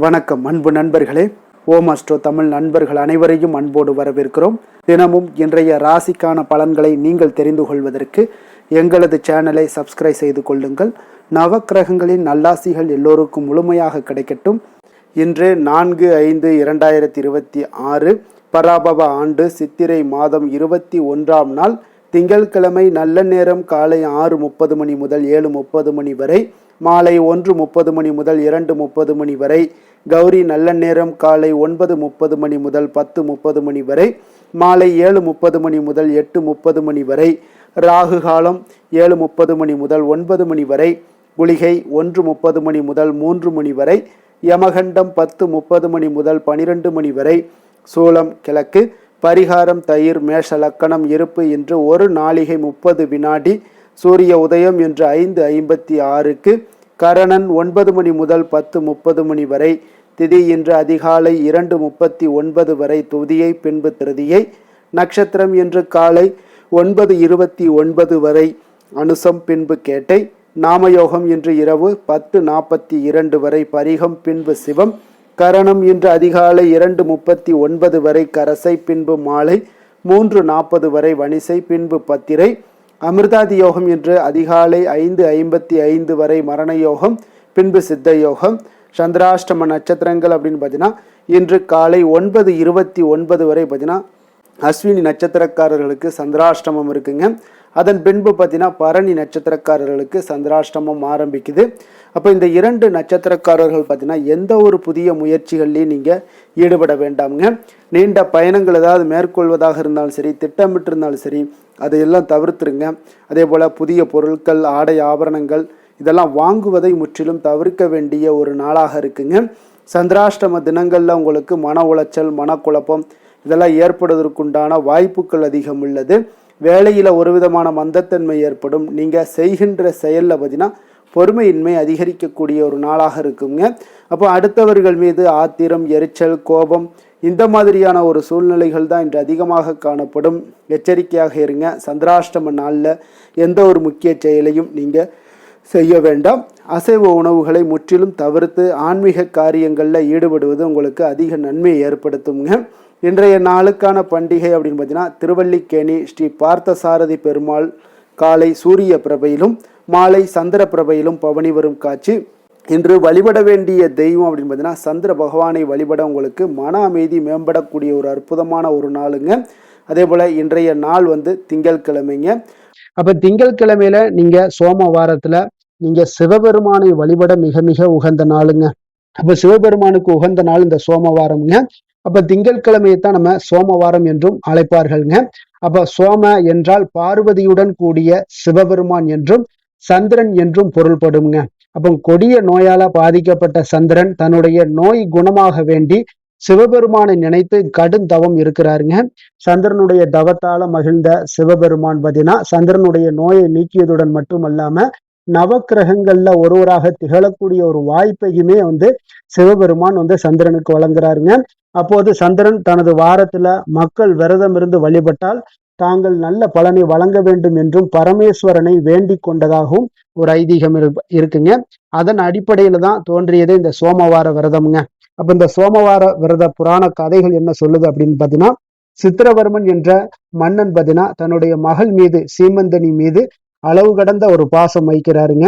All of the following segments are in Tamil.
வணக்கம் அன்பு நண்பர்களே. ஓம் அஸ்ட்ரோ தமிழ் நண்பர்கள் அனைவரையும் அன்போடு வரவேற்கிறோம். தினமும் இன்றைய ராசிக்கான பலன்களை நீங்கள் தெரிந்து கொள்வதற்கு எங்களது சேனலை சப்ஸ்கிரைப் செய்து கொள்ளுங்கள். நவக்கிரகங்களின் நல்லாசிகள் எல்லோருக்கும் முழுமையாக கிடைக்கட்டும். இன்று 4/5/2026 பராபவ ஆண்டு சித்திரை மாதம் 21ஆம் நாள் திங்கட்கிழமை. நல்ல நேரம் காலை 6:30 மணி முதல் 7:30 மணி வரை, மாலை 1:30 மணி முதல் 2:30 மணி வரை. கௌரி நல்ல நேரம் காலை 9:30 மணி முதல் 10:30 மணி வரை, மாலை 7:30 மணி முதல் 8:30 மணி வரை. ராகு காலம் 7:30 மணி முதல் 9 மணி வரை. குளிகை 1:30 மணி முதல் 3 மணி வரை. யமகண்டம் 10:30 மணி முதல் 12 மணி வரை. சூலம் கிழக்கு. பரிகாரம் தயிர். மேஷ லக்கணம். இருப்பு இன்று 1 நாழிகை 30 வினாடி. சூரிய உதயம் இன்று 5:56க்கு. கரணன் 9 மணி முதல் 10:30 மணி வரை. திதி இன்று அதிகாலை 2:39 வரை துதியை, பின்பு திருதியை. நட்சத்திரம் இன்று காலை 9:29 வரை அனுசம், பின்பு கேட்டை. நாமயோகம் இன்று இரவு 10:42 வரை பரிகம், பின்பு சிவம். கரணம் இன்று அதிகாலை 2:39 வரை கரசை, பின்பு மாலை 3:40 வரை வணிசை, பின்பு பத்திரை. அமிர்தாதி யோகம் இன்று அதிகாலை 5:55 வரை மரண யோகம், பின்பு சித்த யோகம். சந்திராஷ்டம நட்சத்திரங்கள் அப்படின்னு பார்த்தீங்கன்னா இன்று காலை 9:29 வரை பார்த்தீங்கன்னா அஸ்வினி நட்சத்திரக்காரர்களுக்கு சந்திராஷ்டமம் இருக்குங்க. அதன் பின்பு பார்த்தீங்கன்னா பரணி நட்சத்திரக்காரர்களுக்கு சந்திராஷ்டமம் ஆரம்பிக்குது. அப்போ இந்த 2 நட்சத்திரக்காரர்கள் பார்த்தீங்கன்னா எந்த ஒரு புதிய முயற்சிகள்லையும் நீங்கள் ஈடுபட வேண்டாமுங்க. நீண்ட பயணங்கள் ஏதாவது மேற்கொள்வதாக இருந்தாலும் சரி, திட்டமிட்டு இருந்தாலும் சரி, அதையெல்லாம் தவிர்த்துருங்க. அதே போல் புதிய பொருட்கள், ஆடை, ஆபரணங்கள் இதெல்லாம் வாங்குவதை முற்றிலும் தவிர்க்க வேண்டிய ஒரு நாளாக இருக்குங்க. சந்திராஷ்டம தினங்களில் உங்களுக்கு மன உளைச்சல், மனக்குழப்பம் இதெல்லாம் ஏற்படுவதற்குண்டான வாய்ப்புகள் அதிகம் உள்ளது. வேலையில் ஒரு விதமான மந்தத்தன்மை ஏற்படும். நீங்கள் செய்கின்ற செயலில் பார்த்தீங்கன்னா பொறுமையின்மை அதிகரிக்கக்கூடிய ஒரு நாளாக இருக்குங்க. அப்போ அடுத்தவர்கள் மீது ஆத்திரம், எரிச்சல், கோபம் இந்த மாதிரியான ஒரு சூழ்நிலைகள் தான் இன்று அதிகமாக காணப்படும். எச்சரிக்கையாக இருங்க. சந்திராஷ்டம நாளில் எந்த ஒரு முக்கிய செயலையும் நீங்கள் செய்ய வேண்டாம். அசைவ உணவுகளை முற்றிலும் தவிர்த்து ஆன்மீக காரியங்களில் ஈடுபடுவது உங்களுக்கு அதிக நன்மையை ஏற்படுத்துங்க. இன்றைய நாளுக்கான பண்டிகை அப்படின்னு பார்த்தீங்கன்னா திருவல்லிக்கேணி ஸ்ரீ பார்த்தசாரதி பெருமாள் காலை சூரிய பிரபையிலும் மாலை சந்திர பிரபையிலும் பவனி வரும் காட்சி. இன்று வழிபட வேண்டிய தெய்வம் அப்படின்னு பார்த்தீங்கன்னா சந்திர பகவானை வழிபட உங்களுக்கு மன அமைதி மேம்படக்கூடிய ஒரு அற்புதமான ஒரு நாளுங்க. அதே போல் இன்றைய நாள் திங்கட்கிழமைங்க. அப்போ திங்கட்கிழமையில நீங்கள் சோமவாரத்தில் நீங்கள் சிவபெருமானை வழிபட மிக மிக உகந்த நாளுங்க. அப்போ சிவபெருமானுக்கு உகந்த நாள் இந்த சோமவாரம்ங்க. அப்ப திங்கட்கிழமையை தான் நம்ம சோமவாரம் என்றும் அழைப்பார்கள்ங்க. அப்ப சோம என்றால் பார்வதியுடன் கூடிய சிவபெருமான் என்றும் சந்திரன் என்றும் பொருள்படுங்க. அப்போ கொடிய நோயால பாதிக்கப்பட்ட சந்திரன் தன்னுடைய நோய் குணமாக வேண்டி சிவபெருமானை நினைத்து கடும் தவம் இருக்கிறாருங்க. சந்திரனுடைய தவத்தால மகிழ்ந்த சிவபெருமான் பார்த்தீங்கன்னா சந்திரனுடைய நோயை நீக்கியதுடன் மட்டுமல்லாம நவக்கிரகங்கள்ல ஒருவராக திகழக்கூடிய ஒரு வாய்ப்பையுமே சிவபெருமான் சந்திரனுக்கு வழங்குறாருங்க. அப்போது சந்திரன் தனது வாரத்துல மக்கள் விரதம் இருந்து வழிபட்டால் தாங்கள் நல்ல பலனை வழங்க வேண்டும் என்றும் பரமேஸ்வரனை வேண்டிக் கொண்டதாகவும் ஒரு ஐதீகம் இருக்குங்க. அதன் அடிப்படையில தான் தோன்றியதே இந்த சோமவார விரதம்ங்க. அப்ப இந்த சோமவார விரத புராண கதைகள் என்ன சொல்லுது அப்படின்னு பாத்தீங்கன்னா, சித்திரவர்மன் என்ற மன்னன் பாத்தீங்கன்னா தன்னுடைய மகள் மீது, சீமந்தனி மீது அளவு கடந்த ஒரு பாசம் வைக்கிறாருங்க.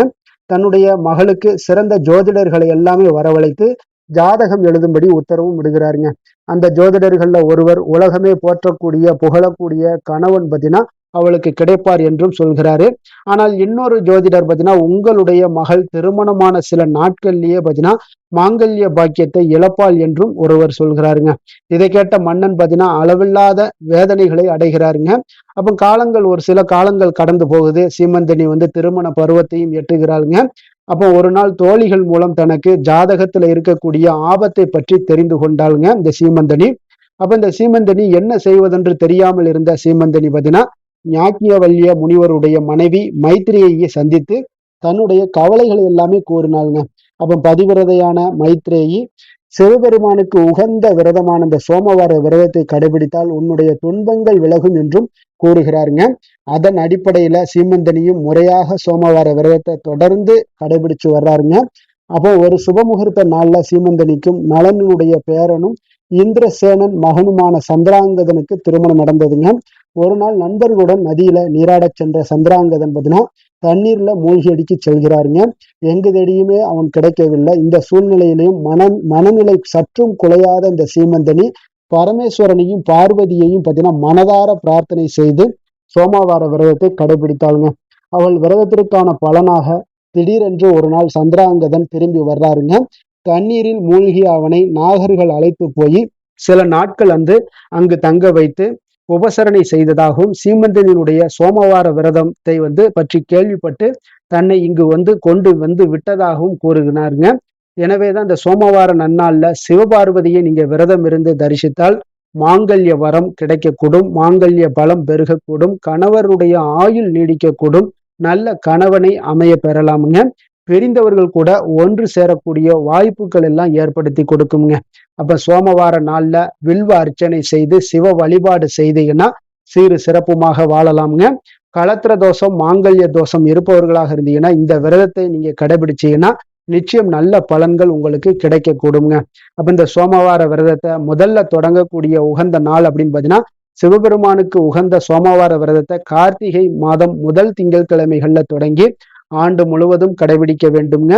தன்னுடைய மகளுக்கு சிறந்த ஜோதிடர்களை எல்லாமே வரவழைத்து ஜாதகம் எழுதும்படி உத்தரவும் விடுகிறாருங்க. அந்த ஜோதிடர்கள்ல ஒருவர் உலகமே போற்றக்கூடிய புகழக்கூடிய கணவன் பார்த்தீங்கன்னா அவளுக்கு கிடைப்பார் என்றும் சொல்கிறாரு. ஆனால் இன்னொரு ஜோதிடர் பார்த்தீங்கன்னா உங்களுடைய மகள் திருமணமான சில நாட்கள்லயே பார்த்தீங்கன்னா மாங்கல்ய பாக்கியத்தை இழப்பாள் என்றும் ஒருவர் சொல்கிறாருங்க. இதை கேட்ட மன்னன் பார்த்தீங்கன்னா அளவில்லாத வேதனைகளை அடைகிறாருங்க. அப்போ காலங்கள் ஒரு சில காலங்கள் கடந்து போகுது. சீமந்தனி திருமண பருவத்தையும் எட்டுகிறாளுங்க. அப்போ ஒரு நாள் தோழிகள் மூலம் தனக்கு ஜாதகத்துல இருக்கக்கூடிய ஆபத்தை பற்றி தெரிந்து கொண்டாளுங்க இந்த சீமந்தனி. அப்ப இந்த சீமந்தனி என்ன செய்வதென்று தெரியாமல் இருந்த சீமந்தனி பார்த்தீங்கன்னா ஞாக்கியவல்ய முனிவருடைய மனைவி மைத்ரேயை சந்தித்து தன்னுடைய கவலைகளை எல்லாமே கூறினாளுங்க. அப்ப பதிவிரதையான மைத்ரேயி சிவபெருமானுக்கு உகந்த விரதமான இந்த சோமவார விரதத்தை கடைபிடித்தால் உன்னுடைய துன்பங்கள் விலகும் என்றும் கூறுகிறாருங்க. அதன் அடிப்படையில சீமந்தனியும் முறையாக சோமவார விரதத்தை தொடர்ந்து கடைபிடிச்சு வர்றாருங்க. அப்போ ஒரு சுபமுகூர்த்த நாள்ல சீமந்தனிக்கும் நலனுடைய பேரனும் இந்திரசேனன் மகனுமான சந்திராங்கதனுக்கு திருமணம் நடந்ததுங்க. ஒரு நாள் நண்பர்களுடன் நதியில நீராடச் சென்ற சந்திராங்கதன் பார்த்தீங்கன்னா தண்ணீர்ல மூழ்கி அடிச்சு செல்கிறாருங்க. எங்கு தேடியுமே அவன் கிடைக்கவில்லை. இந்த சூழ்நிலையிலையும் மனநிலை சற்றும் குலையாத இந்த சீமந்தனி பரமேஸ்வரனையும் பார்வதியையும் பார்த்தீங்கன்னா மனதார பிரார்த்தனை செய்து சோமவார விரதத்தை கடைபிடித்தாளுங்க. அவள் விரதத்திற்கான பலனாக திடீரென்று ஒரு நாள் சந்திராங்கதன் திரும்பி வர்றாருங்க. தண்ணீரில் மூழ்கிய அவனை நாகர்கள் அழைத்து போய் சில நாட்கள் அங்கு தங்க வைத்து உபசரணை செய்ததாகவும் சீமந்தனினுடைய சோமவார விரதத்தை பற்றி கேள்விப்பட்டு தன்னை இங்கு கொண்டு விட்டதாகவும் கூறுகிறாருங்க. எனவேதான் இந்த சோமவார நன்னாள்ல சிவபார்வதியை நீங்க விரதம் இருந்து தரிசித்தால் மாங்கல்ய வரம் கிடைக்கக்கூடும், மாங்கல்ய பலம் பெருகக்கூடும், கணவருடைய ஆயுள் நீடிக்கக்கூடும், நல்ல கணவனை அமைய பெறலாமுங்க. பிரிந்தவர்கள் கூட ஒன்று சேரக்கூடிய வாய்ப்புகள் எல்லாம் ஏற்படுத்தி கொடுக்குங்க. அப்ப சோமவார நாள்ல வில்வ அர்ச்சனை செய்து சிவ வழிபாடு செய்தீங்கன்னா சீரு சிறப்புமாக வாழலாமுங்க. களத்திர தோஷம் மாங்கல்ய தோஷம் இருப்பவர்களாக இருந்தீங்கன்னா இந்த விரதத்தை நீங்க கடைபிடிச்சீங்கன்னா நிச்சயம் நல்ல பலன்கள் உங்களுக்கு கிடைக்க கூடுங்க. அப்ப இந்த சோமவார விரதத்தை முதல்ல தொடங்கக்கூடிய உகந்த நாள் அப்படின்னு பாத்தீங்கன்னா சிவபெருமானுக்கு உகந்த சோமவார விரதத்தை கார்த்திகை மாதம் முதல் திங்கட்கிழமைகள்ல தொடங்கி ஆண்டு முழுவதும் கடைபிடிக்க வேண்டுங்க.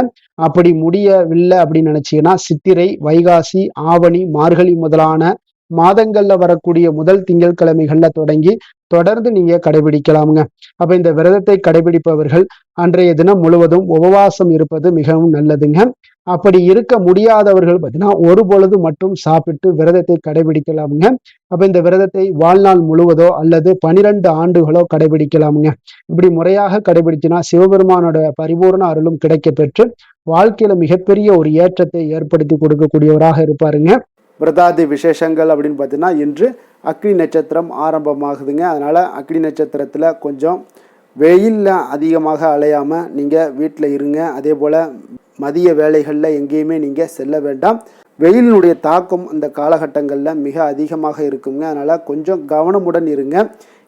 அப்படி முடியவில்லை அப்படின்னு நினைச்சீங்கன்னா சித்திரை, வைகாசி, ஆவணி, மார்கழி முதலான மாதங்கள்ல வரக்கூடிய முதல் திங்கட்கிழமைகள்ல தொடங்கி தொடர்ந்து நீங்க கடைபிடிக்கலாமுங்க. அப்ப இந்த விரதத்தை கடைபிடிப்பவர்கள் அன்றைய தினம் முழுவதும் உபவாசம் இருப்பது மிகவும் நல்லதுங்க. அப்படி இருக்க முடியாதவர்கள் பார்த்தீங்கன்னா ஒரு பொழுது மட்டும் சாப்பிட்டு விரதத்தை கடைபிடிக்கலாமுங்க. அப்ப இந்த விரதத்தை வாழ்நாள் முழுவதோ அல்லது 12 ஆண்டுகளோ கடைபிடிக்கலாமுங்க. இப்படி முறையாக கடைபிடிச்சுன்னா சிவபெருமானோட பரிபூர்ண அருளும் கிடைக்க பெற்று வாழ்க்கையில மிகப்பெரிய ஒரு ஏற்றத்தை ஏற்படுத்தி கொடுக்கக்கூடியவராக இருப்பாருங்க. விரதாதி விசேஷங்கள் அப்படின்னு பார்த்தீங்கன்னா இன்று அக்னி நட்சத்திரம் ஆரம்பமாகுதுங்க. அதனால் அக்னி நட்சத்திரத்தில் கொஞ்சம் வெயிலில் அதிகமாக அலையாமல் நீங்கள் வீட்டில் இருங்க. அதே போல் மதிய வேலைகளில் எங்கேயுமே நீங்கள் செல்ல வேண்டாம். வெயிலினுடைய தாக்கம் அந்த காலகட்டங்களில் மிக அதிகமாக இருக்குங்க. அதனால் கொஞ்சம் கவனமுடன் இருங்க.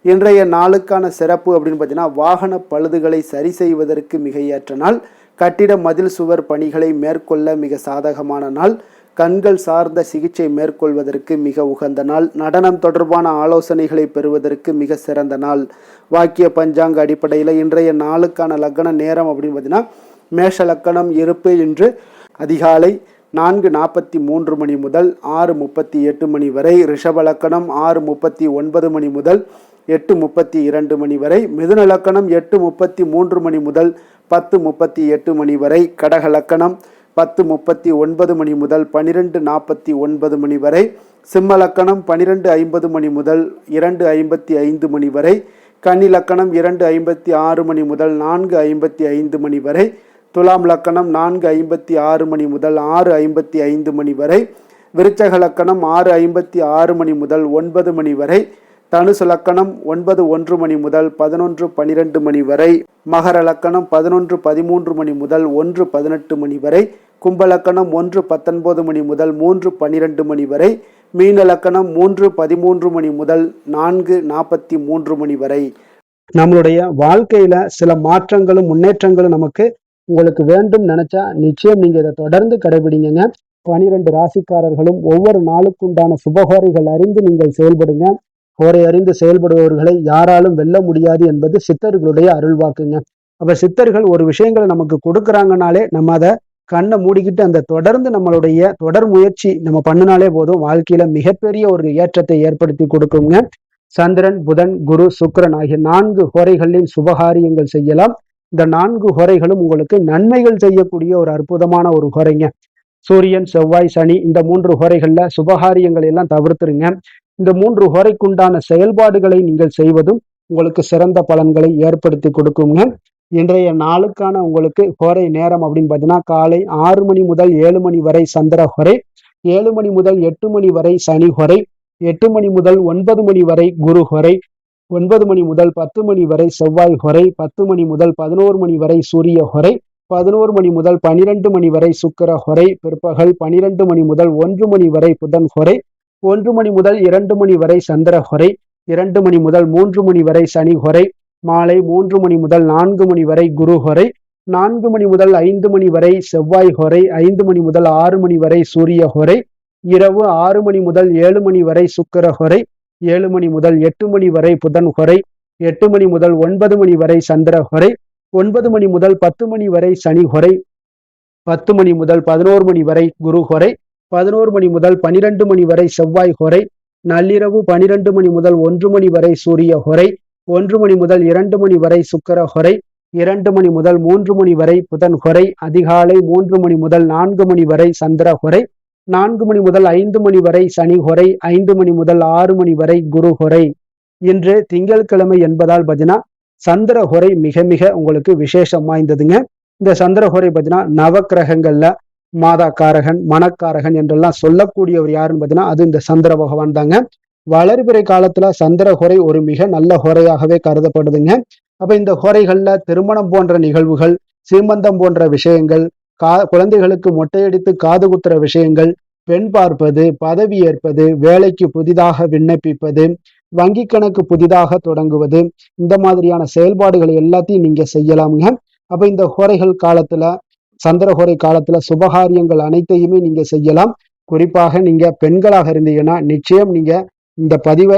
இன்றைய நாளுக்கான சிறப்பு அப்படின்னு பார்த்தீங்கன்னா வாகன பழுதுகளை சரி செய்வதற்கு மிக ஏற்ற நாள், கட்டிட மதில் சுவர் பணிகளை மேற்கொள்ள மிக சாதகமான நாள், கண்கள் சார்ந்த சிகிச்சை மேற்கொள்வதற்கு மிக உகந்த நாள், நடனம் தொடர்பான ஆலோசனைகளை பெறுவதற்கு மிக சிறந்த நாள். வாக்கிய பஞ்சாங்க அடிப்படையில் இன்றைய நாளுக்கான லக்கண நேரம் அப்படின்னு பார்த்தீங்கன்னா மேஷ லக்கணம் இருப்பு இன்று அதிகாலை 4:43 மணி முதல் 6:38 மணி வரை, ரிஷப லக்கணம் 6:39 மணி முதல் 8:32 மணி வரை, மிதுன லக்கணம் 8:33 மணி முதல் 10:38 மணி வரை, கடக லக்கணம் 10:39 மணி முதல் 12:49 மணி வரை, சிம்ம லக்கணம் 12:50 மணி முதல் 2:55 மணி வரை, கன்னி லக்கணம் 2:56 மணி முதல் 4:55 மணி வரை, துலாம் லக்கணம் 4:56 மணி முதல் 6:55 மணி வரை, விருச்சக லக்கணம் 6:56 மணி முதல் 9 மணி வரை, தனுசு லக்கணம் 9:01 மணி முதல் 11:12 மணி வரை, மகர லக்கணம் 11:13 மணி முதல் 1:18 மணி வரை, கும்பலக்கணம் 1:19 மணி முதல் 3:12 மணி வரை, மீன லக்கணம் 3:13 மணி முதல் 4:43 மணி வரை. நம்மளுடைய வாழ்க்கையில சில மாற்றங்களும் முன்னேற்றங்களும் நமக்கு உங்களுக்கு வேண்டும் நினைச்சா நிச்சயம் நீங்க இதை தொடர்ந்து கடைபிடிங்க. 12 ராசிக்காரர்களும் ஒவ்வொரு நாளுக்குண்டான சுபகோரைகள் அறிந்து நீங்கள் செயல்படுங்க. கோரை அறிந்து செயல்படுபவர்களை யாராலும் வெல்ல முடியாது என்பது சித்தர்களுடைய அருள்வாக்குங்க. அப்ப சித்தர்கள் ஒரு விஷயங்களை நமக்கு கொடுக்குறாங்கனாலே நம்ம அதை கண்ணை மூடிக்கிட்டு அந்த தொடர்ந்து நம்மளுடைய தொடர் முயற்சி நம்ம பண்ணினாலே போதும் வாழ்க்கையில மிகப்பெரிய ஒரு ஏற்றத்தை ஏற்படுத்தி கொடுக்குங்க. சந்திரன், புதன், குரு, சுக்கிரன் ஆகிய 4 ஹோரைகளின் சுபகாரியங்கள் செய்யலாம். இந்த 4 ஹோரைகளும் உங்களுக்கு நன்மைகள் செய்யக்கூடிய ஒரு அற்புதமான ஒரு ஹோரைங்க. சூரியன், செவ்வாய், சனி இந்த 3 ஹோரைகள்ல சுபகாரியங்களை எல்லாம் தவிர்த்துருங்க. இந்த 3 ஹோரைக்குண்டான செயல்பாடுகளை நீங்கள் செய்வதும் உங்களுக்கு சிறந்த பலன்களை ஏற்படுத்தி கொடுக்குங்க. இன்றைய நாளுக்கான உங்களுக்கு ஹோரை நேரம் அப்படின்னு பார்த்தீங்கன்னா காலை 6 மணி முதல் 7 மணி வரை சந்திர ஹோரை, 7 மணி முதல் 8 மணி வரை சனி ஹோரை, 8 மணி முதல் 9 மணி வரை குரு ஹோரை, 9 மணி முதல் 10 மணி வரை செவ்வாய் ஹோரை, 10 மணி முதல் 11 மணி வரை சூரிய ஹோரை, 11 மணி முதல் 12 மணி வரை சுக்கிர ஹொரை, பிற்பகல் 12 மணி முதல் 1 மணி வரை புதன் ஹொரை, 1 மணி முதல் 2 மணி வரை சந்திர ஹொரை, 2 மணி முதல் 3 மணி வரை சனி ஹொரை, மாலை 3 மணி முதல் 4 மணி வரை குரு ஹொரை, 4 மணி முதல் 5 மணி வரை செவ்வாய் ஹொரை, 5 மணி முதல் 6 மணி வரை சூரிய ஹொரை, இரவு 6 மணி முதல் 7 மணி வரை சுக்கிர ஹொரை, 7 மணி முதல் 8 மணி வரை புதன் ஹொரை, 8 மணி முதல் 9 மணி வரை சந்திர ஹொரை, 9 மணி முதல் 10 மணி வரை சனி ஹொரை, 10 மணி முதல் 11 மணி வரை குரு ஹொரை, 11 மணி முதல் 12 மணி வரை செவ்வாய் ஹொரை, நள்ளிரவு 12 மணி முதல் 1 மணி வரை சூரிய ஹொரை, 1 மணி முதல் 2 மணி வரை சுக்கிர ஹொரை, 2 மணி முதல் 3 மணி வரை புதன் ஹொரை, அதிகாலை 3 மணி முதல் 4 மணி வரை சந்திர ஹொரை, 4 மணி முதல் 5 மணி வரை சனி ஹொரை, 5 மணி முதல் 6 மணி வரை குரு ஹொரை. இன்று திங்கட்கிழமை என்பதால் பார்த்தீங்கன்னா சந்திர ஹொரை மிக மிக உங்களுக்கு விசேஷம் வாய்ந்ததுங்க. இந்த சந்திர ஹொரை பார்த்தீங்கன்னா நவக்கிரகங்கள்ல மாதா காரகன், மனக்காரகன் என்றெல்லாம் சொல்லக்கூடியவர் யாருன்னு பார்த்தீங்கன்னா அது இந்த சந்திர பகவான் தாங்க. வளர்பிறை காலத்துல சந்திர ஹொரை ஒரு மிக நல்ல ஹொரையாகவே கருதப்படுதுங்க. அப்ப இந்த ஹொரைகள்ல திருமணம் போன்ற நிகழ்வுகள், சீமந்தம் போன்ற விஷயங்கள், குழந்தைகளுக்கு மொட்டையடித்து காது குத்துற விஷயங்கள், பெண் பார்ப்பது, பதவி ஏற்பது, வேலைக்கு புதிதாக விண்ணப்பிப்பது, வங்கி கணக்கு புதிதாக தொடங்குவது, இந்த மாதிரியான செயல்பாடுகளை எல்லாத்தையும் நீங்க செய்யலாமுங்க. அப்ப இந்த ஹோரைகள் காலத்துல, சந்திர ஹோரை காலத்துல சுபகாரியங்கள் அனைத்தையுமே நீங்க செய்யலாம். குறிப்பாக நீங்க பெண்களாக இருந்தீங்கன்னா நிச்சயம் நீங்க இந்த பதிவை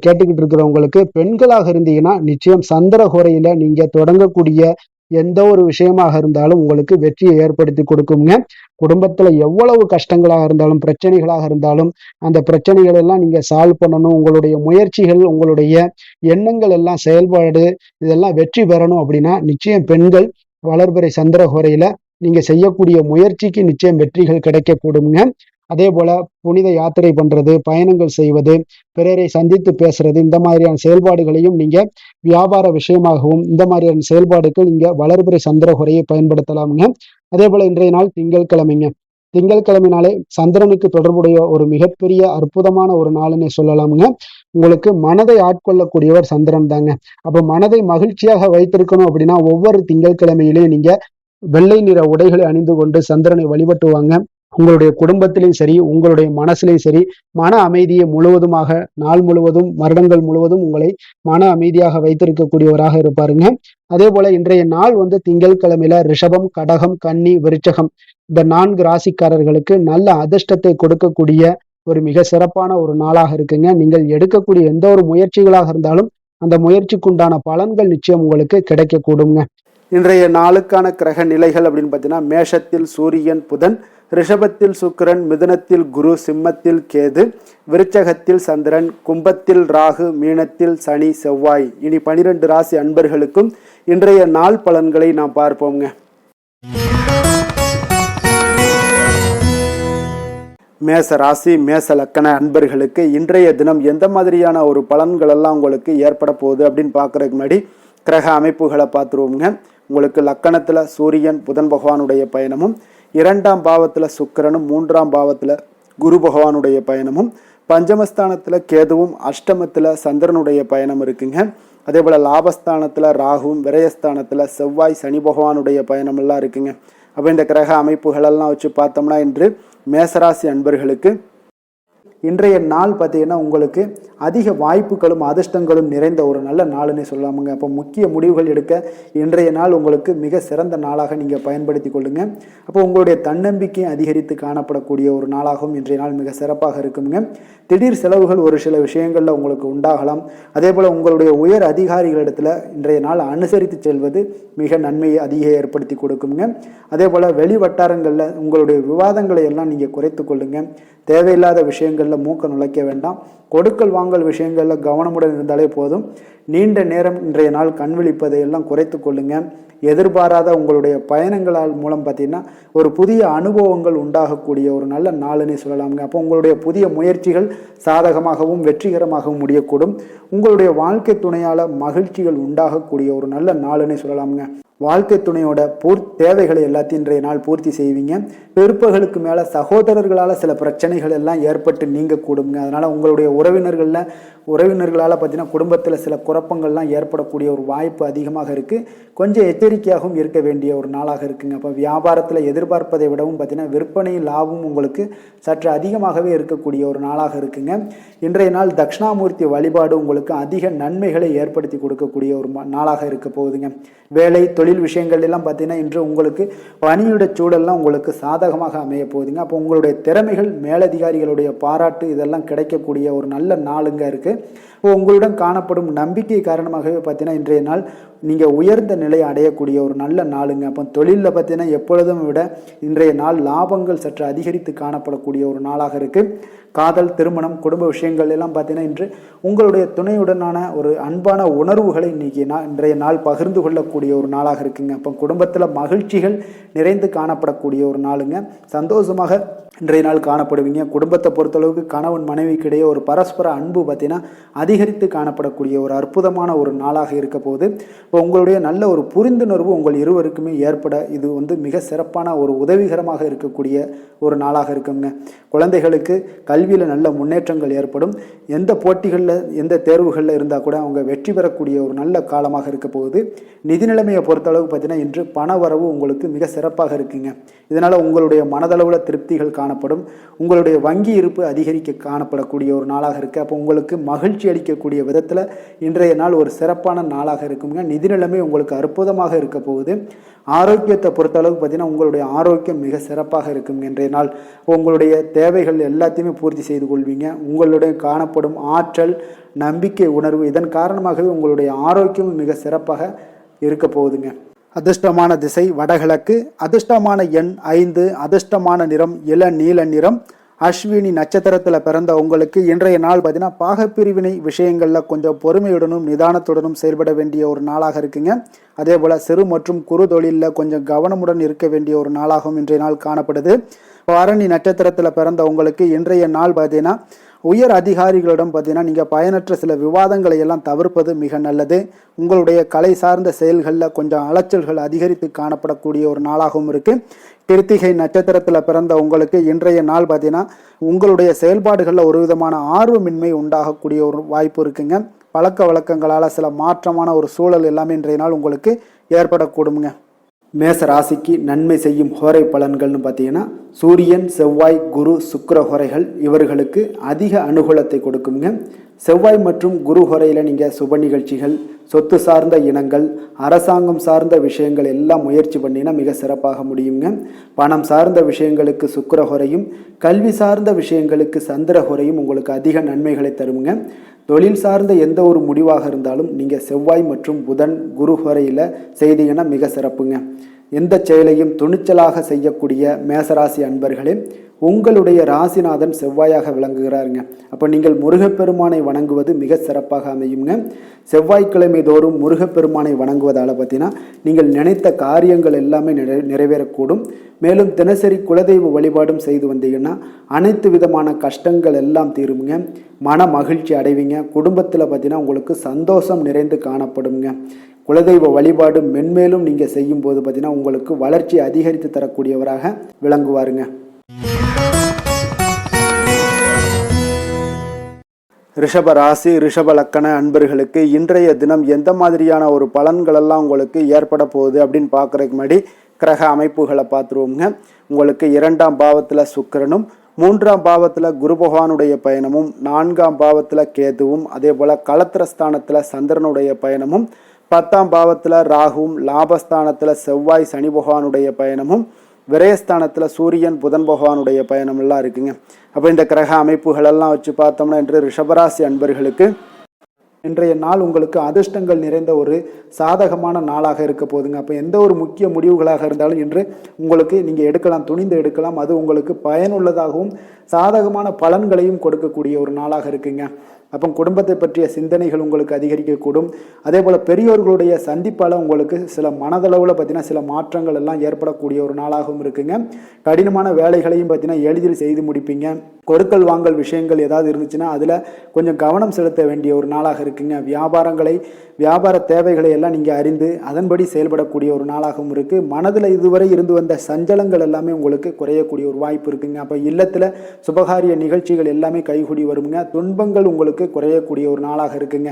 கேட்டுக்கிட்டு இருக்கிறவங்களுக்கு பெண்களாக இருந்தீங்கன்னா நிச்சயம் சந்திர ஹோரையில நீங்க தொடங்கக்கூடிய எந்த ஒரு விஷயமாக இருந்தாலும் உங்களுக்கு வெற்றியை ஏற்படுத்தி கொடுக்குங்க. குடும்பத்துல எவ்வளவு கஷ்டங்களாக இருந்தாலும், பிரச்சனைகளாக இருந்தாலும், அந்த பிரச்சனைகள் எல்லாம் நீங்க சால்வ் பண்ணணும். உங்களுடைய முயற்சிகள், உங்களுடைய எண்ணங்கள் எல்லாம் செயல்பாடு இதெல்லாம் வெற்றி பெறணும் அப்படின்னா நிச்சயம் பெண்கள் வளர்பிறை சந்திர ஹோரையில நீங்க செய்யக்கூடிய முயற்சிக்கு நிச்சயம் வெற்றிகள் கிடைக்கக்கூடுங்க. அதே போல புனித யாத்திரை பண்றது, பயணங்கள் செய்வது, பிறரை சந்தித்து பேசுறது, இந்த மாதிரியான செயல்பாடுகளையும் நீங்க வியாபார விஷயமாகவும் இந்த மாதிரியான செயல்பாடுகள் நீங்க வளர்பிறை சந்திர ஹோரையை பயன்படுத்தலாமுங்க. அதே போல இன்றைய நாள் திங்கட்கிழமைங்க. திங்கட்கிழமைனாலே சந்திரனுக்கு தொடர்புடைய ஒரு மிகப்பெரிய அற்புதமான ஒரு நாள்னே சொல்லலாமுங்க. உங்களுக்கு மனதை ஆட்கொள்ளக்கூடியவர் சந்திரன் தாங்க. அப்ப மனதை மகிழ்ச்சியாக வைத்திருக்கணும் அப்படின்னா ஒவ்வொரு திங்கட்கிழமையிலேயும் நீங்க வெள்ளை நிற உடைகளை அணிந்து கொண்டு சந்திரனை வழிபட்டுவாங்க. உங்களுடைய குடும்பத்திலையும் சரி, உங்களுடைய மனசுலையும் சரி, மன அமைதியை முழுவதுமாக நாள் முழுவதும், வருடங்கள் முழுவதும் உங்களை மன அமைதியாக வைத்திருக்கக்கூடியவராக இருப்பாருங்க. அதே போல இன்றைய நாள் திங்கட்கிழமையில ரிஷபம், கடகம், கன்னி, விருச்சகம் இந்த 4 ராசிக்காரர்களுக்கு நல்ல அதிர்ஷ்டத்தை கொடுக்கக்கூடிய ஒரு மிக சிறப்பான ஒரு நாளாக இருக்குங்க. நீங்கள் எடுக்கக்கூடிய எந்த ஒரு முயற்சிகளாக இருந்தாலும் அந்த முயற்சிக்குண்டான பலன்கள் நிச்சயம் உங்களுக்கு கிடைக்கக்கூடுங்க. இன்றைய நாளுக்கான கிரக நிலைகள் அப்படின்னு பார்த்தீங்கன்னா மேஷத்தில் சூரியன் புதன், ரிஷபத்தில் சுக்கிரன், மிதுனத்தில் குரு, சிம்மத்தில் கேது, விருச்சகத்தில் சந்திரன், கும்பத்தில் ராகு, மீனத்தில் சனி, செவ்வாய். இனி 12 ராசி அன்பர்களுக்கும் இன்றைய நாள் பலன்களை நாம் பார்ப்போங்க. மேச ராசி, மேச லக்கண அன்பர்களுக்கு இன்றைய தினம் எந்த மாதிரியான ஒரு பலன்கள் எல்லாம் உங்களுக்கு ஏற்பட போகுது அப்படின்னு பார்க்கறதுக்கு முன்னாடி கிரக அமைப்புகளை பார்த்துருவோங்க. உங்களுக்கு லக்கணத்துல சூரியன் புதன் பகவானுடைய பயணமும், 2ஆம் பாவத்துல சுக்கிரனும், 3ஆம் பாவத்துல குரு பகவானுடைய பயணமும், பஞ்சமஸ்தானத்துல கேதுவும், அஷ்டமத்துல சந்திரனுடைய பயணம் இருக்குங்க. அதே போல லாபஸ்தானத்துல ராகுவும், விரயஸ்தானத்துல செவ்வாய், சனி பகவானுடைய பயணம் எல்லாம் இருக்குங்க. அப்போ இந்த கிரக அமைப்புகள் எல்லாம் வச்சு பார்த்தோம்னா இன்று மேசராசி அன்பர்களுக்கு இன்றைய நாள் பார்த்தீங்கன்னா உங்களுக்கு அதிக வாய்ப்புகளும் அதிர்ஷ்டங்களும் நிறைந்த ஒரு நல்ல நாள்னே சொல்லாமுங்க. அப்போ முக்கிய முடிவுகள் எடுக்க இன்றைய நாள் உங்களுக்கு மிக சிறந்த நாளாக நீங்கள் பயன்படுத்தி கொள்ளுங்க. அப்போ உங்களுடைய தன்னம்பிக்கை அதிகரித்து காணப்படக்கூடிய ஒரு நாளாகவும் இன்றைய நாள் மிக சிறப்பாக இருக்குங்க. திடீர் செலவுகள் ஒரு சில விஷயங்களில் உங்களுக்கு உண்டாகலாம். அதே போல் உங்களுடைய உயர் அதிகாரிகளிடத்தில் இன்றைய நாள் அனுசரித்து செல்வது மிக நன்மையை அதிக ஏற்படுத்தி கொடுக்குங்க. அதே போல் வெளி வட்டாரங்களில் உங்களுடைய விவாதங்களை எல்லாம் நீங்கள் குறைத்து கொள்ளுங்க. தேவையில்லாத விஷயங்களில் மூக்க நுழைக்க வேண்டாம். கொடுக்கல் வாங்கல் விஷயங்களில் கவனமுடன் இருந்தாலே போதும். நீண்ட நேரம் இன்றைய நாள் கண் விழிப்பதை எல்லாம் குறைத்து கொள்ளுங்க. எதிர்பாராத உங்களுடைய பயணங்களால் மூலம் பார்த்தீங்கன்னா ஒரு புதிய அனுபவங்கள் உண்டாகக்கூடிய ஒரு நல்ல நாளுன்னு சொல்லலாமுங்க. அப்போ உங்களுடைய புதிய முயற்சிகள் சாதகமாகவும் வெற்றிகரமாகவும் முடியக்கூடும். உங்களுடைய வாழ்க்கை துணையால் மகிழ்ச்சிகள் உண்டாகக்கூடிய ஒரு நல்ல நாளுன்னு சொல்லலாமுங்க. வாழ்க்கை துணையோட தேவைகளை எல்லாத்தையும் இன்றைய நாள் பூர்த்தி செய்வீங்க. பிற்பகலுக்கு மேலே சகோதரர்களால் சில பிரச்சனைகள் எல்லாம் ஏற்பட்டு நீங்க கூடுங்க. அதனால் உங்களுடைய உறவினர்களால் பார்த்தீங்கன்னா குடும்பத்தில் சில குழப்பங்கள்லாம் ஏற்படக்கூடிய ஒரு வாய்ப்பு அதிகமாக இருக்குது. கொஞ்சம் எச்சரிக்கையாகவும் இருக்க வேண்டிய ஒரு நாளாக இருக்குங்க. அப்போ வியாபாரத்தில் எதிர்பார்ப்பதை விடவும் பார்த்தீங்கன்னா விற்பனை லாபம் உங்களுக்கு சற்று அதிகமாகவே இருக்கக்கூடிய ஒரு நாளாக இருக்குங்க. இன்றைய நாள் தட்சிணாமூர்த்தி வழிபாடு உங்களுக்கு அதிக நன்மைகளை ஏற்படுத்தி கொடுக்கக்கூடிய ஒரு நாளாக இருக்க போகுதுங்க. வேலை தொழில் விஷயங்கள் எல்லாம் பார்த்தீங்கன்னா இன்று உங்களுக்கு பணியிட சூழல்லாம் உங்களுக்கு சாதகமாக அமைய போகுதுங்க. அப்போ உங்களுடைய திறமைகள் மேலதிகாரிகளுடைய பாராட்டு இதெல்லாம் கிடைக்கக்கூடிய ஒரு நல்ல நாளுங்க இருக்குது. உங்களுடன் காணப்படும் நம்பிக்கை காரணமாகவே பார்த்தீங்கன்னா இன்றைய நாள் நீங்கள் உயர்ந்த நிலையை அடையக்கூடிய ஒரு நல்ல நாளுங்க. அப்போ தொழிலில் பார்த்தீங்கன்னா எப்பொழுதும் விட இன்றைய நாள் லாபங்கள் சற்று அதிகரித்து காணப்படக்கூடிய ஒரு நாளாக இருக்குது. காதல், திருமணம், குடும்ப விஷயங்கள் எல்லாம் பார்த்தீங்கன்னா இன்று உங்களுடைய துணையுடனான ஒரு அன்பான உணர்வுகளை இன்றைய நாள் பகிர்ந்து கொள்ளக்கூடிய ஒரு நாளாக இருக்குங்க. அப்போ குடும்பத்தில் மகிழ்ச்சிகள் நிறைந்து காணப்படக்கூடிய ஒரு நாளுங்க. சந்தோஷமாக இன்றைய நாள் காணப்படுவீங்க. குடும்பத்தை பொறுத்தளவுக்கு கணவன் மனைவிக்கு இடையே ஒரு பரஸ்பர அன்பு பார்த்தீங்கன்னா அதிகரித்து காணப்படக்கூடிய ஒரு அற்புதமான ஒரு நாளாக இருக்க போது. இப்போ உங்களுடைய நல்ல ஒரு புரிந்துணர்வு உங்கள் இருவருக்குமே ஏற்பட இது மிக சிறப்பான ஒரு உதவிகரமாக இருக்கக்கூடிய ஒரு நாளாக இருக்குங்க. குழந்தைகளுக்கு கல்வியில் நல்ல முன்னேற்றங்கள் ஏற்படும். எந்த போட்டிகளில் எந்த தேர்வுகளில் இருந்தால் கூட அவங்க வெற்றி பெறக்கூடிய ஒரு நல்ல காலமாக இருக்க போகுது. நிதி நிலைமையை பொறுத்தளவுக்கு பார்த்தீங்கன்னா இன்று பண வரவு உங்களுக்கு மிக சிறப்பாக இருக்குங்க. இதனால் உங்களுடைய மனதளவில் திருப்திகள் காணப்படும். உங்களுடைய வங்கி இருப்பு அதிகரிக்க காணப்படக்கூடிய ஒரு நாளாக இருக்குது. அப்போ உங்களுக்கு மகிழ்ச்சி அளிக்கக்கூடிய விதத்தில் இன்றைய நாள் ஒரு சிறப்பான நாளாக இருக்குங்க. நிதி நிலைமை உங்களுக்கு அற்புதமாக இருக்க போகுது. ஆரோக்கியத்தை பொறுத்தளவுக்கு பார்த்தீங்கன்னா உங்களுடைய ஆரோக்கியம் மிக சிறப்பாக இருக்குங்க. இன்றைய நாள் உங்களுடைய தேவைகள் எல்லாத்தையுமே பூர்த்தி செய்து கொள்வீங்க. உங்களுடைய காணப்படும் ஆற்றல், நம்பிக்கை உணர்வு இதன் காரணமாகவே உங்களுடைய ஆரோக்கியம் மிக சிறப்பாக இருக்க போகுதுங்க. அதிர்ஷ்டமான திசை வடகிழக்கு, அதிர்ஷ்டமான எண் 5, அதிர்ஷ்டமான நிறம் இளநீல நிறம். அஸ்வினி நட்சத்திரத்தில் பிறந்த உங்களுக்கு இன்றைய நாள் பார்த்தீங்கன்னா பாகப்பிரிவினை விஷயங்களில் கொஞ்சம் பொறுமையுடனும் நிதானத்துடனும் செயல்பட வேண்டிய ஒரு நாளாக இருக்குங்க. அதே போல் சிறு மற்றும் குறு தொழிலில் கொஞ்சம் கவனமுடன் இருக்க வேண்டிய ஒரு நாளாகவும் இன்றைய நாள் காணப்படுது. பரணி நட்சத்திரத்தில் பிறந்த உங்களுக்கு இன்றைய நாள் பார்த்தீங்கன்னா உயர் அதிகாரிகளிடம் பார்த்தீங்கன்னா நீங்கள் பயனற்ற சில விவாதங்களை எல்லாம் தவிர்ப்பது மிக நல்லது. உங்களுடைய கலை சார்ந்த செயல்களில் கொஞ்சம் அலைச்சல்கள் அதிகரித்து காணப்படக்கூடிய ஒரு நாளாகவும் இருக்குது. கிருத்திகை நட்சத்திரத்தில் பிறந்த உங்களுக்கு இன்றைய நாள் பார்த்தீங்கன்னா உங்களுடைய செயல்பாடுகளில் ஒரு விதமான ஆர்வமின்மை உண்டாகக்கூடிய ஒரு வாய்ப்பு இருக்குங்க. பழக்க வழக்கங்களால் சில மாற்றமான ஒரு சூழல் எல்லாமே இன்றைய நாள் உங்களுக்கு ஏற்படக்கூடுங்க. மேச ராசிக்கு நன்மை செய்யும் ஹோரை பலன்கள்னு பார்த்தீங்கன்னா சூரியன், செவ்வாய், குரு, சுக்கிர ஹோரைகள் இவர்களுக்கு அதிக அனுகூலத்தை கொடுக்குங்க. செவ்வாய் மற்றும் குரு ஹோரையில் நீங்கள் சுப நிகழ்ச்சிகள், சொத்து சார்ந்த இனங்கள், அரசாங்கம் சார்ந்த விஷயங்கள் எல்லாம் முயற்சி பண்ணினா மிக சிறப்பாக முடியுங்க. பணம் சார்ந்த விஷயங்களுக்கு சுக்கிர ஹோரையும், கல்வி சார்ந்த விஷயங்களுக்கு சந்திர ஹோரையும் உங்களுக்கு அதிக நன்மைகளை தருங்க. தொழில் சார்ந்த எந்த ஒரு முடிவாக இருந்தாலும் நீங்கள் செவ்வாய் மற்றும் புதன், குரு ஹோரையில் செய்தீங்கன்னா மிக சிறப்புங்க. எந்த செயலையும் துணிச்சலாக செய்யக்கூடிய மேசராசி அன்பர்களே, உங்களுடைய ராசிநாதன் செவ்வாயாக விளங்குகிறாருங்க. அப்போ நீங்கள் முருகப்பெருமானை வணங்குவது மிக சிறப்பாக அமையுங்க. செவ்வாய்க்கிழமை தோறும் முருகப்பெருமானை வணங்குவதால் பார்த்தீங்கன்னா நீங்கள் நினைத்த காரியங்கள் எல்லாமே நிறைவேறக்கூடும். மேலும் தினசரி குலதெய்வ வழிபாடும் செய்து வந்தீங்கன்னா அனைத்து விதமான கஷ்டங்கள் எல்லாம் தீருங்க. மன மகிழ்ச்சி அடைவீங்க. குடும்பத்தில் பார்த்தீங்கன்னா உங்களுக்கு சந்தோஷம் நிறைந்து காணப்படுங்க. குலதெய்வ வழிபாடு மென்மேலும் நீங்கள் செய்யும்போது பார்த்தீங்கன்னா உங்களுக்கு வளர்ச்சி அதிகரித்து தரக்கூடியவராக விளங்குவாருங்க. ரிஷப ராசி, ரிஷப லக்கண அன்பர்களுக்கு இன்றைய தினம் எந்த மாதிரியான ஒரு பலன்களெல்லாம் உங்களுக்கு ஏற்பட போகுது அப்படின்னு பார்க்குறதுக்கு முன்னாடி கிரக அமைப்புகளை பார்த்துருவோங்க. உங்களுக்கு 2ஆம் பாவத்தில் சுக்கிரனும், 3ஆம் பாவத்தில் குரு பகவானுடைய பயணமும், 4ஆம் பாவத்தில் கேதுவும், அதே போல் களத்திரஸ்தானத்தில் சந்திரனுடைய பயணமும், 10ஆம் பாவத்தில் ராகுவும், லாபஸ்தானத்தில் செவ்வாய் சனி பகவானுடைய பயணமும், விரயஸ்தானத்தில் சூரியன் புதன் பகவானுடைய பயணம் எல்லாம் இருக்குங்க. அப்போ இந்த கிரக அமைப்புகளெல்லாம் வச்சு பார்த்தோம்னா இன்று ரிஷபராசி அன்பர்களுக்கு இன்றைய நாள் உங்களுக்கு அதிர்ஷ்டங்கள் நிறைந்த ஒரு சாதகமான நாளாக இருக்க போதுங்க. அப்போ எந்த ஒரு முக்கிய முடிவுகளாக இருந்தாலும் இன்று உங்களுக்கு நீங்கள் எடுக்கலாம், துணிந்து எடுக்கலாம். அது உங்களுக்கு பயனுள்ளதாகவும் சாதகமான பலன்களையும் கொடுக்கக்கூடிய ஒரு நாளாக இருக்குங்க. அப்போ குடும்பத்தை பற்றிய சிந்தனைகள் உங்களுக்கு அதிகரிக்கக்கூடும். அதே போல் பெரியோர்களுடைய சந்திப்பால் உங்களுக்கு சில மனதளவில் பார்த்தீங்கன்னா சில மாற்றங்கள் எல்லாம் ஏற்படக்கூடிய ஒரு நாளாகவும் இருக்குங்க. கடினமான வேலைகளையும் பார்த்தீங்கன்னா எளிதில் செய்து முடிப்பீங்க. கொடுக்கல் வாங்கல் விஷயங்கள் ஏதாவது இருந்துச்சுன்னா அதில் கொஞ்சம் கவனம் செலுத்த வேண்டிய ஒரு நாளாக இருக்குங்க. வியாபார தேவைகளை எல்லாம் நீங்கள் அறிந்து அதன்படி செயல்படக்கூடிய ஒரு நாளாகவும் இருக்குது. மனதில் இதுவரை இருந்து வந்த சஞ்சலங்கள் எல்லாமே உங்களுக்கு குறையக்கூடிய ஒரு வாய்ப்பு இருக்குங்க. அப்போ இல்லத்தில் சுபகாரிய நிகழ்ச்சிகள் எல்லாமே கைகூடி வருங்க. துன்பங்கள் உங்களுக்கு குறையக்கூடிய ஒரு நாளாக இருக்குங்க.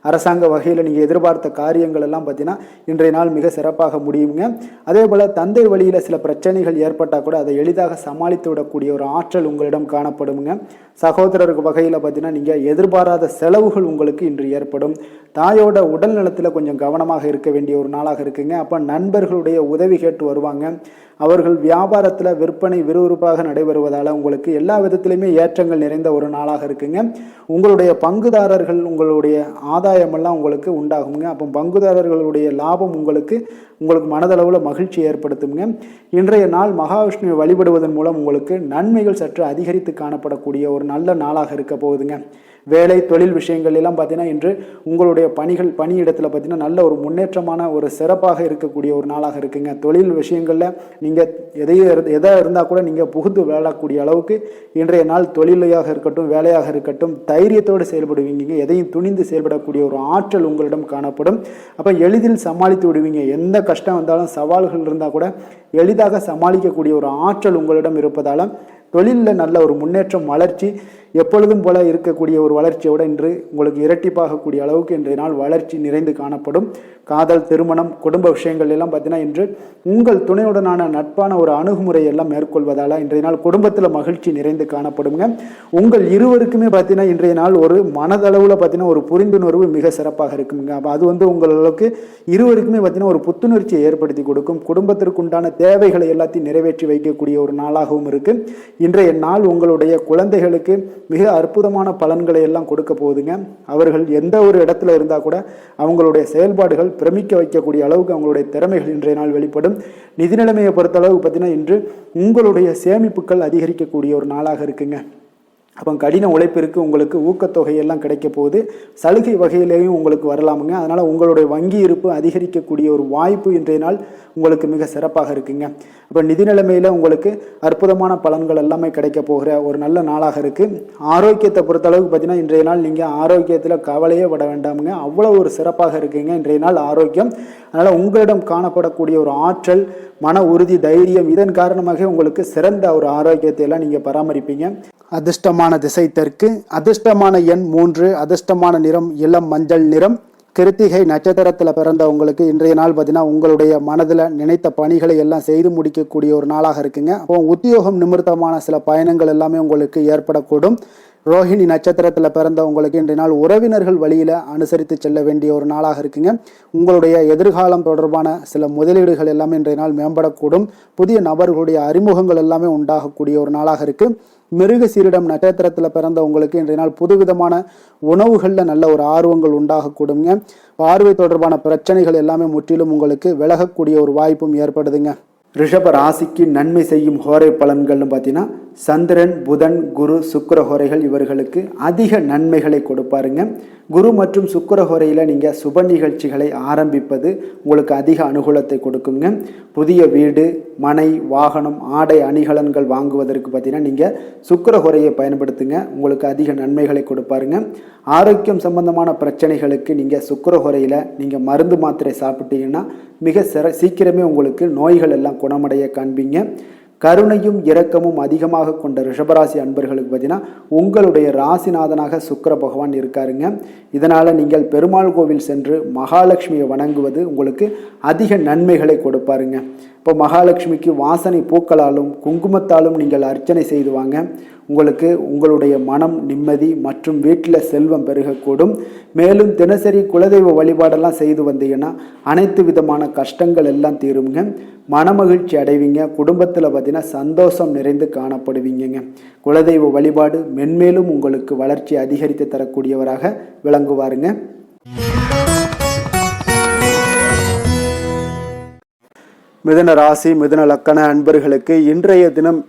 அரசாங்க வகையில் நீங்கள் எதிர்பார்த்த காரியங்கள் எல்லாம் பார்த்தீங்கன்னா இன்றைய நாள் மிக சிறப்பாக முடியுங்க. அதே போல் தந்தை வழியில் சில பிரச்சனைகள் ஏற்பட்டால் கூட அதை எளிதாக சமாளித்து விடக்கூடிய ஒரு ஆற்றல் உங்களிடம் காணப்படுங்க. சகோதரருக்கு வகையில் பார்த்தீங்கன்னா நீங்கள் எதிர்பாராத செலவுகள் உங்களுக்கு இன்று ஏற்படும். தாயோட உடல் நலத்தில் கொஞ்சம் கவனமாக இருக்க வேண்டிய ஒரு நாளாக இருக்குங்க. அப்போ நண்பர்களுடைய உதவி கேட்டு வருவாங்க. அவர்கள் வியாபாரத்தில் விற்பனை விறுவிறுப்பாக நடைபெறுவதால் உங்களுக்கு எல்லா விதத்திலையுமே ஏற்றங்கள் நிறைந்த ஒரு நாளாக இருக்குங்க. உங்களுடைய பங்குதாரர்கள் உங்களுடைய ஆதாயமெல்லாம் உங்களுக்கு உண்டாகுங்க. அப்போ பங்குதாரர்களுடைய லாபம் உங்களுக்கு மனதளவில் மகிழ்ச்சி ஏற்படுத்துங்க. இன்றைய நாள் மகாவிஷ்ணுவை வழிபடுவதன் மூலம் உங்களுக்கு நன்மைகள் சற்று அதிகரித்து காணப்படக்கூடிய ஒரு நல்ல நாளாக இருக்க போகுதுங்க. வேலை தொழில் விஷயங்கள் எல்லாம் பார்த்தீங்கன்னா இன்று உங்களுடைய பணியிடத்தில் பார்த்தீங்கன்னா நல்ல ஒரு முன்னேற்றமான ஒரு சிறப்பாக இருக்கக்கூடிய ஒரு நாளாக இருக்குங்க. தொழில் விஷயங்களில் நீங்கள் எதாக இருந்தால் கூட நீங்கள் புகுந்து விளையாடக்கூடிய அளவுக்கு இன்றைய நாள் தொழிலையாக இருக்கட்டும் வேலையாக இருக்கட்டும் தைரியத்தோடு செயல்படுவீங்க. எதையும் துணிந்து செயல்படக்கூடிய ஒரு ஆற்றல் உங்களிடம் காணப்படும். அப்போ எளிதில் சமாளித்து விடுவீங்க. எந்த கஷ்டம் வந்தாலும் சவால்கள் இருந்தால் கூட எளிதாக சமாளிக்கக்கூடிய ஒரு ஆற்றல் உங்களிடம் இருப்பதால் தொழிலில் நல்ல ஒரு முன்னேற்றம் வளர்ச்சி எப்பொழுதும் போல இருக்கக்கூடிய ஒரு வளர்ச்சியோடு இன்று உங்களுக்கு இரட்டிப்பாகக்கூடிய அளவுக்கு இன்றைய நாள் வளர்ச்சி நிறைந்து காணப்படும். காதல் திருமணம் குடும்ப விஷயங்கள் எல்லாம் பார்த்தீங்கன்னா இன்று உங்கள் துணையுடனான நட்பான ஒரு அணுகுமுறை எல்லாம் மேற்கொள்வதால் இன்றைய நாள் குடும்பத்தில் மகிழ்ச்சி நிறைந்து காணப்படுங்க. உங்கள் இருவருக்குமே பார்த்தீங்கன்னா இன்றைய நாள் ஒரு மனதளவில் பார்த்தீங்கன்னா ஒரு புரிந்துணர்வு மிக சிறப்பாக இருக்குங்க. அப்போ அது உங்களுக்கு இருவருக்குமே பார்த்தீங்கன்னா ஒரு புத்துணர்ச்சியை ஏற்படுத்தி கொடுக்கும். குடும்பத்திற்குண்டான தேவைகளை எல்லாத்தையும் நிறைவேற்றி வைக்கக்கூடிய ஒரு நாளாகவும் இருக்கு. இன்றைய நாள் உங்களுடைய குழந்தைகளுக்கு மிக அற்புதமான பலன்களை எல்லாம் கொடுக்க போகுதுங்க. அவர்கள் எந்த ஒரு இடத்துல இருந்தால் கூட அவங்களுடைய செயல்பாடுகள் பிரமிக்க வைக்கக்கூடிய அளவுக்கு அவங்களுடைய திறமைகள் இன்றைய நாள் வெளிப்படும். நிதி நிலைமையை பொறுத்தளவு பார்த்தீங்கன்னா இன்று உங்களுடைய சேமிப்புகள் அதிகரிக்கக்கூடிய ஒரு நாளாக இருக்குங்க. அப்போ கடின உழைப்பிற்கு உங்களுக்கு ஊக்கத்தொகையெல்லாம் கிடைக்க போகுது. சலுகை வகையிலேயும் உங்களுக்கு வரலாமுங்க. அதனால் உங்களுடைய வங்கி இருப்பு அதிகரிக்கக்கூடிய ஒரு வாய்ப்பு இன்றைய நாள் உங்களுக்கு மிக சிறப்பாக இருக்குங்க. அப்போ நிதி நிலைமையில் உங்களுக்கு அற்புதமான பலன்கள் எல்லாமே கிடைக்க போகிற ஒரு நல்ல நாளாக இருக்குது. ஆரோக்கியத்தை பொறுத்தளவுக்கு பார்த்தீங்கன்னா இன்றைய நாள் நீங்கள் ஆரோக்கியத்தில் கவலையே பட வேண்டாமுங்க. அவ்வளோ ஒரு சிறப்பாக இருக்குங்க இன்றைய நாள் ஆரோக்கியம். அதனால் உங்களிடம் காணப்படக்கூடிய ஒரு ஆற்றல் மன உறுதி தைரியம் இதன் காரணமாக உங்களுக்கு சிறந்த ஒரு ஆரோக்கியத்தை எல்லாம் நீங்கள் பராமரிப்பீங்க. அதிர்ஷ்டமான திசை தெற்கு, அதிர்ஷ்டமான எண் 3, அதிர்ஷ்டமான நிறம் இளம் மஞ்சள் நிறம். கிருத்திகை நட்சத்திரத்தில் பிறந்த உங்களுக்கு இன்றைய நாள் பார்த்தீங்கன்னா உங்களுடைய மனதில் நினைத்த பணிகளை எல்லாம் செய்து முடிக்கக்கூடிய ஒரு நாளாக இருக்குங்க. அப்போ உத்தியோகம் நிமித்தமான சில பயணங்கள் எல்லாமே உங்களுக்கு ஏற்படக்கூடும். ரோஹிணி நட்சத்திரத்தில் பிறந்த உங்களுக்கு இன்றைய நாள் உறவினர்கள் வழியில் அனுசரித்து செல்ல வேண்டிய ஒரு நாளாக இருக்குங்க. உங்களுடைய எதிர்காலம் தொடர்பான சில முதலீடுகள் எல்லாமே இன்றைய நாள் மேம்படக்கூடும். புதிய நபர்களுடைய அறிமுகங்கள் எல்லாமே உண்டாகக்கூடிய ஒரு நாளாக இருக்கு. மிருக சீரிடம் நட்சத்திரத்தில் பிறந்த உங்களுக்கு இன்றைய நாள் புதுவிதமான உணவுகளில் நல்ல ஒரு ஆர்வங்கள் உண்டாகக்கூடுங்க. பார்வை தொடர்பான பிரச்சனைகள் எல்லாமே முற்றிலும் உங்களுக்கு விலகக்கூடிய ஒரு வாய்ப்பும் ஏற்படுதுங்க. ரிஷப ராசிக்கு நன்மை செய்யும் ஹோரை பலன்கள்னு பார்த்தீங்கன்னா சந்திரன் புதன் குரு சுக்கிர ஹோரைகள் இவர்களுக்கு அதிக நன்மைகளை கொடுப்பாருங்க. குரு மற்றும் சுக்கிர ஹோரையில் நீங்கள் சுப நிகழ்ச்சிகளை ஆரம்பிப்பது உங்களுக்கு அதிக அனுகூலத்தை கொடுக்குங்க. புதிய வீடு மனை வாகனம் ஆடை அணிகலன்கள் வாங்குவதற்கு பார்த்தீங்கன்னா நீங்கள் சுக்கிர ஹோரையை பயன்படுத்துங்க. உங்களுக்கு அதிக நன்மைகளை கொடுப்பாருங்க. ஆரோக்கியம் சம்பந்தமான பிரச்சனைகளுக்கு நீங்கள் சுக்கிர ஹோரையில் நீங்கள் மருந்து மாத்திரை சாப்பிட்டீங்கன்னா மிக சீக்கிரமே உங்களுக்கு நோய்கள் எல்லாம் குணமடைய காண்பீங்க. கருணையும் இரக்கமும் அதிகமாக கொண்ட ரிஷபராசி அன்பர்களுக்கு பார்த்தீங்கன்னா உங்களுடைய ராசிநாதனாக சுக்கிர பகவான் இருக்காருங்க. இதனால் நீங்கள் பெருமாள் கோவில் சென்று மகாலட்சுமியை வணங்குவது உங்களுக்கு அதிக நன்மைகளை கொடுப்பாருங்க. இப்போ மகாலட்சுமிக்கு வாசனை பூக்களாலும் குங்குமத்தாலும் நீங்கள் அர்ச்சனை செய்துவாங்க. உங்களுக்கு உங்களுடைய மனம் நிம்மதி மற்றும் வீட்டில் செல்வம் பெருகக்கூடும். மேலும் தினசரி குலதெய்வ வழிபாடெல்லாம் செய்து வந்தீங்கன்னா அனைத்து விதமான கஷ்டங்கள் எல்லாம் தீருங்க. மனமகிழ்ச்சி அடைவீங்க. குடும்பத்தில் பார்த்தீங்கன்னா சந்தோஷம் நிறைந்து காணப்படுவீங்க. குலதெய்வ வழிபாடு மென்மேலும் உங்களுக்கு வளர்ச்சி அதிகரித்து தரக்கூடியவராக விளங்குவாருங்க. மிதுன ராசி மிதுன லக்கண அன்பர்களுக்கு இன்றைய தினம்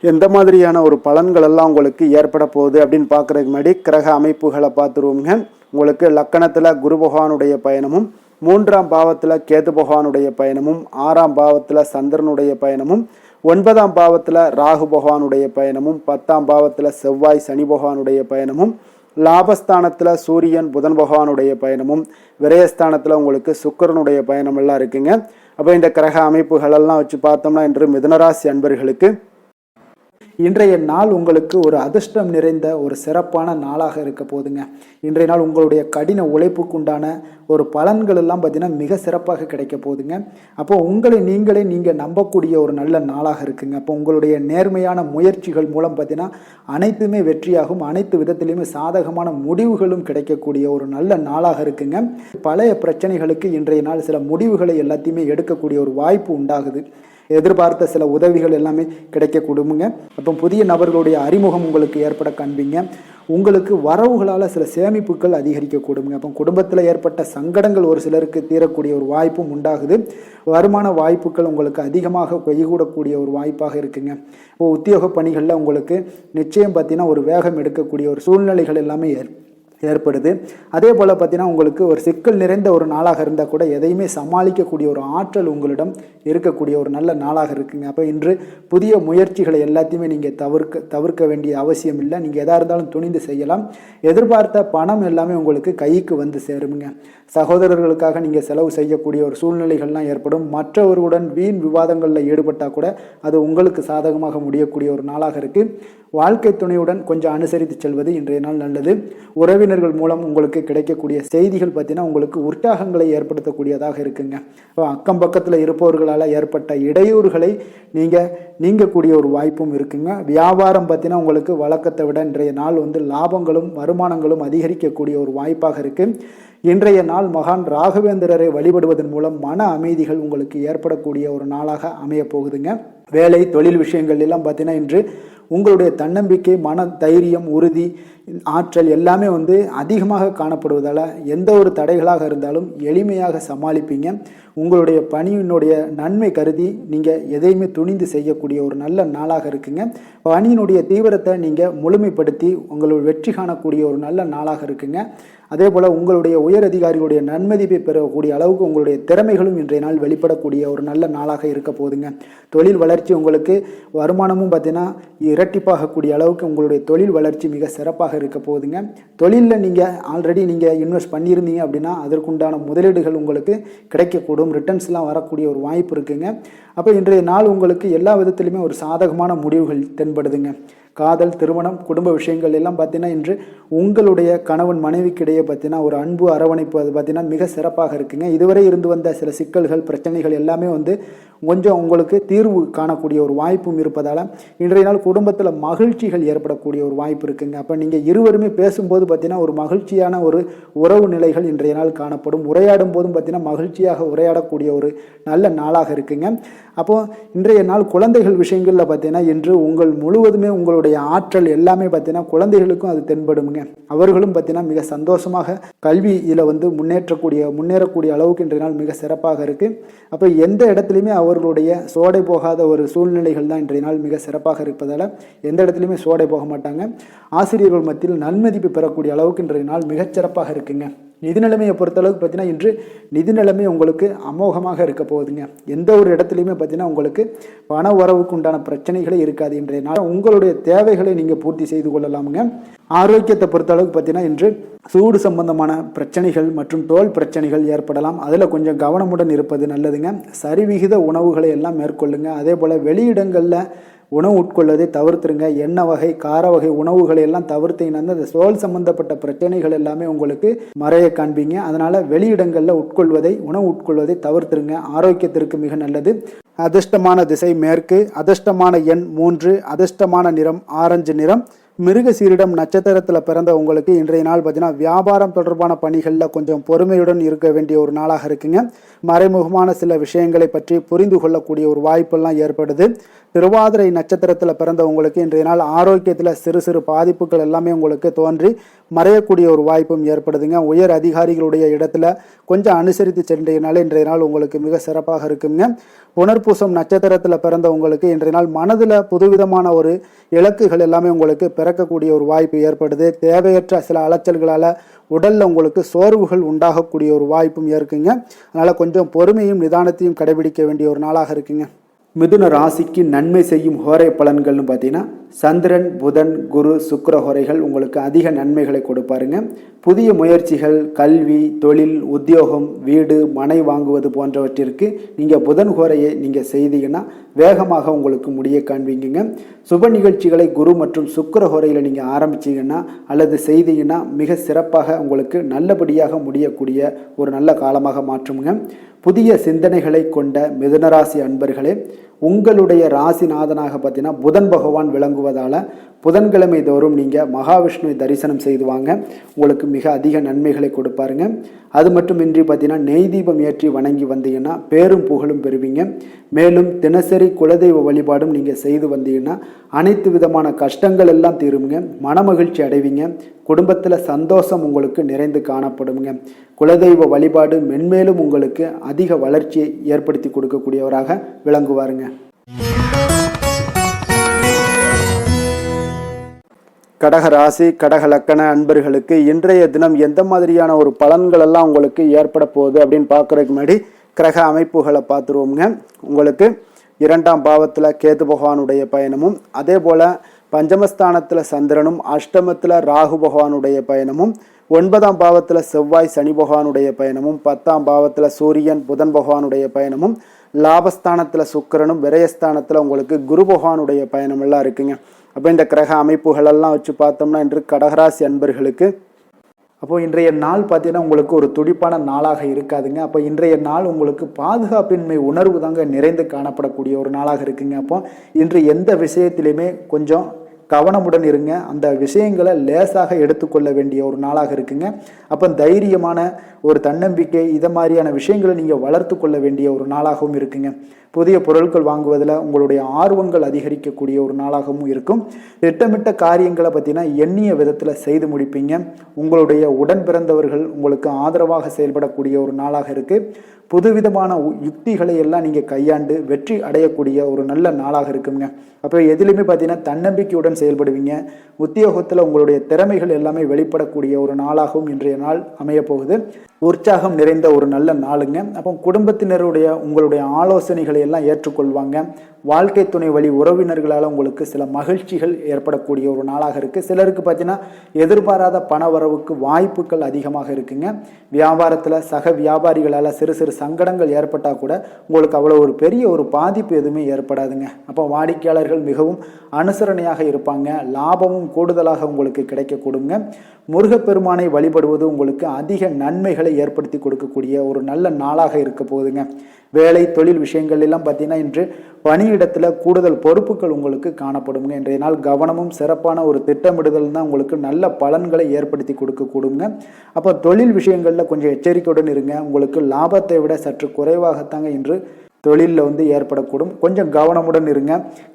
எந்த மாதிரியான ஒரு பலன்கள் எல்லாம் உங்களுக்கு ஏற்பட போகுது அப்படின்னு பார்க்குறதுக்கு முன்னாடி கிரக அமைப்புகளை பார்த்துருவோங்க. உங்களுக்கு லக்கணத்தில் குரு பகவானுடைய பயணமும் 3ஆம் பாவத்தில் கேது பகவானுடைய பயணமும் 6ஆம் பாவத்தில் சந்திரனுடைய பயணமும் 9ஆம் பாவத்தில் ராகு பகவானுடைய பயணமும் 10ஆம் பாவத்தில் செவ்வாய் சனி பகவானுடைய பயணமும் லாபஸ்தானத்தில் சூரியன் புதன் பகவானுடைய பயணமும் விரயஸ்தானத்தில் உங்களுக்கு சுக்கிரனுடைய பயணம் எல்லாம் இருக்குங்க. அப்போ இந்த கிரக அமைப்புகளெல்லாம் வச்சு பார்த்தோம்னா இன்று மிதுனராசி அன்பர்களுக்கு இன்றைய நாள் உங்களுக்கு ஒரு அதிர்ஷ்டம் நிறைந்த ஒரு சிறப்பான நாளாக இருக்க போதுங்க. இன்றைய நாள் உங்களுடைய கடின உழைப்புக்குண்டான ஒரு பலன்கள் எல்லாம் பார்த்தீங்கன்னா மிக சிறப்பாக கிடைக்க போகுதுங்க. அப்போ உங்களை நீங்கள் நம்பக்கூடிய ஒரு நல்ல நாளாக இருக்குங்க. அப்போ உங்களுடைய நேர்மையான முயற்சிகள் மூலம் பார்த்தீங்கன்னா அனைத்துமே வெற்றியாகும், அனைத்து விதத்திலையுமே சாதகமான முடிவுகளும் கிடைக்கக்கூடிய ஒரு நல்ல நாளாக இருக்குங்க. பழைய பிரச்சனைகளுக்கு இன்றைய நாள் சில முடிவுகளை எல்லாத்தையுமே எடுக்கக்கூடிய ஒரு வாய்ப்பு உண்டாகுது. எதிர்பார்த்த சில உதவிகள் எல்லாமே கிடைக்க கொடுங்க. அப்போ புதிய நபர்களுடைய அறிமுகம் உங்களுக்கு ஏற்பட காண்பீங்க. உங்களுக்கு வரவுகளால் சில சேமிப்புகள் அதிகரிக்க கொடுங்க. அப்போ குடும்பத்தில் ஏற்பட்ட சங்கடங்கள் ஒரு சிலருக்கு தீரக்கூடிய ஒரு வாய்ப்பும் உண்டாகுது. வருமான வாய்ப்புகள் உங்களுக்கு அதிகமாக கைகூடக்கூடிய ஒரு வாய்ப்பாக இருக்குங்க. இப்போ உத்தியோக பணிகளில் உங்களுக்கு நிச்சயம் பார்த்தீங்கன்னா ஒரு வேகம் எடுக்கக்கூடிய ஒரு சூழ்நிலைகள் எல்லாமே ஏற்படுது. அதே போல் பார்த்தீங்கன்னா உங்களுக்கு ஒரு சிக்கல் நிறைந்த ஒரு நாளாக இருந்தால் கூட எதையுமே சமாளிக்கக்கூடிய ஒரு ஆற்றல் உங்களிடம் இருக்கக்கூடிய ஒரு நல்ல நாளாக இருக்குங்க. அப்போ இன்று புதிய முயற்சிகளை எல்லாத்தையுமே நீங்கள் தவிர்க்க வேண்டிய அவசியம் இல்லை. நீங்கள் எதாக இருந்தாலும் துணிந்து செய்யலாம். எதிர்பார்த்த பணம் எல்லாமே உங்களுக்கு கைக்கு வந்து சேருங்க. சகோதரர்களுக்காக நீங்கள் செலவு செய்யக்கூடிய ஒரு சூழ்நிலைகள்லாம் ஏற்படும். மற்றவர்களுடன் வீண் விவாதங்களில் ஈடுபட்டால் கூட அது உங்களுக்கு சாதகமாக முடியக்கூடிய ஒரு நாளாக இருக்குது. வாழ்க்கை துணையுடன் கொஞ்சம் அனுசரித்து செல்வது இன்றைய நாள் நல்லது. உறவினர்கள் மூலம் உங்களுக்கு கிடைக்கக்கூடிய செய்திகள் பார்த்தீங்கன்னா உங்களுக்கு உற்சாகங்களை ஏற்படுத்தக்கூடியதாக இருக்குங்க. அக்கம் பக்கத்தில் இருப்பவர்களால் ஏற்பட்ட இடையூறுகளை நீங்கக்கூடிய ஒரு வாய்ப்பும் இருக்குங்க. வியாபாரம் பார்த்தீங்கன்னா உங்களுக்கு வழக்கத்தை விட இன்றைய நாள் லாபங்களும் வருமானங்களும் அதிகரிக்கக்கூடிய ஒரு வாய்ப்பாக இருக்குது. இன்றைய நாள் மகான் ராகவேந்திரரை வழிபடுவதன் மூலம் மன அமைதிகள் உங்களுக்கு ஏற்படக்கூடிய ஒரு நாளாக அமைய போகுதுங்க. வேலை தொழில் விஷயங்கள் எல்லாம் பார்த்தீங்கன்னா இன்று உங்களுடைய தன்னம்பிக்கை, மன தைரியம், உறுதி, ஆற்றல் எல்லாமே அதிகமாக காணப்படுவதால் எந்த ஒரு தடைகளாக இருந்தாலும் எளிமையாக சமாளிப்பீங்க. உங்களுடைய பணியினுடைய நன்மை கருதி நீங்கள் எதையுமே துணிந்து செய்யக்கூடிய ஒரு நல்ல நாளாக இருக்குங்க. பணியினுடைய தீவிரத்தை நீங்கள் முழுமைப்படுத்தி உங்களுடைய வெற்றி காணக்கூடிய ஒரு நல்ல நாளாக இருக்குங்க. அதே போல் உங்களுடைய உயர் அதிகாரிகளுடைய நன்மதிப்பை பெறக்கூடிய அளவுக்கு உங்களுடைய திறமைகளும் இன்றைய நாள் வெளிப்படக்கூடிய ஒரு நல்ல நாளாக இருக்க போதுங்க. தொழில் வளர்ச்சி உங்களுக்கு வருமானமும் பார்த்தீங்கன்னா இரட்டிப்பாகக்கூடிய அளவுக்கு உங்களுடைய தொழில் வளர்ச்சி மிக சிறப்பாக இருக்க போகுதுங்க. தொழிலில் நீங்கள் ஆல்ரெடி இன்வெஸ்ட் பண்ணியிருந்தீங்க அப்படின்னா அதற்குண்டான முதலீடுகள் உங்களுக்கு கிடைக்கக்கூடும். ரிட்டர்ன்ஸ்லாம் வரக்கூடிய ஒரு வாய்ப்பு இருக்குங்க. அப்போ இன்றைய நாள் உங்களுக்கு எல்லா விதத்திலுமே ஒரு சாதகமான முடிவுகள் தென்படுதுங்க. காதல், திருமணம், குடும்ப விஷயங்கள் எல்லாம் பார்த்தீங்கன்னா இன்று உங்களுடைய கணவன் மனைவிக்கிடையே பார்த்தீங்கன்னா ஒரு அன்பு அரவணைப்பு அது பார்த்தீங்கன்னா மிக சிறப்பாக இருக்குங்க. இதுவரை இருந்து வந்த சில சிக்கல்கள் பிரச்சனைகள் எல்லாமே கொஞ்சம் உங்களுக்கு தீர்வு காணக்கூடிய ஒரு வாய்ப்பும் இருப்பதால் இன்றைய நாள் குடும்பத்தில் மகிழ்ச்சிகள் ஏற்படக்கூடிய ஒரு வாய்ப்பு இருக்குங்க. அப்போ நீங்கள் இருவருமே பேசும்போது பார்த்தீங்கன்னா ஒரு மகிழ்ச்சியான ஒரு உறவு நிலைகள் இன்றைய நாள் காணப்படும். உரையாடும் போதும் பார்த்தீங்கன்னா மகிழ்ச்சியாக உரையாடக்கூடிய ஒரு நல்ல நாளாக இருக்குங்க. அப்போது இன்றைய நாள் குழந்தைகள் விஷயங்களில் பார்த்தீங்கன்னா இன்று முழுவதுமே உங்களுடைய ஆற்றல் எல்லாமே பார்த்தீங்கன்னா குழந்தைகளுக்கும் அது தென்படுங்க. அவர்களும் பார்த்தீங்கன்னா மிக சந்தோஷமாக கல்வியில் முன்னேறக்கூடிய அளவுக்கு இன்றைய நாள் மிக சிறப்பாக இருக்குது. அப்போ எந்த இடத்துலையுமே அவர்களுடைய சோடை போகாத ஒரு சூழ்நிலைகள் தான் இன்றைய நாள் மிக சிறப்பாக இருப்பதால் எந்த இடத்துலையுமே சோடை போக மாட்டாங்க. ஆசிரியர்கள் மத்தியில் நன்மதிப்பு பெறக்கூடிய அளவுக்கு இன்றைய நாள் மிகச்சிறப்பாக இருக்குங்க. நிதி நிலைமையை பொறுத்தளவுக்கு பார்த்தீங்கன்னா இன்று நிதி நிலைமை உங்களுக்கு அமோகமாக இருக்க போகுதுங்க. எந்த ஒரு இடத்துலையுமே பார்த்தீங்கன்னா உங்களுக்கு பண வரவுக்கு உண்டான பிரச்சனைகளே இருக்காது. இன்றைய நாள் உங்களுடைய தேவைகளை நீங்கள் பூர்த்தி செய்து கொள்ளலாமுங்க. ஆரோக்கியத்தை பொறுத்தளவுக்கு பார்த்தீங்கன்னா இன்று சூடு சம்பந்தமான பிரச்சனைகள் மற்றும் தோல் பிரச்சனைகள் ஏற்படலாம். அதில் கொஞ்சம் கவனமுடன் இருப்பது நல்லதுங்க. சரிவிகித உணவுகளை எல்லாம் மேற்கொள்ளுங்க. அதே போல் வெளியிடங்களில் உணவு உட்கொள்வதை தவிர்த்துருங்க. எண்ணெய் வகை, கார வகை உணவுகளை எல்லாம் தவிர்த்தீங்கன்னா அந்த தோல் சம்பந்தப்பட்ட பிரச்சனைகள் எல்லாமே உங்களுக்கு மறைய காண்பீங்க. அதனால் வெளியிடங்களில் உணவு உட்கொள்வதை தவிர்த்துருங்க. ஆரோக்கியத்திற்கு மிக நல்லது. அதிர்ஷ்டமான திசை மேற்கு, அதிர்ஷ்டமான எண் 3, அதிர்ஷ்டமான நிறம் ஆரஞ்சு நிறம். மிருகசீரிடம் நட்சத்திரத்தில் பிறந்த உங்களுக்கு இன்றைய நாள் பார்த்தீங்கன்னா வியாபாரம் தொடர்பான பணிகளில் கொஞ்சம் பொறுமையுடன் இருக்க வேண்டிய ஒரு நாளாக இருக்குங்க. மறைமுகமான சில விஷயங்களை பற்றி புரிந்து கொள்ளக்கூடிய ஒரு வாய்ப்பெல்லாம் ஏற்படுது. திருவாதிரை நட்சத்திரத்தில் பிறந்த உங்களுக்கு இன்றைய நாள் ஆரோக்கியத்தில் சிறு சிறு பாதிப்புகள் எல்லாமே உங்களுக்கு தோன்றி மறையக்கூடிய ஒரு வாய்ப்பும் ஏற்படுதுங்க. உயர் அதிகாரிகளுடைய இடத்துல கொஞ்சம் அனுசரித்து சென்றனால இன்றைய நாள் உங்களுக்கு மிக சிறப்பாக இருக்குங்க. புனர்பூசம் நட்சத்திரத்தில் பிறந்த உங்களுக்கு இன்றைய நாள் மனதில் புதுவிதமான ஒரு இலக்குகள் எல்லாமே உங்களுக்கு பிறக்கக்கூடிய ஒரு வாய்ப்பு ஏற்படுது. தேவையற்ற சில அலைச்சல்களால் உடலில் உங்களுக்கு சோர்வுகள் உண்டாகக்கூடிய ஒரு வாய்ப்பும் இருக்குங்க. அதனால் கொஞ்சம் பொறுமையும் நிதானத்தையும் கடைபிடிக்க வேண்டிய ஒரு நாளாக இருக்குங்க. மிதுன ராசிக்கு நன்மை செய்யும் ஹோரை பலன்கள்னு பார்த்தீங்கன்னா சந்திரன், புதன், குரு, சுக்கிர ஹோரைகள் உங்களுக்கு அதிக நன்மைகளை கொடுப்பாருங்க. புதிய முயற்சிகள், கல்வி, தொழில், உத்தியோகம், வீடு, மனை வாங்குவது போன்றவற்றிற்கு நீங்கள் புதன் ஹோரையை நீங்கள் செய்தீங்கன்னா வேகமாக உங்களுக்கு முடிய காண்பீங்க. சுப நிகழ்ச்சிகளை குரு மற்றும் சுக்கிர ஹோரையில் நீங்கள் ஆரம்பிச்சிங்கன்னா அல்லது செய்தீங்கன்னா மிக சிறப்பாக உங்களுக்கு நல்லபடியாக முடியக்கூடிய ஒரு நல்ல காலமாக மாற்றுங்க. புதிய சிந்தனைகளை கொண்ட மிதுனராசி அன்பர்களே, உங்களுடைய ராசிநாதனாக பார்த்தீங்கன்னா புதன் பகவான் விளங்குவதால் புதன்கிழமை தோறும் நீங்கள் மகாவிஷ்ணுவை தரிசனம் செய்து வாங்க, உங்களுக்கு மிக அதிக நன்மைகளை கொடுப்பாருங்க. அது மட்டுமின்றி பார்த்தீங்கன்னா நெய் தீபம் ஏற்றி வணங்கி வந்தீங்கன்னா பேரும் புகழும் பெறுவீங்க. மேலும் தினசரி குலதெய்வ வழிபாடும் நீங்கள் செய்து வந்தீங்கன்னா அனைத்து விதமான கஷ்டங்கள் எல்லாம் தீருங்க, மனமகிழ்ச்சி அடைவீங்க, குடும்பத்தில் சந்தோஷம் உங்களுக்கு நிறைந்து காணப்படுங்க. குலதெய்வ வழிபாடு மென்மேலும் உங்களுக்கு அதிக வளர்ச்சியை ஏற்படுத்தி கொடுக்கக்கூடியவராக விளங்குவாருங்க. கடக ராசி, கடக லக்கண அன்பர்களுக்கு இன்றைய தினம் எந்த மாதிரியான ஒரு பலன்கள் எல்லாம் உங்களுக்கு ஏற்பட போகுது அப்படின்னு பார்க்குறதுக்கு முன்னாடி கிரக அமைப்புகளை பார்த்துருவோங்க. உங்களுக்கு 2ஆம் பாவத்தில் கேது பகவானுடைய பயணமும், அதே போல் பஞ்சமஸ்தானத்தில் சந்திரனும், அஷ்டமத்தில் ராகு பகவானுடைய பயணமும், 9ஆம் பாவத்தில் செவ்வாய் சனி பகவானுடைய பயணமும், 10ஆம் பாவத்தில் சூரியன் புதன் பகவானுடைய பயணமும், லாபஸ்தானத்தில் சுக்கிரனும், விரயஸ்தானத்தில் உங்களுக்கு குரு பகவானுடைய பயணம் எல்லாம் இருக்குங்க. அப்போ இந்த கிரக அமைப்புகளெல்லாம் வச்சு பார்த்தோம்னா இன்று கடகராசி அன்பர்களுக்கு அப்போது இன்றைய நாள் பார்த்தீங்கன்னா உங்களுக்கு ஒரு துடிப்பான நாளாக இருக்காதுங்க. அப்போ இன்றைய நாள் உங்களுக்கு பாதுகாப்பின்மை உணர்வு தாங்க நிறைந்து காணப்படக்கூடிய ஒரு நாளாக இருக்குங்க. அப்போ இன்று எந்த விஷயத்திலையுமே கொஞ்சம் கவனமுடன் இருங்க, அந்த விஷயங்களை லேசாக எடுத்துக்கொள்ள வேண்டிய ஒரு நாளாக இருக்குங்க. அப்போ தைரியமான ஒரு தன்னம்பிக்கை இதை மாதிரியான விஷயங்களை நீங்கள் வளர்த்து கொள்ள வேண்டிய ஒரு நாளாகவும் இருக்குங்க. புதிய பொருட்கள் வாங்குவதில் உங்களுடைய ஆர்வங்கள் அதிகரிக்கக்கூடிய ஒரு நாளாகவும் இருக்கும். திட்டமிட்ட காரியங்களை பார்த்தீங்கன்னா எண்ணிய விதத்தில் செய்து முடிப்பீங்க. உங்களுடைய உடன் பிறந்தவர்கள் உங்களுக்கு ஆதரவாக செயல்படக்கூடிய ஒரு நாளாக இருக்குது. புதுவிதமான யுக்திகளை எல்லாம் நீங்கள் கையாண்டு வெற்றி அடையக்கூடிய ஒரு நல்ல நாளாக இருக்குங்க. அப்போ எதிலுமே பார்த்தீங்கன்னா தன்னம்பிக்கையுடன் செயல்படுவீங்க. உத்தியோகத்தில் உங்களுடைய திறமைகள் எல்லாமே வெளிப்படக்கூடிய ஒரு நாளாகவும் இன்றைய நாள் அமையப்போகுது. உற்சாகம் நிறைந்த ஒரு நல்ல நாளுங்க. அப்போ குடும்பத்தினருடைய உங்களுடைய ஆலோசனைகளை எல்லாம் ஏற்றுக்கொள்வாங்க. வாழ்க்கை துணை வழி உறவினர்களால் உங்களுக்கு சில மகிழ்ச்சிகள் ஏற்படக்கூடிய ஒரு நாளாக இருக்குது. சிலருக்கு பார்த்தீங்கன்னா எதிர்பாராத பண வரவுக்கு வாய்ப்புகள் அதிகமாக இருக்குங்க. வியாபாரத்தில் சக வியாபாரிகளால் சிறு சிறு சங்கடங்கள் ஏற்பட்டால் கூட உங்களுக்கு அவ்வளோ ஒரு பெரிய ஒரு பாதிப்பு எதுவுமே ஏற்படாதுங்க. அப்போ வாடிக்கையாளர்கள் மிகவும் அனுசரணையாக இருப்பாங்க. லாபமும் கூடுதலாக உங்களுக்கு கிடைக்கக்கூடுங்க. முருகப்பெருமானை வழிபடுவது உங்களுக்கு அதிக நன்மைகளை ஏற்படுத்தி கொடுக்கக்கூடிய ஒரு நல்ல நாளாக இருக்க போகுதுங்க. வேலை தொழில் விஷயங்கள் எல்லாம் பார்த்தீங்கன்னா இன்று பணியிடத்தில் கூடுதல் பொறுப்புகள் உங்களுக்கு காணப்படுங்க. இன்றைய நாள் கவனமும் சிறப்பான ஒரு திட்டமிடுதல் தான் உங்களுக்கு நல்ல பலன்களை ஏற்படுத்தி கொடுக்கக்கூடுங்க. அப்போ தொழில் விஷயங்களில் கொஞ்சம் எச்சரிக்கையுடன் இருங்க. உங்களுக்கு லாபத்தை விட சற்று குறைவாகத்தாங்க இன்று தொழிலில் ஏற்படக்கூடும். கொஞ்சம் கவனமுடன் இருங்க.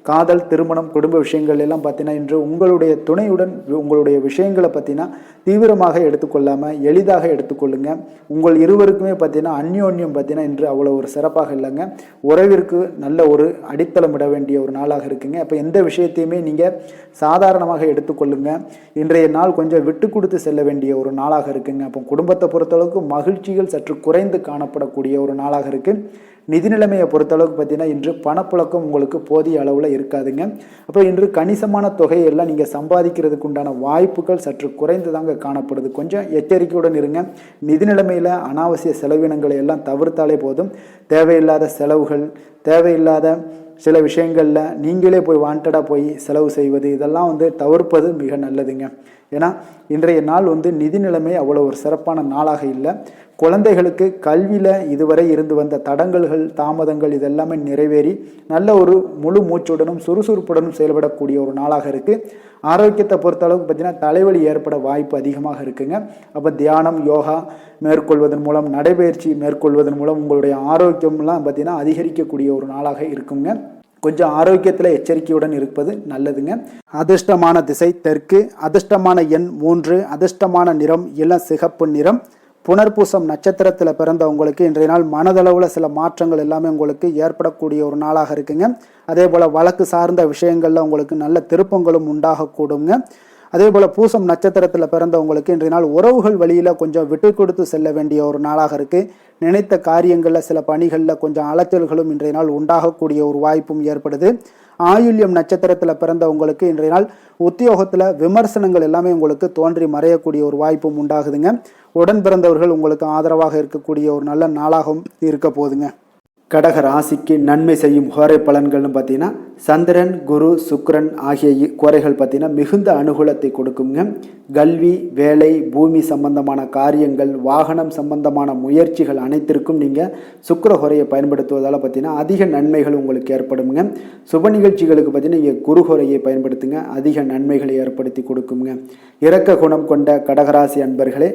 காதல், திருமணம், குடும்ப விஷயங்கள் எல்லாம் பார்த்தீங்கன்னா இன்று உங்களுடைய துணையுடன் உங்களுடைய விஷயங்களை பார்த்தீங்கன்னா தீவிரமாக எடுத்துக்கொள்ளாமல் எளிதாக எடுத்துக்கொள்ளுங்க. உங்கள் இருவருக்குமே பார்த்தீங்கன்னா அந்யோன்யம் பார்த்தீங்கன்னா இன்று அவ்வளோ ஒரு சிறப்பாக இல்லைங்க. உறவிற்கு நல்ல ஒரு அடித்தளம் இட வேண்டிய ஒரு நாளாக இருக்குங்க. அப்போ எந்த விஷயத்தையுமே நீங்கள் சாதாரணமாக எடுத்துக்கொள்ளுங்க. இன்றைய நாள் கொஞ்சம் விட்டு கொடுத்து செல்ல வேண்டிய ஒரு நாளாக இருக்குங்க. அப்போ குடும்பத்தை பொறுத்தளவுக்கு மகிழ்ச்சிகள் சற்று குறைந்து காணப்படக்கூடிய ஒரு நாளாக இருக்குது. நிதி நிலைமையை பொறுத்தளவுக்கு பார்த்தீங்கன்னா இன்று பணப்புழக்கம் உங்களுக்கு போதிய அளவில் இருக்காதுங்க. அப்போ இன்று கணிசமான தொகையெல்லாம் நீங்கள் சம்பாதிக்கிறதுக்கு உண்டான வாய்ப்புகள் சற்று குறைந்து தாங்க காணப்படுது. கொஞ்சம் எச்சரிக்கையுடன் இருங்க. நிதி நிலைமையில் அனாவசிய செலவினங்களை எல்லாம் தவிர்த்தாலே போதும். தேவையில்லாத செலவுகள், தேவையில்லாத சில விஷயங்களில் நீங்களே போய் வாண்டடாக போய் செலவு செய்வது இதெல்லாம் தவிர்ப்பது மிக நல்லதுங்க. ஏன்னா இன்றைய நாள் நிதி நிலைமை அவ்வளோ ஒரு சிறப்பான நாளாக இல்லை. குழந்தைகளுக்கு கல்வியில் இதுவரை இருந்து வந்த தடங்கல்கள், தாமதங்கள் இதெல்லாமே நிறைவேறி நல்ல ஒரு முழு மூச்சுடனும் சுறுசுறுப்புடனும் செயல்படக்கூடிய ஒரு நாளாக இருக்குது. ஆரோக்கியத்தை பொறுத்தளவுக்கு பார்த்தீங்கன்னா தலைவலி ஏற்பட வாய்ப்பு அதிகமாக இருக்குங்க. அப்போ தியானம், யோகா மேற்கொள்வதன் மூலம், நடைபயிற்சி மேற்கொள்வதன் மூலம் உங்களுடைய ஆரோக்கியம்லாம் பார்த்தீங்கன்னா அதிகரிக்கக்கூடிய ஒரு நாளாக இருக்குங்க. கொஞ்சம் ஆரோக்கியத்தில் எச்சரிக்கையுடன் இருப்பது நல்லதுங்க. அதிர்ஷ்டமான திசை தெற்கு, அதிர்ஷ்டமான எண் 3, அதிர்ஷ்டமான நிறம் இளம் சிகப்பு நிறம். புனர்பூசம் நட்சத்திரத்தில் பிறந்த உங்களுக்கு இன்றைய நாள் மனதளவில் சில மாற்றங்கள் எல்லாமே உங்களுக்கு ஏற்படக்கூடிய ஒரு நாளாக இருக்குங்க. அதே போல் வழக்கு சார்ந்த விஷயங்களில் உங்களுக்கு நல்ல திருப்பங்களும் உண்டாகக்கூடுங்க. அதே போல் பூசம் நட்சத்திரத்தில் பிறந்தவங்களுக்கு இன்றைய நாள் உறவுகள் வழியில் கொஞ்சம் விட்டு கொடுத்து செல்ல வேண்டிய ஒரு நாளாக இருக்குது. நினைத்த காரியங்களில் சில பணிகளில் கொஞ்சம் அலைச்சல்களும் இன்றைய நாள் உண்டாகக்கூடிய ஒரு வாய்ப்பும் ஏற்படுது. ஆயுள்யம் நட்சத்திரத்தில் பிறந்தவங்களுக்கு இன்றைய நாள் உத்தியோகத்தில் விமர்சனங்கள் எல்லாமே உங்களுக்கு தோன்றி மறையக்கூடிய ஒரு வாய்ப்பும் உண்டாகுதுங்க. உடன் பிறந்தவர்கள் உங்களுக்கு ஆதரவாக இருக்கக்கூடிய ஒரு நல்ல நாளாகவும் இருக்க போகுதுங்க. கடக ராசிக்கு நன்மை செய்யும் கோரை பலன்கள்னு பார்த்தீங்கன்னா சந்திரன், குரு, சுக்கிரன் ஆகிய கோரைகள் பார்த்தீங்கன்னா மிகுந்த அனுகூலத்தை கொடுக்குங்க. கல்வி, வேலை, பூமி சம்பந்தமான காரியங்கள், வாகனம் சம்பந்தமான முயற்சிகள் அனைத்திற்கும் நீங்கள் சுக்கிர கோரையை பயன்படுத்துவதால் பார்த்தீங்கன்னா அதிக நன்மைகள் உங்களுக்கு ஏற்படுங்க. சுப நிகழ்ச்சிகளுக்கு பார்த்தீங்கன்னா நீங்கள் குரு கோரையை பயன்படுத்துங்க, அதிக நன்மைகளை ஏற்படுத்தி கொடுக்குங்க. இரக்க குணம் கொண்ட கடகராசி அன்பர்களே,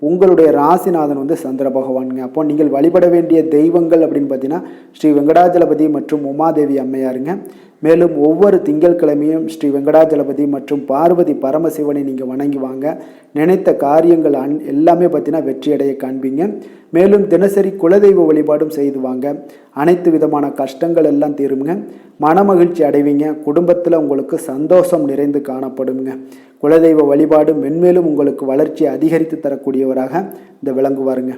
உங்களுடைய ராசிநாதன் வந்து சந்திர பகவானுங்க. அப்போ நீங்கள் வழிபட வேண்டிய தெய்வங்கள் அப்படின்னு பார்த்தீங்கன்னா ஸ்ரீ வெங்கடாஜலபதி மற்றும் உமாதேவி அம்மையாருங்க. மேலும் ஒவ்வொரு திங்கட்கிழமையும் ஸ்ரீ வெங்கடாஜலபதி மற்றும் பார்வதி பரமசிவனை நீங்கள் வணங்கி வாங்க. நினைத்த காரியங்கள் எல்லாமே பார்த்தீங்கன்னா வெற்றியடைய காண்பீங்க. மேலும் தினசரி குலதெய்வ வழிபாடும் செய்து வாங்க. அனைத்து விதமான கஷ்டங்கள் எல்லாம் தீருங்க. மனமகிழ்ச்சி அடைவீங்க. குடும்பத்தில் உங்களுக்கு சந்தோஷம் நிறைந்து காணப்படுங்க. குலதெய்வ வழிபாடு மென்மேலும் உங்களுக்கு வளர்ச்சியை அதிகரித்து தரக்கூடியவராக இந்த விளங்குவாருங்க.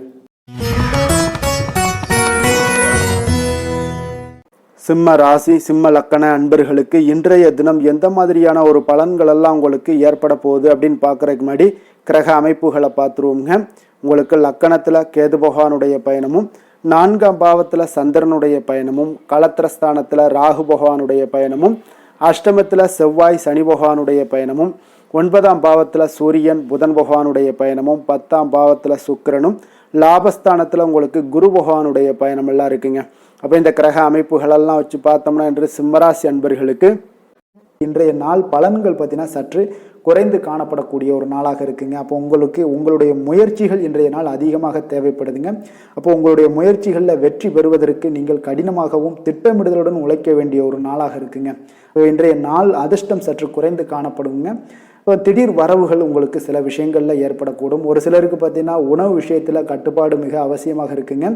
சிம்ம ராசி, சிம்ம லக்கண அன்பர்களுக்கு இன்றைய தினம் எந்த மாதிரியான ஒரு பலன்கள் எல்லாம் உங்களுக்கு ஏற்பட போகுது அப்படின்னு பார்க்குறதுக்கு முன்னாடி கிரக அமைப்புகளை பார்த்துருவோங்க. உங்களுக்கு லக்கணத்தில் கேது பகவானுடைய பயணமும், 4ஆம் பாவத்தில் சந்திரனுடைய பயணமும், களத்திரஸ்தானத்தில் ராகு பகவானுடைய பயணமும், அஷ்டமத்தில் செவ்வாய் சனி பகவானுடைய பயணமும், 9ஆம் பாவத்தில் சூரியன் புதன் பகவானுடைய பயணமும், 10ஆம் பாவத்தில் சுக்கிரனும், லாபஸ்தானத்தில் உங்களுக்கு குரு பகவானுடைய பயணம் எல்லாம் இருக்குங்க. அப்போ இந்த கிரக அமைப்புகளெல்லாம் வச்சு பார்த்தோம்னா இன்று சிம்மராசி அன்பர்களுக்கு இன்றைய நாள் பலன்கள் பார்த்தீங்கன்னா சற்று குறைந்து காணப்படக்கூடிய ஒரு நாளாக இருக்குங்க. அப்போ உங்களுடைய முயற்சிகள் இன்றைய நாள் அதிகமாக தேவைப்படுதுங்க. அப்போ உங்களுடைய முயற்சிகளில் வெற்றி பெறுவதற்கு நீங்கள் கடினமாகவும் திட்டமிடுதலுடன் உழைக்க வேண்டிய ஒரு நாளாக இருக்குங்க. இன்றைய நாள் அதிர்ஷ்டம் சற்று குறைந்து காணப்படுங்க. இப்போ திடீர் வரவுகள் உங்களுக்கு சில விஷயங்களில் ஏற்படக்கூடும். ஒரு சிலருக்கு பார்த்தீங்கன்னா உணவு விஷயத்தில் கட்டுப்பாடு மிக அவசியமாக இருக்குங்க.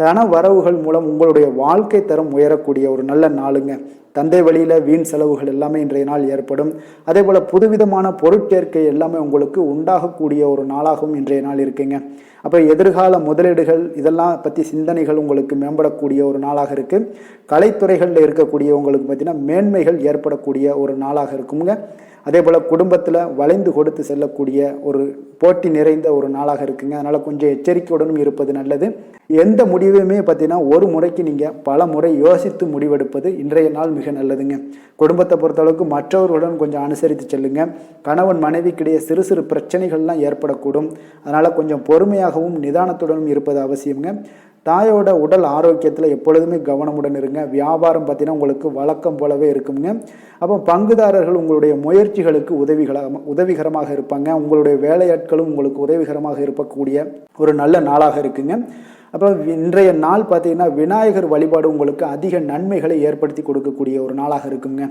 தன வரவுகள் மூலம் உங்களுடைய வாழ்க்கை தரம் உயரக்கூடிய ஒரு நல்ல நாளுங்க. தந்தை வழியில் வீண் செலவுகள் எல்லாமே இன்றைய நாள் ஏற்படும். அதே போல் புதுவிதமான பொருட்சேர்க்கை எல்லாமே உங்களுக்கு உண்டாகக்கூடிய ஒரு நாளாகவும் இன்றைய நாள் இருக்குங்க. அப்போ எதிர்கால முதலீடுகள் இதெல்லாம் பற்றி சிந்தனைகள் உங்களுக்கு மேம்படக்கூடிய ஒரு நாளாக இருக்குது. கலைத்துறைகளில் இருக்கக்கூடியவங்களுக்கு பார்த்தீங்கன்னா மேன்மைகள் ஏற்படக்கூடிய ஒரு நாளாக இருக்குங்க. அதே போல் குடும்பத்தில் வளைந்து கொடுத்து செல்லக்கூடிய ஒரு போட்டி நிறைந்த ஒரு நாளாக இருக்குங்க. அதனால் கொஞ்சம் எச்சரிக்கையுடனும் இருப்பது நல்லது. எந்த முடிவையுமே பார்த்தீங்கன்னா ஒரு முறைக்கு நீங்கள் பல முறை யோசித்து முடிவெடுப்பது இன்றைய நாள் மிக நல்லதுங்க. குடும்பத்தை பொறுத்தளவுக்கு மற்றவர்களுடன் கொஞ்சம் அனுசரித்து செல்லுங்க. கணவன் மனைவிக்கிடையே சிறு சிறு பிரச்சனைகள்லாம் ஏற்படக்கூடும். அதனால் கொஞ்சம் பொறுமையாகவும் நிதானத்துடனும் இருப்பது அவசியங்க. தாயோட உடல் ஆரோக்கியத்தில் எப்பொழுதுமே கவனமுடன் இருங்க. வியாபாரம் பார்த்தீங்கன்னா உங்களுக்கு வழக்கம் போலவே இருக்குங்க. அப்போ பங்குதாரர்கள் உங்களுடைய முயற்சிகளுக்கு உதவிகரமாக இருப்பாங்க. உங்களுடைய வேலையாட்களும் உங்களுக்கு உதவிகரமாக இருக்கக்கூடிய ஒரு நல்ல நாளாக இருக்குங்க. அப்போ இன்றைய நாள் பார்த்தீங்கன்னா விநாயகர் வழிபாடு உங்களுக்கு அதிக நன்மைகளை ஏற்படுத்தி கொடுக்கக்கூடிய ஒரு நாளாக இருக்குங்க.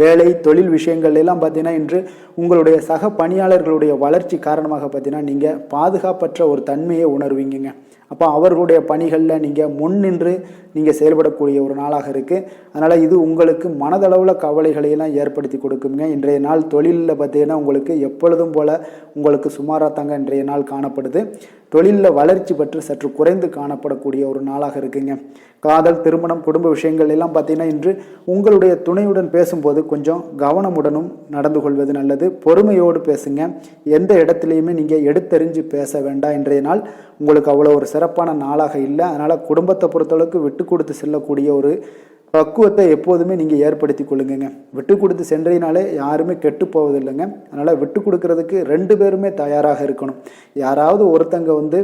வேலை தொழில் விஷயங்கள் எல்லாம் பார்த்தீங்கன்னா இன்று உங்களுடைய சக பணியாளர்களுடைய வளர்ச்சி காரணமாக பார்த்தீங்கன்னா நீங்கள் பாதுகாப்பற்ற ஒரு தன்மையை உணர்வீங்க. அப்போ அவர்களுடைய பணிகளில் நீங்கள் முன்னின்று நீங்கள் செயல்படக்கூடிய ஒரு நாளாக இருக்குது. அதனால் இது உங்களுக்கு மனதளவில் கவலைகளையெல்லாம் ஏற்படுத்தி கொடுக்குங்க. இன்றைய நாள் தொழிலில் பார்த்தீங்கன்னா உங்களுக்கு எப்பொழுதும் போல் உங்களுக்கு சுமாராக தாங்க இன்றைய நாள் காணப்படுது. தொழிலில் வளர்ச்சி பற்றி சற்று குறைந்து காணப்படக்கூடிய ஒரு நாளாக இருக்குங்க. காதல், திருமணம், குடும்ப விஷயங்கள் எல்லாம் பார்த்தீங்கன்னா இன்று உங்களுடைய துணையுடன் பேசும்போது கொஞ்சம் கவனமுடனும் நடந்து கொள்வது நல்லது. பொறுமையோடு பேசுங்க. எந்த இடத்துலையுமே நீங்கள் எடுத்தறிஞ்சு பேச வேண்டாம். இன்றைய நாள் உங்களுக்கு அவ்வளோ ஒரு சிறப்பான நாளாக இல்லை. அதனால் குடும்பத்தை பொறுத்தளவுக்கு விட்டு கொடுத்து செல்லக்கூடிய ஒரு பக்குவத்தை எப்போதுமே நீங்கள் ஏற்படுத்தி கொள்ளுங்க. விட்டு கொடுத்து சென்றீனாலே யாருமே கெட்டு போவதில்லைங்க. அதனால் விட்டு கொடுக்கறதுக்கு 2 பேருமே தயாராக இருக்கணும். யாராவது ஒருத்தங்க வந்து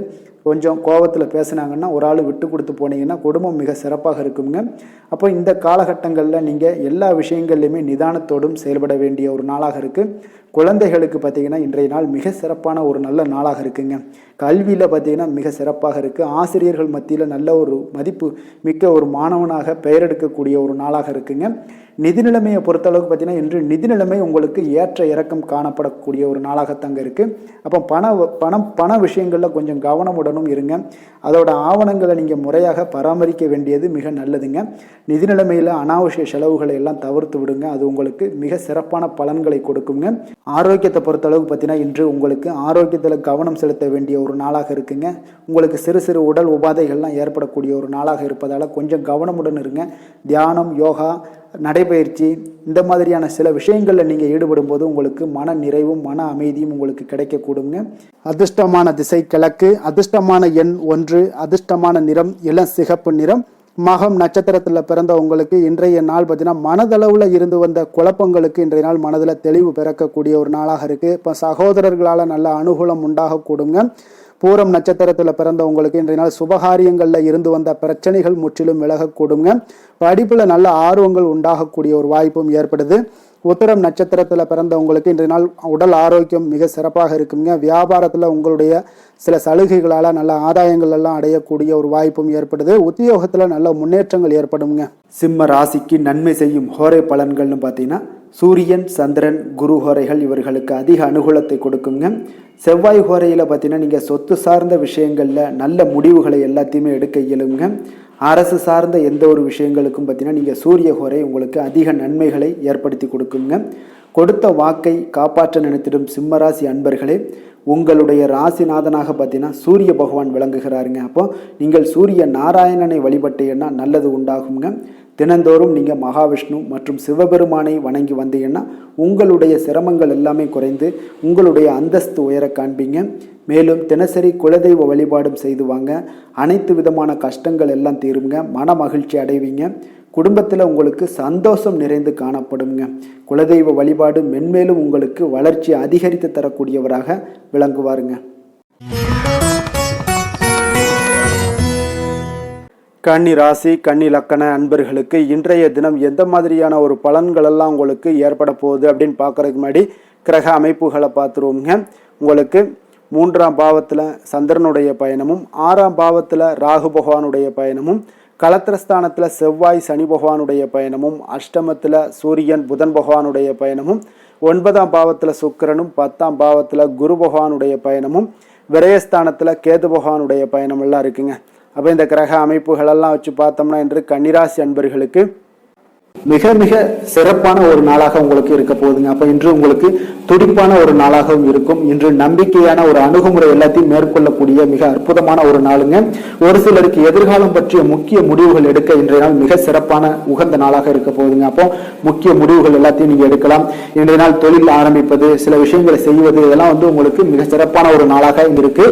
கொஞ்சம் கோபத்தில் பேசுனாங்கன்னா ஒரு ஆள் விட்டு கொடுத்து போனீங்கன்னா குடும்பம் மிக சிறப்பாக இருக்குங்க. அப்போ இந்த காலகட்டங்களில் நீங்கள் எல்லா விஷயங்கள்லையுமே நிதானத்தோடும் செயல்பட வேண்டிய ஒரு நாளாக இருக்குது. குழந்தைகளுக்கு பார்த்திங்கன்னா இன்றைய நாள் மிக சிறப்பான ஒரு நல்ல நாளாக இருக்குங்க. கல்வியில் பார்த்திங்கன்னா மிக சிறப்பாக இருக்குது. ஆசிரியர்கள் மத்தியில் நல்ல ஒரு மதிப்பு மிக்க ஒரு மாணவனாக பெயர் எடுக்கக்கூடிய ஒரு நாளாக இருக்குங்க. நிதி நிலைமையை பொறுத்தளவுக்கு பார்த்தீங்கன்னா இன்று நிதி நிலைமை உங்களுக்கு ஏற்ற இறக்கம் காணப்படக்கூடிய ஒரு நாளாகத்தாங்க இருக்குது. அப்போ பண விஷயங்களில் கொஞ்சம் கவனமுடனும் இருங்க. அதோட ஆவணங்களை நீங்கள் முறையாக பராமரிக்க வேண்டியது மிக நல்லதுங்க. நிதி நிலைமையில் அனாவசிய செலவுகளை எல்லாம் தவிர்த்து விடுங்க. அது உங்களுக்கு மிக சிறப்பான பலன்களை கொடுக்குங்க. ஆரோக்கியத்தை பொறுத்தளவுக்கு பார்த்தீங்கன்னா இன்று உங்களுக்கு ஆரோக்கியத்தில் கவனம் செலுத்த வேண்டிய ஒரு நாளாக இருக்குங்க. உங்களுக்கு சிறு சிறு உடல் உபாதைகள்லாம் ஏற்படக்கூடிய ஒரு நாளாக இருப்பதால் கொஞ்சம் கவனமுடன் இருங்க. தியானம், யோகா, நடைபயிற்சி இந்த மாதிரியான சில விஷயங்களில் நீங்கள் ஈடுபடும் போது உங்களுக்கு மன நிறைவும் மன அமைதியும் உங்களுக்கு கிடைக்கக்கூடுங்க. அதிர்ஷ்டமான திசை கிழக்கு, அதிர்ஷ்டமான எண் 1, அதிர்ஷ்டமான நிறம் இளம் சிகப்பு நிறம். மகம் நட்சத்திரத்தில் பிறந்த உங்களுக்கு இன்றைய நாள் பார்த்தீங்கன்னா மனதளவில் இருந்து வந்த குழப்பங்களுக்கு இன்றைய நாள் மனதில் தெளிவு பிறக்கக்கூடிய ஒரு நாளாக இருக்குது. இப்போ சகோதரர்களால் நல்ல அனுகூலம் உண்டாகக்கூடுங்க. பூரம் நட்சத்திரத்தில் பிறந்த உங்களுக்கு இன்றைய நாள் சுபகாரியங்களில் இருந்து வந்த பிரச்சனைகள் முற்றிலும் விலகக்கூடுங்க. படிப்பில் நல்ல ஆர்வங்கள் உண்டாகக்கூடிய ஒரு வாய்ப்பும் ஏற்படுது. உத்திரம் நட்சத்திரத்தில் பிறந்த உங்களுக்கு இன்றைய நாள் உடல் ஆரோக்கியம் மிக சிறப்பாக இருக்குங்க. வியாபாரத்தில் உங்களுடைய சில சலுகைகளால் நல்ல ஆதாயங்கள் எல்லாம் அடையக்கூடிய ஒரு வாய்ப்பும் ஏற்படுது. உத்தியோகத்தில் நல்ல முன்னேற்றங்கள் ஏற்படுங்க. சிம்ம ராசிக்கு நன்மை செய்யும் ஹோரை பலன்கள்னு பார்த்தீங்கன்னா சூரியன், சந்திரன், குரு ஹோரைகள் இவர்களுக்கு அதிக அனுகூலத்தை கொடுக்குங்க. செவ்வாய் ஹோரையில் பார்த்தீங்கன்னா நீங்கள் சொத்து சார்ந்த விஷயங்களில் நல்ல முடிவுகளை எல்லாத்தையுமே எடுக்க இயலுங்க. அரசு சார்ந்த எந்த ஒரு விஷயங்களுக்கும் பார்த்தீங்கன்னா நீங்கள் சூரிய ஹோரை உங்களுக்கு அதிக நன்மைகளை ஏற்படுத்தி கொடுக்குங்க. கொடுத்த வாக்கை காப்பாற்ற நினைத்திடும் சிம்மராசி அன்பர்களே, உங்களுடைய ராசிநாதனாக பார்த்தீங்கன்னா சூரிய பகவான் விளங்குகிறாருங்க. அப்போ நீங்கள் சூரிய நாராயணனை வழிபட்டீங்கன்னா நல்லது உண்டாகுங்க. தினந்தோறும் நீங்கள் மகாவிஷ்ணு மற்றும் சிவபெருமானை வணங்கி வந்தீங்கன்னா உங்களுடைய சிரமங்கள் எல்லாமே குறைந்து உங்களுடைய அந்தஸ்து உயர காண்பீங்க. மேலும் தினசரி குலதெய்வ வழிபாடும் செய்து வாங்க. அனைத்து விதமான கஷ்டங்கள் எல்லாம் தீருங்க. மன மகிழ்ச்சி அடைவீங்க. குடும்பத்தில் உங்களுக்கு சந்தோஷம் நிறைந்து காணப்படுங்க. குலதெய்வ வழிபாடு மென்மேலும் உங்களுக்கு வளர்ச்சி அதிகரித்து தரக்கூடியவராக விளங்குவாருங்க. கன்னி ராசி, கன்னி லக்கண அன்பர்களுக்கு இன்றைய தினம் எந்த மாதிரியான ஒரு பலன்களெல்லாம் உங்களுக்கு ஏற்பட போகுது அப்படின்னு பார்க்கறதுக்கு முன்னாடி கிரக அமைப்புகளை பார்த்துருவோங்க. உங்களுக்கு 3ஆம் பாவத்தில் சந்திரனுடைய பயணமும், 6ஆம் பாவத்தில் ராகு பகவானுடைய பயணமும், களத்திரஸ்தானத்தில் செவ்வாய் சனி பகவானுடைய பயணமும், அஷ்டமத்தில் சூரியன் புதன் பகவானுடைய பயணமும், 9ஆம் பாவத்தில் சுக்கிரனும், 10ஆம் பாவத்தில் குரு பகவானுடைய பயணமும், விரயஸ்தானத்தில் கேது பகவானுடைய பயணம் எல்லாம் இருக்குங்க. அப்போ இந்த கிரக அமைப்புகளெல்லாம் வச்சு பார்த்தோம்னா இன்று கன்னிராசி அன்பர்களுக்கு மிக மிக சிறப்பான ஒரு நாளாக உங்களுக்கு இருக்க போகுதுங்க. அப்போ இன்று உங்களுக்கு துடிப்பான ஒரு நாளாகவும் இருக்கும். இன்று நம்பிக்கையான ஒரு அணுகுமுறை எல்லாத்தையும் மேற்கொள்ளக்கூடிய மிக அற்புதமான ஒரு நாளுங்க. ஒரு சிலருக்கு எதிர்காலம் பற்றிய முக்கிய முடிவுகள் எடுக்க இன்றைய நாள் மிக சிறப்பான உகந்த நாளாக இருக்க போகுதுங்க. அப்போ முக்கிய முடிவுகள் எல்லாத்தையும் நீங்க எடுக்கலாம். இன்றைய நாள் தொழில் ஆரம்பிப்பது, சில விஷயங்களை செய்வது, இதெல்லாம் உங்களுக்கு மிக சிறப்பான ஒரு நாளாக இருக்கு.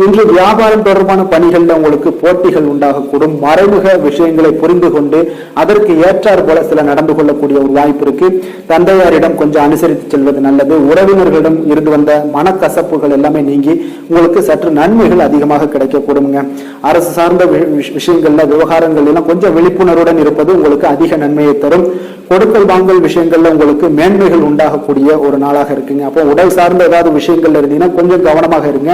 இன்று வியாபாரம் தொடர்பான பணிகள்ல உங்களுக்கு போட்டிகள் உண்டாகக்கூடும். மறைமுக விஷயங்களை புரிந்து கொண்டு அதற்கு ஏற்றார் போல சில நடந்து கொள்ளக்கூடிய ஒரு வாய்ப்பு இருக்கு. தந்தையாரிடம் கொஞ்சம் அனுசரித்து செல்வது நல்லது. உறவினர்களிடம் இருந்து வந்த மனக்கசப்புகள் எல்லாமே நீங்கி உங்களுக்கு சற்று நன்மைகள் அதிகமாக கிடைக்கக்கூடுங்க. அரசு சார்ந்த விஷயங்கள்ல விவகாரங்கள் எல்லாம் கொஞ்சம் விழிப்புணர்வுடன் இருப்பது உங்களுக்கு அதிக நன்மையை தரும். கொடுக்கல் வாங்கல் விஷயங்கள்ல உங்களுக்கு மேன்மைகள் உண்டாகக்கூடிய ஒரு நாளாக இருக்குங்க. அப்போ உடல் சார்ந்த ஏதாவது விஷயங்கள்ல இருந்தீங்கன்னா கொஞ்சம் கவனமாக இருங்க.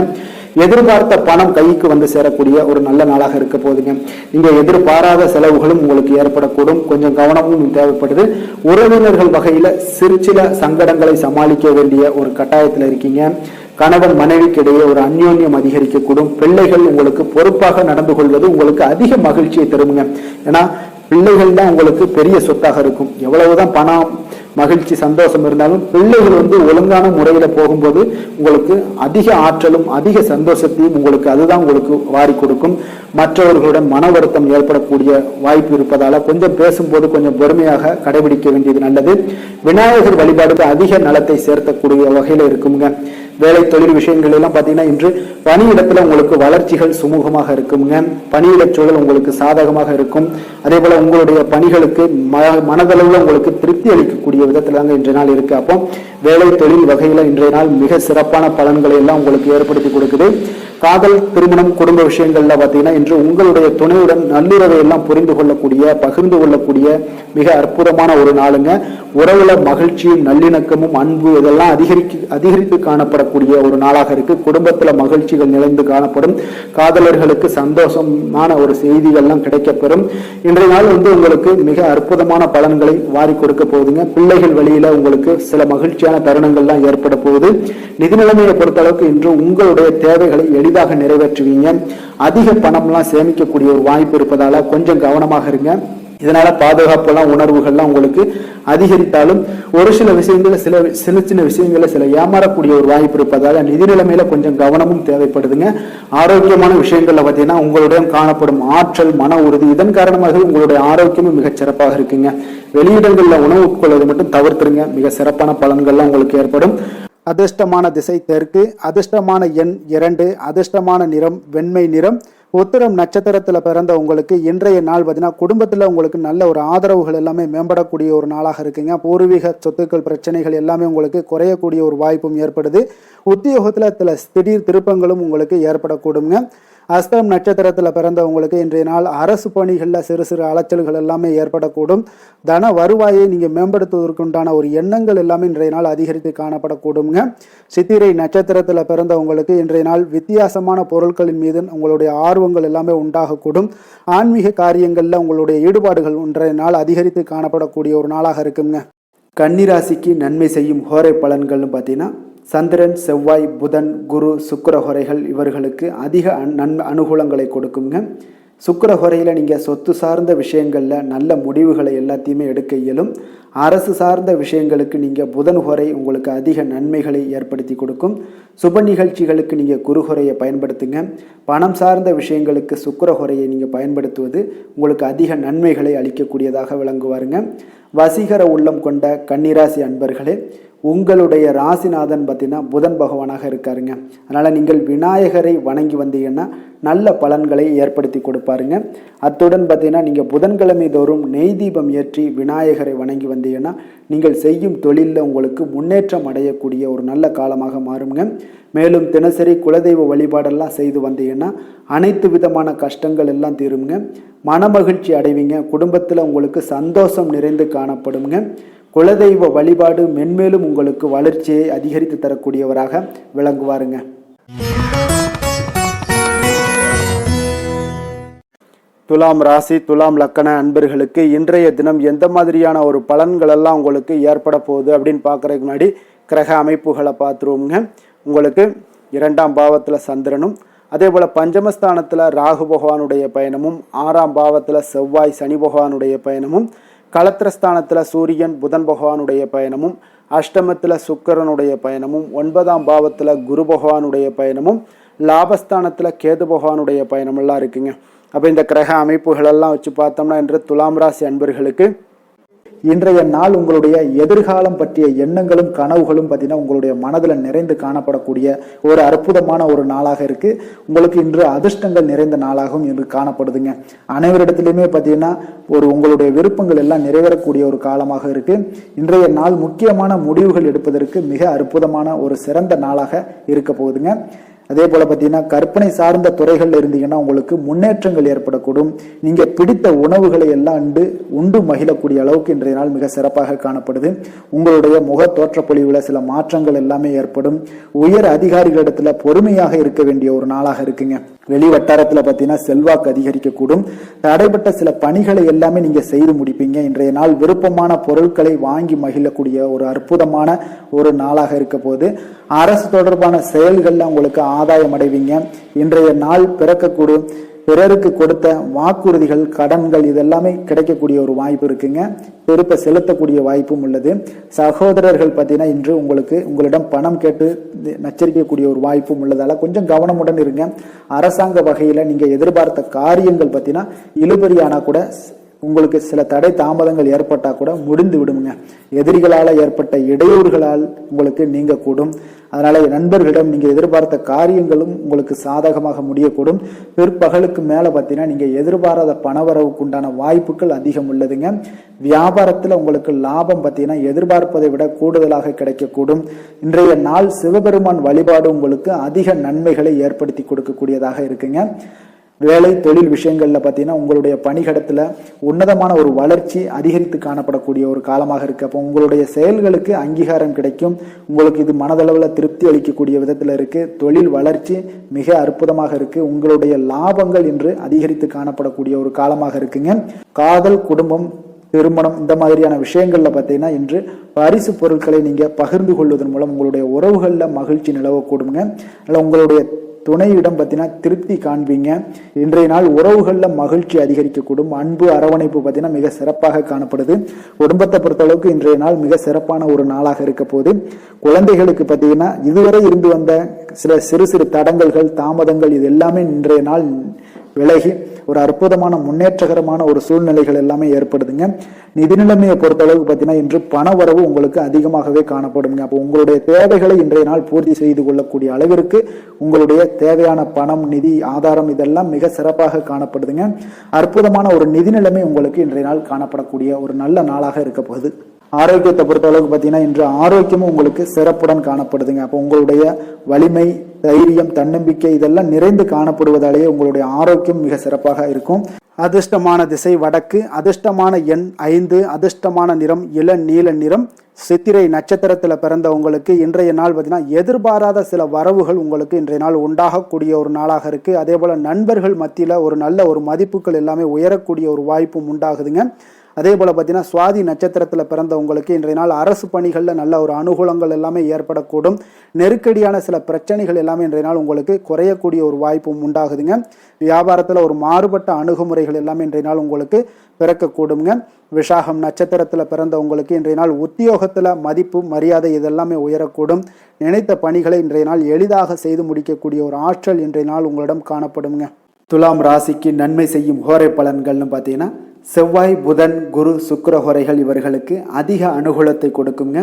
எதிர்பார்த்த பணம் கைக்கு வந்து சேரக்கூடிய ஒரு நல்ல நாளாக இருக்க போதுங்க. நீங்க எதிர்பாராத செலவுகளும் உங்களுக்கு ஏற்படக்கூடும். கொஞ்சம் கவனமும் தேவைப்படுது. உறவினர்கள் வகையில சில சங்கடங்களை சமாளிக்க வேண்டிய ஒரு கட்டாயத்துல இருக்கீங்க. கணவன் மனைவிக்கு இடையே ஒரு அந்யோன்யம் அதிகரிக்கக்கூடும். பிள்ளைகள் உங்களுக்கு பொறுப்பாக நடந்து கொள்வது உங்களுக்கு அதிக மகிழ்ச்சியை தருங்க. ஏன்னா பிள்ளைகள் தான் உங்களுக்கு பெரிய சொத்தாக இருக்கும். எவ்வளவுதான் பணம், மகிழ்ச்சி, சந்தோஷம் இருந்தாலும் பிள்ளைகள் ஒழுங்கான முறையில போகும்போது உங்களுக்கு அதிக ஆற்றலும் அதிக சந்தோஷத்தையும் அதுதான் உங்களுக்கு வாரி கொடுக்கும். மற்றவர்களுடன் மன வருத்தம் ஏற்படக்கூடிய வாய்ப்பு இருப்பதால கொஞ்சம் பேசும்போது கொஞ்சம் பொறுமையாக கடைபிடிக்க வேண்டியது நல்லது. விநாயகர் வழிபாடு அதிக நலத்தை சேர்த்தக்கூடிய வகையில இருக்குங்க. வேலை தொழில் விஷயங்கள் எல்லாம் பார்த்தீங்கன்னா இன்று பணியிடத்துல உங்களுக்கு வளர்ச்சிகள் சுமூகமாக இருக்குங்க. பணியிட சூழல் உங்களுக்கு சாதகமாக இருக்கும். அதே போல உங்களுடைய பணிகளுக்கு மனதளவில் உங்களுக்கு திருப்தி அளிக்கக்கூடிய விதத்துல தாங்க இன்றைய நாள் இருக்கு. அப்போ வேலை தொழில் வகையில இன்றைய நாள் மிக சிறப்பான பலன்களை எல்லாம் உங்களுக்கு ஏற்படுத்தி கொடுக்குது. காதல், திருமணம், குடும்ப விஷயங்கள்ல பாத்தீங்கன்னா இன்று உங்களுடைய துணையுடன் நல்லுறவை எல்லாம் புரிந்து கொள்ளக்கூடிய, பகிர்ந்து கொள்ளக்கூடிய மிக அற்புதமான ஒரு நாளுங்க. உறவுல மகிழ்ச்சியும் நல்லிணக்கமும் அன்பு இதெல்லாம் அதிகரித்து காணப்படக்கூடிய ஒரு நாளாக இருக்கு. குடும்பத்துல மகிழ்ச்சிகள் நிறைந்து காணப்படும். காதலர்களுக்கு சந்தோஷமான ஒரு செய்திகள்லாம் கிடைக்கப்பெறும். இன்றைய நாள் உங்களுக்கு மிக அற்புதமான பலன்களை வாரி கொடுக்க போகுதுங்க. பிள்ளைகள் வழியில உங்களுக்கு சில மகிழ்ச்சியான தருணங்கள்லாம் ஏற்பட போகுது. நிதி நிலைமையை பொறுத்த அளவுக்கு இன்று உங்களுடைய தேவைகளை எளிதாக நிறைவேற்றுவீங்க. அதிக பணம்லாம் சேமிக்கக்கூடிய ஒரு வாய்ப்பு இருப்பதால கொஞ்சம் கவனமாக இருங்க. இதனால பாதுகாப்பெல்லாம் உணர்வுகள்லாம் உங்களுக்கு அதிகரித்தாலும் ஒரு சில விஷயங்கள சின்ன விஷயங்கள சில ஏமாறக்கூடிய ஒரு வாய்ப்பு இருப்பதால நிதி நிலைமையில கொஞ்சம் கவனமும் தேவைப்படுதுங்க. ஆரோக்கியமான விஷயங்கள்ல பார்த்தீங்கன்னா உங்களுடைய காணப்படும் ஆற்றல், மன உறுதி இதன் காரணமாக உங்களுடைய ஆரோக்கியமும் மிகச் சிறப்பாக இருக்குங்க. வெளியிடங்கள்ல உணவு உட்கொள்வதை மட்டும் தவிர்த்துருங்க. மிக சிறப்பான பலன்கள்லாம் உங்களுக்கு ஏற்படும். அதிர்ஷ்டமான திசை தெற்கு, அதிர்ஷ்டமான எண் 2, அதிர்ஷ்டமான நிறம் வெண்மை நிறம். உத்திரம் நட்சத்திரத்துல பிறந்த உங்களுக்கு இன்றைய நாள் பார்த்தீங்கன்னா குடும்பத்துல உங்களுக்கு நல்ல ஒரு ஆதரவுகள் எல்லாமே மேம்படக்கூடிய ஒரு நாளாக இருக்குங்க. பூர்வீக சொத்துக்கள் பிரச்சனைகள் எல்லாமே உங்களுக்கு குறையக்கூடிய ஒரு வாய்ப்பும் ஏற்படுது. உத்தியோகத்துல சில திடீர் திருப்பங்களும் உங்களுக்கு ஏற்படக்கூடுங்க. அஸ்தம் நட்சத்திரத்துல பிறந்த உங்களுக்கு இன்றைய நாள் அரசு பணிகள்ல சிறு சிறு அலைச்சல்கள் எல்லாமே ஏற்படக்கூடும். தன வருவாயை நீங்க மேம்படுத்துவதற்குண்டான ஒரு எண்ணங்கள் எல்லாமே இன்றைய நாள் அதிகரித்து காணப்படக்கூடுங்க. சித்திரை நட்சத்திரத்துல பிறந்த உங்களுக்கு இன்றைய நாள் வித்தியாசமான பொருட்களின் மீது உங்களுடைய ஆர்வங்கள் எல்லாமே உண்டாகக்கூடும். ஆன்மீக காரியங்கள்ல உங்களுடைய ஈடுபாடுகள் இன்றைய நாள் அதிகரித்து காணப்படக்கூடிய ஒரு நாளாக இருக்குங்க. கன்னிராசிக்கு நன்மை செய்யும் ஹோரை பலன்கள்னு பார்த்தீங்கன்னா சந்திரன், செவ்வாய், புதன், குரு, சுக்கிர ஹோரைகள் இவர்களுக்கு அதிக அனுகூலங்களை கொடுக்குங்க. சுக்கிர ஹோரையில் நீங்கள் சொத்து சார்ந்த விஷயங்களில் நல்ல முடிவுகளை எல்லாத்தையுமே எடுக்க இயலும். அரசு சார்ந்த விஷயங்களுக்கு நீங்கள் புதன் ஹோரை உங்களுக்கு அதிக நன்மைகளை ஏற்படுத்தி கொடுக்கும். சுப நிகழ்ச்சிகளுக்கு நீங்கள் குரு ஹோரையை பயன்படுத்துங்க. பணம் சார்ந்த விஷயங்களுக்கு சுக்கிர ஹோரையை நீங்கள் பயன்படுத்துவது உங்களுக்கு அதிக நன்மைகளை அளிக்கக்கூடியதாக விளங்குவாருங்க. வசீகர உள்ளம் கொண்ட கன்னிராசி அன்பர்களே, உங்களுடைய ராசிநாதன் பார்த்தீங்கன்னா புதன் பகவானாக இருக்காருங்க. அதனால் நீங்கள் விநாயகரை வணங்கி வந்தீங்கன்னா நல்ல பலன்களை ஏற்படுத்தி கொடுப்பாருங்க. அத்துடன் பார்த்தீங்கன்னா நீங்கள் புதன்கிழமை தோறும் நெய் தீபம் ஏற்றி விநாயகரை வணங்கி வந்தீங்கன்னா நீங்கள் செய்யும் தொழிலில் உங்களுக்கு முன்னேற்றம் அடையக்கூடிய ஒரு நல்ல காலமாக மாறுங்க. மேலும் தினசரி குலதெய்வ வழிபாடெல்லாம் செய்து வந்தீங்கன்னா அனைத்து விதமான கஷ்டங்கள் எல்லாம் தீருங்க. மனமகிழ்ச்சி அடைவீங்க. குடும்பத்தில் உங்களுக்கு சந்தோஷம் நிறைந்து காணப்படுங்க. குலதெய்வ வழிபாடு மென்மேலும் உங்களுக்கு வளர்ச்சியை அதிகரித்து தரக்கூடியவராக விளங்குவாருங்க. துலாம் ராசி, துலாம் லக்கண அன்பர்களுக்கு இன்றைய தினம் எந்த மாதிரியான ஒரு பலன்கள் எல்லாம் உங்களுக்கு ஏற்பட போகுது அப்படின்னு பார்க்கறதுக்கு முன்னாடி கிரக அமைப்புகளை பார்த்துருவோங்க. உங்களுக்கு 2ஆம் பாவத்தில் சந்திரனும், அதே போல் பஞ்சமஸ்தானத்தில் ராகு பகவானுடைய பயணமும், 6ஆம் பாவத்தில் செவ்வாய் சனி பகவானுடைய பயணமும், களத்திரஸ்தானத்தில் சூரியன் புதன் பகவானுடைய பயணமும், அஷ்டமத்தில் சுக்கிரனுடைய பயணமும், 9ஆம் பாவத்தில் குரு பகவானுடைய பயணமும், லாபஸ்தானத்தில் கேது பகவானுடைய பயணமெல்லாம் இருக்குங்க. அப்போ இந்த கிரக அமைப்புகளெல்லாம் வச்சு பார்த்தோம்னா இன்று துலாம் ராசி அன்பர்களுக்கு இன்றைய நாள் உங்களுடைய எதிர்காலம் பற்றிய எண்ணங்களும் கனவுகளும் பார்த்தீங்கன்னா உங்களுடைய மனதில் நிறைந்து காணப்படக்கூடிய ஒரு அற்புதமான ஒரு நாளாக இருக்கு. உங்களுக்கு இன்று அதிர்ஷ்டங்கள் நிறைந்த நாளாகவும் இன்று காணப்படுதுங்க. அனைவரிடத்திலுமே பார்த்தீங்கன்னா உங்களுடைய விருப்பங்கள் எல்லாம் நிறைவேறக்கூடிய ஒரு காலமாக இருக்கு. இன்றைய நாள் முக்கியமான முடிவுகள் எடுப்பதற்கு மிக அற்புதமான ஒரு சிறந்த நாளாக இருக்க போகுதுங்க. அதே போல பார்த்தீங்கன்னா கற்பனை சார்ந்த துறைகள் இருந்தீங்கன்னா உங்களுக்கு முன்னேற்றங்கள் ஏற்படக்கூடும். நீங்க பிடித்த உணவுகளை எல்லாம் உண்டு மகிழக்கூடிய அளவுக்கு இன்றைய நாள் மிக சிறப்பாக காணப்படுது. உங்களுடைய முக தோற்றப்பொழிவுல சில மாற்றங்கள் எல்லாமே ஏற்படும். உயர் அதிகாரிகளிடத்துல பொறுமையாக இருக்க வேண்டிய ஒரு நாளாக இருக்குங்க. வெளி வட்டாரத்துல பார்த்தீங்கன்னா செல்வாக்கு அதிகரிக்கக்கூடும். தடைப்பட்ட சில பணிகளை எல்லாமே நீங்க செய்து முடிப்பீங்க. இன்றைய நாள் விருப்பமான பொருட்களை வாங்கி மகிழக்கூடிய ஒரு அற்புதமான ஒரு நாளாக இருக்க போது அரசு தொடர்பான செயல்கள்ல உங்களுக்கு ஆதாயம் அடைவீங்க. இன்றைய நாள் பிறக்கக்கூடும். பிறருக்கு கொடுத்த வாக்குறுதிகள், கடன்கள் இதெல்லாமே கிடைக்கக்கூடிய ஒரு வாய்ப்பு இருக்குங்க. பொறுப்பை செலுத்தக்கூடிய வாய்ப்பும் உள்ளது. சகோதரர்கள் பார்த்தீங்கன்னா இன்று உங்களிடம் பணம் கேட்டு நச்சரிக்கக்கூடிய ஒரு வாய்ப்பும் உள்ளதால கொஞ்சம் கவனமுடன் இருங்க. அரசாங்க வகையில நீங்க எதிர்பார்த்த காரியங்கள் பார்த்தீங்கன்னா இழுபறியானா கூட உங்களுக்கு சில தடை தாமதங்கள் ஏற்பட்டா கூட முடிந்து விடுங்க. எதிரிகளால் ஏற்பட்ட இடையூறுகளால் உங்களுக்கு நீங்கக்கூடும். அதனால நண்பர்களிடம் நீங்க எதிர்பார்த்த காரியங்களும் உங்களுக்கு சாதகமாக முடியக்கூடும். பிற்பகலுக்கு மேல பார்த்தீங்கன்னா நீங்க எதிர்பாராத பணவரவுக்கு உண்டான வாய்ப்புகள் அதிகம் உள்ளதுங்க. வியாபாரத்துல உங்களுக்கு லாபம் பார்த்தீங்கன்னா எதிர்பார்ப்பதை விட கூடுதலாக கிடைக்கக்கூடும். இன்றைய நாள் சிவபெருமான் வழிபாடு உங்களுக்கு அதிக நன்மைகளை ஏற்படுத்தி கொடுக்கக்கூடியதாக இருக்குங்க. வேலை தொழில் விஷயங்கள்ல பார்த்தீங்கன்னா உங்களுடைய பணிகிடத்துல உன்னதமான ஒரு வளர்ச்சி அதிகரித்து காணப்படக்கூடிய ஒரு காலமாக இருக்கு. அப்போ உங்களுடைய செயல்களுக்கு அங்கீகாரம் கிடைக்கும். உங்களுக்கு இது மனதளவில் திருப்தி அளிக்கக்கூடிய விதத்துல இருக்கு. தொழில் வளர்ச்சி மிக அற்புதமாக இருக்கு. உங்களுடைய லாபங்கள் இன்று அதிகரித்து காணப்படக்கூடிய ஒரு காலமாக இருக்குங்க. காதல், குடும்பம், திருமணம் இந்த மாதிரியான விஷயங்கள்ல பார்த்தீங்கன்னா இன்று பரிசு பொருட்களை நீங்க பகிர்ந்து கொள்வதன் மூலம் உங்களுடைய உறவுகள்ல மகிழ்ச்சி நிலவக்கூடுங்க. அதனால உங்களுடைய துணையிடம் பார்த்தீங்கன்னா திருப்தி காண்பீங்க. இன்றைய நாள் உறவுகளில் மகிழ்ச்சி அதிகரிக்கக்கூடும். அன்பு, அரவணைப்பு பார்த்தீங்கன்னா மிக சிறப்பாக காணப்படுது. குடும்பத்தை பொறுத்தளவுக்கு இன்றைய நாள் மிக சிறப்பான ஒரு நாளாக இருக்க போது. குழந்தைகளுக்கு பார்த்தீங்கன்னா இதுவரை இருந்து வந்த சில சிறு சிறு தடங்கல்கள், தாமதங்கள் இது எல்லாமே இன்றைய நாள் விலகி ஒரு அற்புதமான முன்னேற்றகரமான ஒரு சூழ்நிலைகள் எல்லாமே ஏற்படுதுங்க. நிதி நிலைமையை பொறுத்தளவுக்கு பார்த்தீங்கன்னா இன்று பண வரவு உங்களுக்கு அதிகமாகவே காணப்படுங்க. அப்போ உங்களுடைய தேவைகளை இன்றைய நாள் பூர்த்தி செய்து கொள்ளக்கூடிய அளவிற்கு உங்களுடைய தேவையான பணம், நிதி ஆதாரம் இதெல்லாம் மிக சிறப்பாக காணப்படுதுங்க. அற்புதமான ஒரு நிதி நிலைமை உங்களுக்கு இன்றைய நாள் காணப்படக்கூடிய ஒரு நல்ல நாளாக இருக்க போகுது. ஆரோக்கியத்தை பொறுத்த அளவுக்கு பார்த்தீங்கன்னா இன்று ஆரோக்கியமும் உங்களுக்கு சிறப்புடன் காணப்படுதுங்க. அப்போ உங்களுடைய வலிமை, தைரியம், தன்னம்பிக்கை இதெல்லாம் நிறைந்து காணப்படுவதாலேயே உங்களுடைய ஆரோக்கியம் மிக சிறப்பாக இருக்கும். அதிர்ஷ்டமான திசை வடக்கு, அதிர்ஷ்டமான எண் 5, அதிர்ஷ்டமான நிறம் இளநீல நிறம். சித்திரை நட்சத்திரத்தில் பிறந்த உங்களுக்கு இன்றைய நாள் பார்த்தீங்கன்னா எதிர்பாராத சில வரவுகள் உங்களுக்கு இன்றைய நாள் உண்டாகக்கூடிய ஒரு நாளாக இருக்கு. அதே போல நண்பர்கள் மத்தியில் ஒரு நல்ல ஒரு மதிப்புகள் எல்லாமே உயரக்கூடிய ஒரு வாய்ப்பும் உண்டாகுதுங்க. அதே போல் பார்த்தீங்கன்னா சுவாதி நட்சத்திரத்தில் பிறந்த உங்களுக்கு இன்றைய நாள் அரசு பணிகளில் நல்ல ஒரு அனுகூலங்கள் எல்லாமே ஏற்படக்கூடும். நெருக்கடியான சில பிரச்சனைகள் எல்லாமே இன்றைய நாள் உங்களுக்கு குறையக்கூடிய ஒரு வாய்ப்பும் உண்டாகுதுங்க. வியாபாரத்தில் ஒரு மாறுபட்ட அணுகுமுறைகள் எல்லாமே இன்றைய நாள் உங்களுக்கு பிறக்கக்கூடுங்க. விஷாகம் நட்சத்திரத்தில் பிறந்த உங்களுக்கு இன்றைய நாள் உத்தியோகத்தில் மதிப்பு, மரியாதை இதெல்லாமே உயரக்கூடும். நினைத்த பணிகளை இன்றைய நாள் எளிதாக செய்து முடிக்கக்கூடிய ஒரு ஆற்றல் இன்றைய நாள் உங்களிடம் காணப்படுங்க. துலாம் ராசிக்கு நன்மை செய்யும் ஹோரை பலன்கள்னு பார்த்தீங்கன்னா செவ்வாய், புதன், குரு, சுக்கிர ஹோரைகள் இவர்களுக்கு அதிக அனுகூலத்தை கொடுக்குங்க.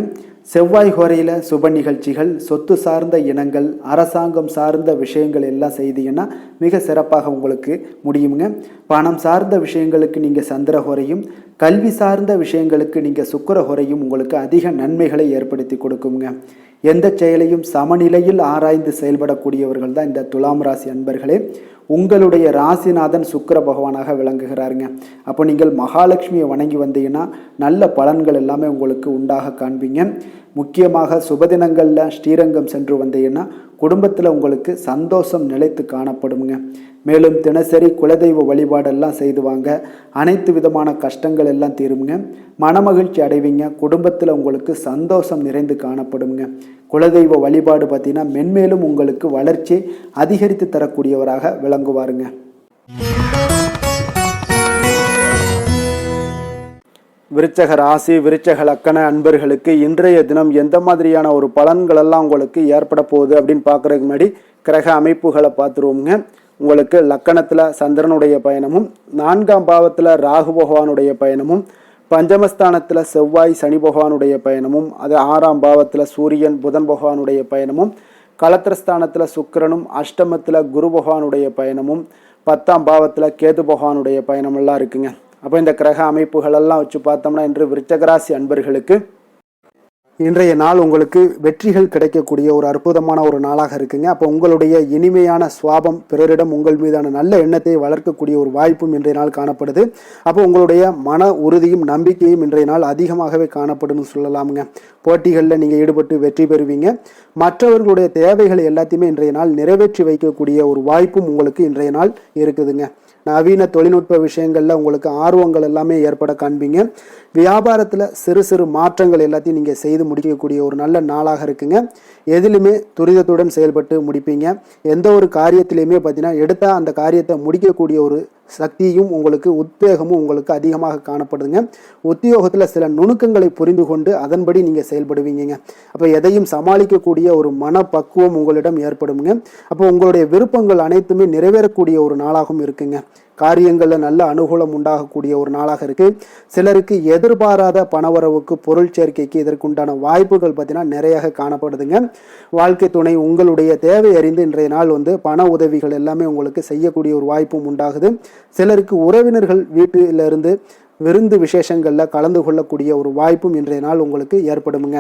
செவ்வாய் ஹோரையில் சுப நிகழ்ச்சிகள், சொத்து சார்ந்த இனங்கள், அரசாங்கம் சார்ந்த விஷயங்கள் எல்லாம் செய்தீங்கன்னா மிக சிறப்பாக உங்களுக்கு முடியுங்க. பணம் சார்ந்த விஷயங்களுக்கு நீங்கள் சந்திர ஹோரையும், கல்வி சார்ந்த விஷயங்களுக்கு நீங்கள் சுக்கிர ஹோரையும் உங்களுக்கு அதிக நன்மைகளை ஏற்படுத்தி கொடுக்குங்க. எந்த செயலையும் சமநிலையில் ஆராய்ந்து செயல்படக்கூடியவர்கள் தான் இந்த துலாம் ராசி அன்பர்களே. உங்களுடைய ராசிநாதன் சுக்கிர பகவானாக விளங்குகிறாருங்க. அப்போ நீங்கள் மகாலட்சுமியை வணங்கி வந்தீங்கன்னா நல்ல பலன்கள் எல்லாமே உங்களுக்கு உண்டாக காண்பீங்க. முக்கியமாக சுபதினங்களில் ஸ்ரீரங்கம் சென்று வந்தீங்கன்னா குடும்பத்தில் உங்களுக்கு சந்தோஷம் நிலைத்து காணப்படுங்க. மேலும் தினசரி குலதெய்வ வழிபாடெல்லாம் செய்து வாங்க. அனைத்து விதமான கஷ்டங்கள் எல்லாம் தீருங்க. மனமகிழ்ச்சி அடைவீங்க. குடும்பத்தில் உங்களுக்கு சந்தோஷம் நிறைந்து காணப்படுங்க. குலதெய்வ வழிபாடு பார்த்தீங்கன்னா மென்மேலும் உங்களுக்கு வளர்ச்சி அதிகரித்து தரக்கூடியவராக விளங்குவாருங்க. விருச்சக ராசி, விருச்சக லக்கண அன்பர்களுக்கு இன்றைய தினம் எந்த மாதிரியான ஒரு பலன்கள் எல்லாம் உங்களுக்கு ஏற்பட போகுது அப்படின்னு பார்க்கறதுக்கு முன்னாடி கிரக அமைப்புகளை பார்த்துருவோங்க. உங்களுக்கு லக்கணத்தில் சந்திரனுடைய பயணமும், 4ஆம் பாவத்தில் ராகு பகவானுடைய பயணமும், பஞ்சமஸ்தானத்தில் செவ்வாய் சனி பகவானுடைய பயணமும், அது 6ஆம் பாவத்தில் சூரியன் புதன் பகவானுடைய பயணமும், களத்திரஸ்தானத்தில் சுக்கிரனும், அஷ்டமத்தில் குரு பகவானுடைய பயணமும், 10ஆம் பாவத்தில் கேது பகவானுடைய பயணமெல்லாம் இருக்குங்க. அப்போ இந்த கிரக அமைப்புகளெல்லாம் வச்சு பார்த்தோம்னா இன்று விருச்சகராசி அன்பர்களுக்கு இன்றைய நாள் உங்களுக்கு வெற்றிகள் கிடைக்கக்கூடிய ஒரு அற்புதமான ஒரு நாளாக இருக்குங்க. அப்போ உங்களுடைய இனிமையான சுவாபம், பிறரிடம் உங்கள் மீதான நல்ல எண்ணத்தை வளர்க்கக்கூடிய ஒரு வாய்ப்பும் இன்றைய நாள் காணப்படுது. அப்போ உங்களுடைய மன உறுதியும் நம்பிக்கையும் இன்றைய நாள் அதிகமாகவே காணப்படும்னு சொல்லலாமுங்க. போட்டிகளில் நீங்கள் ஈடுபட்டு வெற்றி பெறுவீங்க. மற்றவர்களுடைய தேவைகளை எல்லாத்தையுமே இன்றைய நாள் நிறைவேற்றி வைக்கக்கூடிய ஒரு வாய்ப்பும் உங்களுக்கு இன்றைய நாள் இருக்குதுங்க. நவீன தொழில்நுட்ப விஷயங்களில் உங்களுக்கு ஆர்வங்கள் எல்லாமே ஏற்பட காண்பீங்க. வியாபாரத்தில் சிறு சிறு மாற்றங்கள் எல்லாத்தையும் நீங்கள் செய்து முடிக்கக்கூடிய ஒரு நல்ல நாளாக இருக்குங்க. எதிலுமே துரிதத்துடன் செயல்பட்டு முடிப்பீங்க. எந்த ஒரு காரியத்திலையுமே பார்த்தீங்கன்னா எடுத்தால் அந்த காரியத்தை முடிக்கக்கூடிய ஒரு சக்தியும் உங்களுக்கு, உத்வேகமும் உங்களுக்கு அதிகமாக காணப்படுதுங்க. உத்தியோகத்தில் சில நுணுக்கங்களை புரிந்து கொண்டு அதன்படி நீங்கள் செயல்படுவீங்க. அப்போ எதையும் சமாளிக்கக்கூடிய ஒரு மனப்பக்குவம் உங்களிடம் ஏற்படுங்க. அப்போ உங்களுடைய விருப்பங்கள் அனைத்துமே நிறைவேறக்கூடிய ஒரு நாளாகவும் இருக்குங்க. காரியங்களில் நல்ல அனுகூலம் உண்டாகக்கூடிய ஒரு நாளாக இருக்கு. சிலருக்கு எதிர்பாராத பணவரவுக்கு பொருள் சேர்க்கைக்கு இதற்குண்டான வாய்ப்புகள் பார்த்தீங்கன்னா நிறைய காணப்படுதுங்க. வாழ்க்கை துணை உங்களுடைய தேவை அறிந்து இன்றைய நாள் பண உதவிகள் எல்லாமே உங்களுக்கு செய்யக்கூடிய ஒரு வாய்ப்பும் உண்டாகுது. சிலருக்கு உறவினர்கள் வீட்டிலிருந்து விருந்து விசேஷங்களில் கலந்து கொள்ளக்கூடிய ஒரு வாய்ப்பும் இன்றைய நாள் உங்களுக்கு ஏற்படுமுங்க.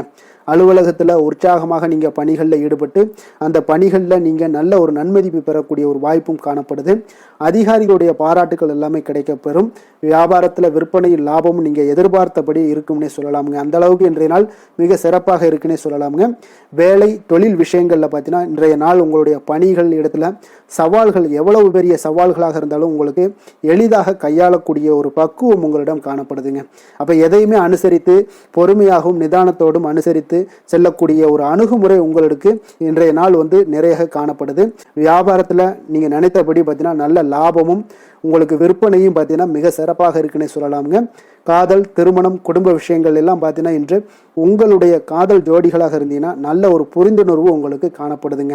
அலுவலகத்தில் உற்சாகமாக நீங்கள் பணிகளில் ஈடுபட்டு அந்த பணிகளில் நீங்கள் நல்ல ஒரு நன்மதிப்பு பெறக்கூடிய ஒரு வாய்ப்பும் காணப்படுது. அதிகாரிகளுடைய பாராட்டுகள் எல்லாமே கிடைக்கப்பெறும். வியாபாரத்தில் விற்பனையில் லாபமும் நீங்கள் எதிர்பார்த்தபடி இருக்கும்னே சொல்லலாமுங்க. அந்த அளவுக்கு இன்றைய நாள் மிக சிறப்பாக இருக்குன்னே சொல்லலாமுங்க. வேலை தொழில் விஷயங்களில் பார்த்தீங்கன்னா இன்றைய நாள் உங்களுடைய பணிகள் இடத்துல சவால்கள் எவ்வளவு பெரிய சவால்களாக இருந்தாலும் உங்களுக்கு எளிதாக கையாளக்கூடிய ஒரு பக்குவம் உங்களிடம் காணப்படுதுங்க. அப்போ எதையுமே அனுசரித்து பொறுமையாகவும் நிதானத்தோடும் அனுசரித்து செல்லக்கூடிய ஒரு அணுகுமுறை உங்களுக்கு இன்றைய நாள் நிறைய காணப்படுது. வியாபாரத்தில் நீங்கள் நினைத்தபடி பார்த்தீங்கன்னா நல்ல லாபமும் உங்களுக்கு விற்பனையும் பார்த்தீங்கன்னா மிக சிறப்பாக இருக்குன்னே சொல்லலாமுங்க. காதல், திருமணம், குடும்ப விஷயங்கள் எல்லாம் பார்த்தீங்கன்னா இன்று உங்களுடைய காதல் ஜோடிகளாக இருந்தீங்கன்னா நல்ல ஒரு புரிந்துணர்வு உங்களுக்கு காணப்படுதுங்க.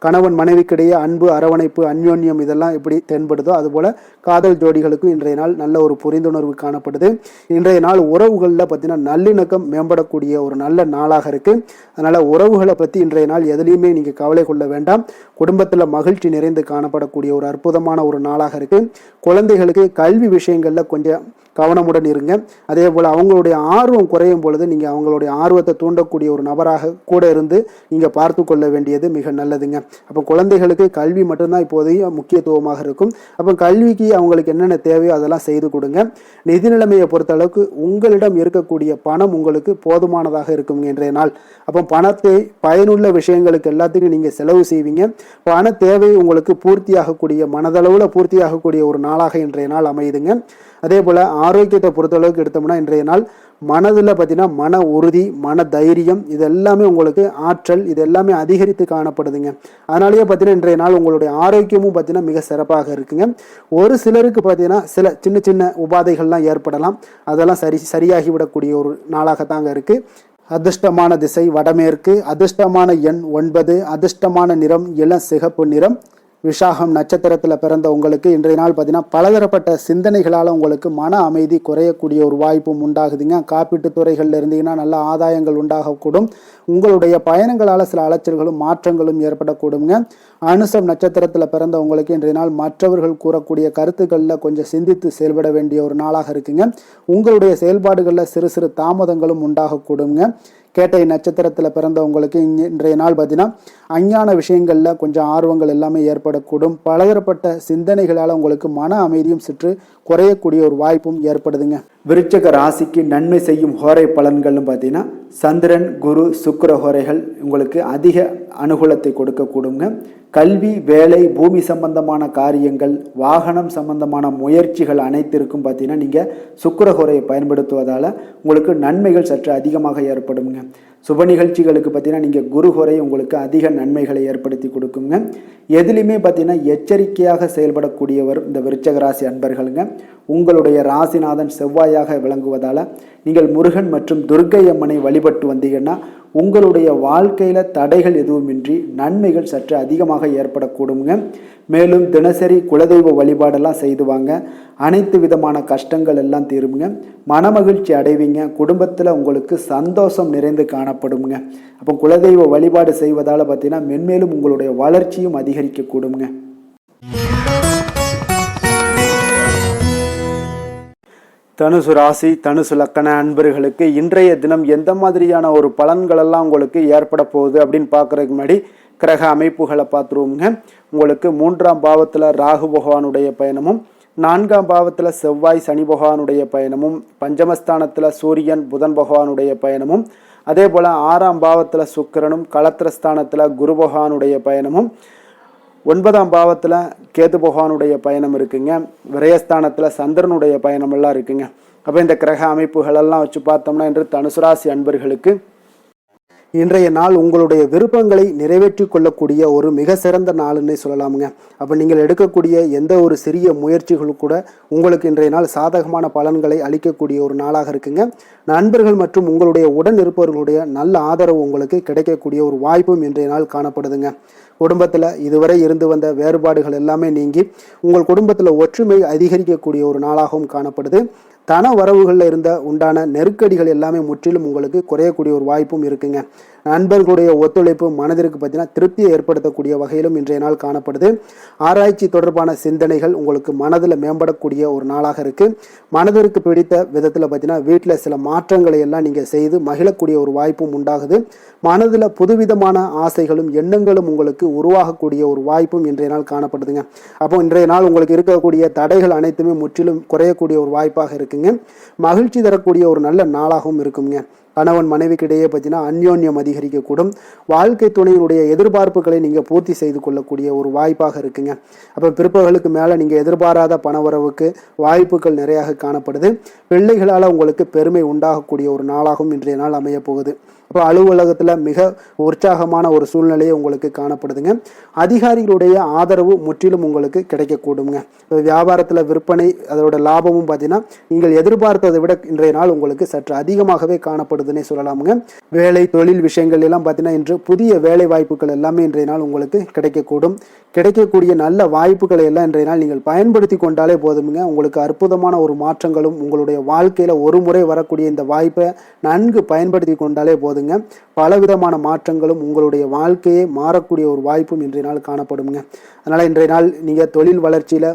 கணவன் மனைவிக்கிடையே அன்பு, அரவணைப்பு, அந்யோன்யம் இதெல்லாம் எப்படி தென்படுதோ அதுபோல காதல் ஜோடிகளுக்கும் இன்றைய நாள் நல்ல ஒரு புரிந்துணர்வு காணப்படுது. இன்றைய நாள் உறவுகளில் பார்த்தீங்கன்னா நல்லிணக்கம் மேம்படக்கூடிய ஒரு நல்ல நாளாக இருக்கு. அதனால உறவுகளை பற்றி இன்றைய நாள் எதுலையுமே நீங்கள் கவலை கொள்ள வேண்டாம். குடும்பத்தில் மகிழ்ச்சி நிறைந்து காணப்படக்கூடிய ஒரு அற்புதமான ஒரு நாளாக இருக்கு. குழந்தைகளுக்கு கல்வி விஷயங்களில் கொஞ்சம் கவனமுடன் இருங்க. அதே போல் அவங்களுடைய ஆர்வம் குறையும் பொழுது நீங்கள் அவங்களுடைய ஆர்வத்தை தூண்டக்கூடிய ஒரு நபராக கூட இருந்து நீங்கள் பார்த்து கொள்ள வேண்டியது மிக நல்லதுங்க. அப்போ குழந்தைகளுக்கு கல்வி மட்டும்தான் இப்போதைய முக்கியத்துவமாக இருக்கும். அப்போ கல்விக்கு அவங்களுக்கு என்னென்ன தேவையோ அதெல்லாம் செய்து கொடுங்க. நிதி நிலைமையை பொறுத்த அளவுக்கு உங்களிடம் இருக்கக்கூடிய பணம் உங்களுக்கு போதுமானதாக இருக்குங்க இன்றைய நாள். அப்போ பணத்தை பயனுள்ள விஷயங்களுக்கு எல்லாத்துக்கும் நீங்கள் செலவு செய்வீங்க. பண தேவை உங்களுக்கு பூர்த்தியாகக்கூடிய மனதளவில் பூர்த்தியாகக்கூடிய ஒரு நாளாக இன்றைய நாள் அமையுதுங்க. அதே போல் ஆரோக்கியத்தை பொறுத்தளவுக்கு எடுத்தோம்னா இன்றைய நாள் மனதில் பார்த்தீங்கன்னா மன உறுதி, மன தைரியம் இது எல்லாமே உங்களுக்கு ஆற்றல் இது எல்லாமே அதிகரித்து காணப்படுதுங்க. அதனாலேயே பார்த்தீங்கன்னா இன்றைய நாள் உங்களுடைய ஆரோக்கியமும் பார்த்தீங்கன்னா மிக சிறப்பாக இருக்குங்க. ஒரு சிலருக்கு பார்த்தீங்கன்னா சில சின்ன சின்ன உபாதைகள்லாம் ஏற்படலாம். அதெல்லாம் சரியாகிவிடக்கூடிய ஒரு நாளாகத்தாங்க இருக்குது. அதிர்ஷ்டமான திசை வடமேற்கு, அதிர்ஷ்டமான எண் 9, அதிர்ஷ்டமான நிறம் இளம் சிகப்பு நிறம். விஷாகம் நட்சத்திரத்தில் பிறந்த உங்களுக்கு இன்றைய நாள் பார்த்தீங்கன்னா பலதரப்பட்ட சிந்தனைகளால் உங்களுக்கு மன அமைதி குறையக்கூடிய ஒரு வாய்ப்பும் உண்டாகுதுங்க. காப்பீட்டு துறைகளில் இருந்தீங்கன்னா நல்ல ஆதாயங்கள் உண்டாகக்கூடும். உங்களுடைய பயணங்களால் சில அலைச்சல்களும் மாற்றங்களும் ஏற்படக்கூடுங்க. அனுசம் நட்சத்திரத்தில் பிறந்த உங்களுக்கு இன்றைய நாள் மற்றவர்கள் கூறக்கூடிய கருத்துக்களில் கொஞ்சம் சிந்தித்து செயல்பட வேண்டிய ஒரு நாளாக இருக்குங்க. உங்களுடைய செயல்பாடுகளில் சிறு சிறு தாமதங்களும் உண்டாகக்கூடுங்க. கேட்டை நட்சத்திரத்தில் பிறந்தவங்களுக்கு இன்றைய நாள் பார்த்தீங்கன்னா அஞ்ஞான விஷயங்களில் கொஞ்சம் ஆர்வங்கள் எல்லாமே ஏற்படக்கூடும். பலதரப்பட்ட சிந்தனைகளால் உங்களுக்கு மன அமைதியும் சற்று குறையக்கூடிய ஒரு வாய்ப்பும் ஏற்படுதுங்க. விருச்சக ராசிக்கு நன்மை செய்யும் ஹோரை பலன்கள்னு பார்த்தீங்கன்னா சந்திரன், குரு, சுக்கிர ஹோரைகள் உங்களுக்கு அதிக அனுகூலத்தை கொடுக்கக்கூடுங்க. கல்வி, வேலை, பூமி சம்பந்தமான காரியங்கள், வாகனம் சம்பந்தமான முயற்சிகள் அனைத்திற்கும் பார்த்தீங்கன்னா நீங்கள் சுக்கிர ஹோரையை பயன்படுத்துவதால் உங்களுக்கு நன்மைகள் சற்று அதிகமாக ஏற்படுங்க. சுப நிகழ்ச்சிகளுக்கு பார்த்தீங்கன்னா நீங்கள் குரு ஹோரை உங்களுக்கு அதிக நன்மைகளை ஏற்படுத்தி கொடுக்குங்க. எதுலையுமே பார்த்தீங்கன்னா எச்சரிக்கையாக செயல்படக்கூடியவர் இந்த விருச்சக ராசி அன்பர்களுங்க. உங்களுடைய ராசிநாதன் செவ்வாயாக விளங்குவதால் நீங்கள் முருகன் மற்றும் துர்க்கை அம்மனை வழிபட்டு வந்தீங்கன்னா உங்களுடைய வாழ்க்கையில் தடைகள் எதுவுமின்றி நன்மைகள் சற்று அதிகமாக ஏற்படக்கூடுங்க. மேலும் தினசரி குலதெய்வ வழிபாடெல்லாம் செய்து வாங்க. அனைத்து விதமான கஷ்டங்கள் எல்லாம் தீருங்க. மனமகிழ்ச்சி அடைவீங்க. குடும்பத்தில் உங்களுக்கு சந்தோஷம் நிறைந்து காணப்படுங்க. அப்போ குலதெய்வ வழிபாடு செய்வதால் பார்த்தீங்கன்னா மென்மேலும் உங்களுடைய வளர்ச்சியும் அதிகரிக்கக்கூடுங்க. தனுசு ராசி, தனுசு லக்கண அன்பர்களுக்கு இன்றைய தினம் எந்த மாதிரியான ஒரு பலன்களெல்லாம் உங்களுக்கு ஏற்பட போகுது அப்படின்னு பார்க்குறதுக்கு முன்னாடி கிரக அமைப்புகளை பார்த்துருவோங்க. உங்களுக்கு 3ஆம் பாவத்தில் ராகு பகவானுடைய பயணமும், 4ஆம் பாவத்தில் செவ்வாய் சனி பகவானுடைய பயணமும், பஞ்சமஸ்தானத்தில் சூரியன் புதன் பகவானுடைய பயணமும், அதே போல் 6ஆம் பாவத்தில் சுக்கிரனும், களத்திரஸ்தானத்தில் குரு பகவானுடைய பயணமும், 9ஆம் பாவத்தில் கேது பகவானுடைய பயணம் இருக்குங்க. விரயஸ்தானத்தில் சந்திரனுடைய பயணமெல்லாம் இருக்குங்க. அப்போ இந்த கிரக அமைப்புகளெல்லாம் வச்சு பார்த்தோம்னா இன்று தனுசு ராசி அன்பர்களுக்கு இன்றைய நாள் உங்களுடைய விருப்பங்களை நிறைவேற்றி கொள்ளக்கூடிய ஒரு மிக சிறந்த நாள்னே சொல்லலாமுங்க. அப்போ நீங்கள் எடுக்கக்கூடிய எந்த ஒரு சிறிய முயற்சிகளும் கூட உங்களுக்கு இன்றைய நாள் சாதகமான பலன்களை அளிக்கக்கூடிய ஒரு நாளாக இருக்குங்க. நண்பர்கள் மற்றும் உங்களுடைய உடன் இருப்பவர்களுடைய நல்ல ஆதரவு உங்களுக்கு கிடைக்கக்கூடிய ஒரு வாய்ப்பும் இன்றைய நாள் காணப்படுதுங்க. குடும்பத்தில் இதுவரை இருந்து வந்த வேறுபாடுகள் எல்லாமே நீங்கி உங்கள் குடும்பத்தில் ஒற்றுமை அதிகரிக்கக்கூடிய ஒரு நாளாகவும் காணப்படுது. தன வரவுகளில் இருந்த உண்டான நெருக்கடிகள் எல்லாமே முற்றிலும் உங்களுக்கு குறையக்கூடிய ஒரு வாய்ப்பும் இருக்குங்க. நண்பர்களுடைய ஒத்துழைப்பு மனதிற்கு பார்த்தீங்கன்னா திருப்தியை ஏற்படுத்தக்கூடிய வகையிலும் இன்றைய நாள் காணப்படுது. ஆராய்ச்சி தொடர்பான சிந்தனைகள் உங்களுக்கு மனதில் மேம்படக்கூடிய ஒரு நாளாக இருக்கு. மனதிற்கு பிடித்த விதத்தில் பார்த்தீங்கன்னா வீட்டில் சில மாற்றங்களை எல்லாம் நீங்கள் செய்து மகிழக்கூடிய ஒரு வாய்ப்பும் உண்டாகுது. மனதில் புதுவிதமான ஆசைகளும் எண்ணங்களும் உங்களுக்கு உருவாகக்கூடிய ஒரு வாய்ப்பும் இன்றைய நாள் காணப்படுதுங்க. அப்போ இன்றைய நாள் உங்களுக்கு இருக்கக்கூடிய தடைகள் அனைத்துமே முற்றிலும் குறையக்கூடிய ஒரு வாய்ப்பாக இருக்குங்க. மகிழ்ச்சி தரக்கூடிய ஒரு நல்ல நாளாகவும் இருக்குங்க. கணவன் மனைவிக்கிடையே பார்த்தீங்கன்னா அந்யோன்யம் அதிகரிக்கக்கூடும். வாழ்க்கை துணையினுடைய எதிர்பார்ப்புகளை நீங்கள் பூர்த்தி செய்து கொள்ளக்கூடிய ஒரு வாய்ப்பாக இருக்குங்க. அப்போ பிற்பகலுக்கு மேலே நீங்கள் எதிர்பாராத பணவரவுக்கு வாய்ப்புகள் நிறையாக காணப்படுது. பிள்ளைகளால் உங்களுக்கு பெருமை உண்டாகக்கூடிய ஒரு நாளாகவும் இன்றைய நாள் அமைய போகுது. அப்போ அலுவலகத்தில் மிக உற்சாகமான ஒரு சூழ்நிலையை உங்களுக்கு காணப்படுதுங்க. அதிகாரிகளுடைய ஆதரவு முற்றிலும் உங்களுக்கு கிடைக்கக்கூடுங்க. இப்போ வியாபாரத்தில் விற்பனை அதோட லாபமும் பார்த்தீங்கன்னா நீங்கள் எதிர்பார்த்ததை விட இன்றைய நாள் உங்களுக்கு சற்று அதிகமாகவே காணப்படுதுன்னே சொல்லலாமுங்க. வேலை தொழில் விஷயங்கள் எல்லாம் பார்த்தீங்கன்னா இன்று புதிய வேலை வாய்ப்புகள் எல்லாமே இன்றைய நாள் உங்களுக்கு கிடைக்கக்கூடும். கிடைக்கக்கூடிய நல்ல வாய்ப்புகளை எல்லாம் இன்றைய நாள் நீங்கள் பயன்படுத்தி கொண்டாலே போதுமுங்க. உங்களுக்கு அற்புதமான ஒரு மாற்றங்களும் உங்களுடைய வாழ்க்கையில் ஒரு முறை வரக்கூடிய இந்த வாய்ப்பை நன்கு பயன்படுத்தி கொண்டாலே போதுங்க. பலவிதமான மாற்றங்களும் உங்களுடைய வாழ்க்கையே மாறக்கூடிய ஒரு வாய்ப்பும் இன்றைய நாள் காணப்படுங்க. அதனால் இன்றைய நாள் நீங்கள் தொழில் வளர்ச்சியில்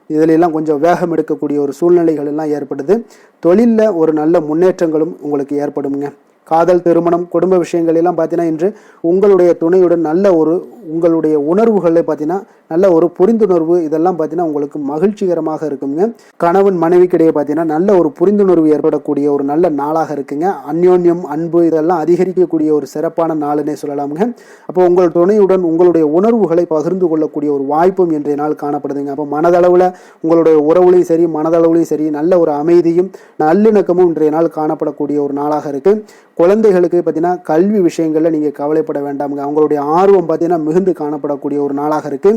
இதிலெல்லாம் கொஞ்சம் வேகம் எடுக்கக்கூடிய ஒரு சூழ்நிலைகள் எல்லாம் ஏற்படுது. தொழிலில் ஒரு நல்ல முன்னேற்றங்களும் உங்களுக்கு ஏற்படுங்க. காதல், திருமணம், குடும்ப விஷயங்கள் எல்லாம் பார்த்தீங்கன்னா இன்று உங்களுடைய துணையுடன் நல்ல ஒரு உங்களுடைய உணர்வுகளை பார்த்தீங்கன்னா நல்ல ஒரு புரிந்துணர்வு இதெல்லாம் பார்த்தீங்கன்னா உங்களுக்கு மகிழ்ச்சிகரமாக இருக்குங்க. கணவன் மனைவிக்கிடையே பார்த்தீங்கன்னா நல்ல ஒரு புரிந்துணர்வு ஏற்படக்கூடிய ஒரு நல்ல நாளாக இருக்குங்க. அந்யோன்யம், அன்பு இதெல்லாம் அதிகரிக்கக்கூடிய ஒரு சிறப்பான நாளுன்னே சொல்லலாமுங்க. அப்போ உங்கள் துணையுடன் உங்களுடைய உணர்வுகளை பகிர்ந்து கொள்ளக்கூடிய ஒரு வாய்ப்பும் இன்றைய நாள் காணப்படுதுங்க. அப்போ மனதளவில் உங்களுடைய உறவுலையும் சரி மனதளவுலையும் சரி நல்ல ஒரு அமைதியும் நல்லிணக்கமும் இன்றைய நாள் காணப்படக்கூடிய ஒரு நாளாக இருக்கு. குழந்தைகளுக்கு பார்த்தீங்கன்னா கல்வி விஷயங்களில் நீங்கள் கவலைப்பட வேண்டாமுங்க. அவங்களுடைய ஆர்வம் பார்த்தீங்கன்னா மிகுந்து காணப்படக்கூடிய ஒரு நாளாக இருக்கு.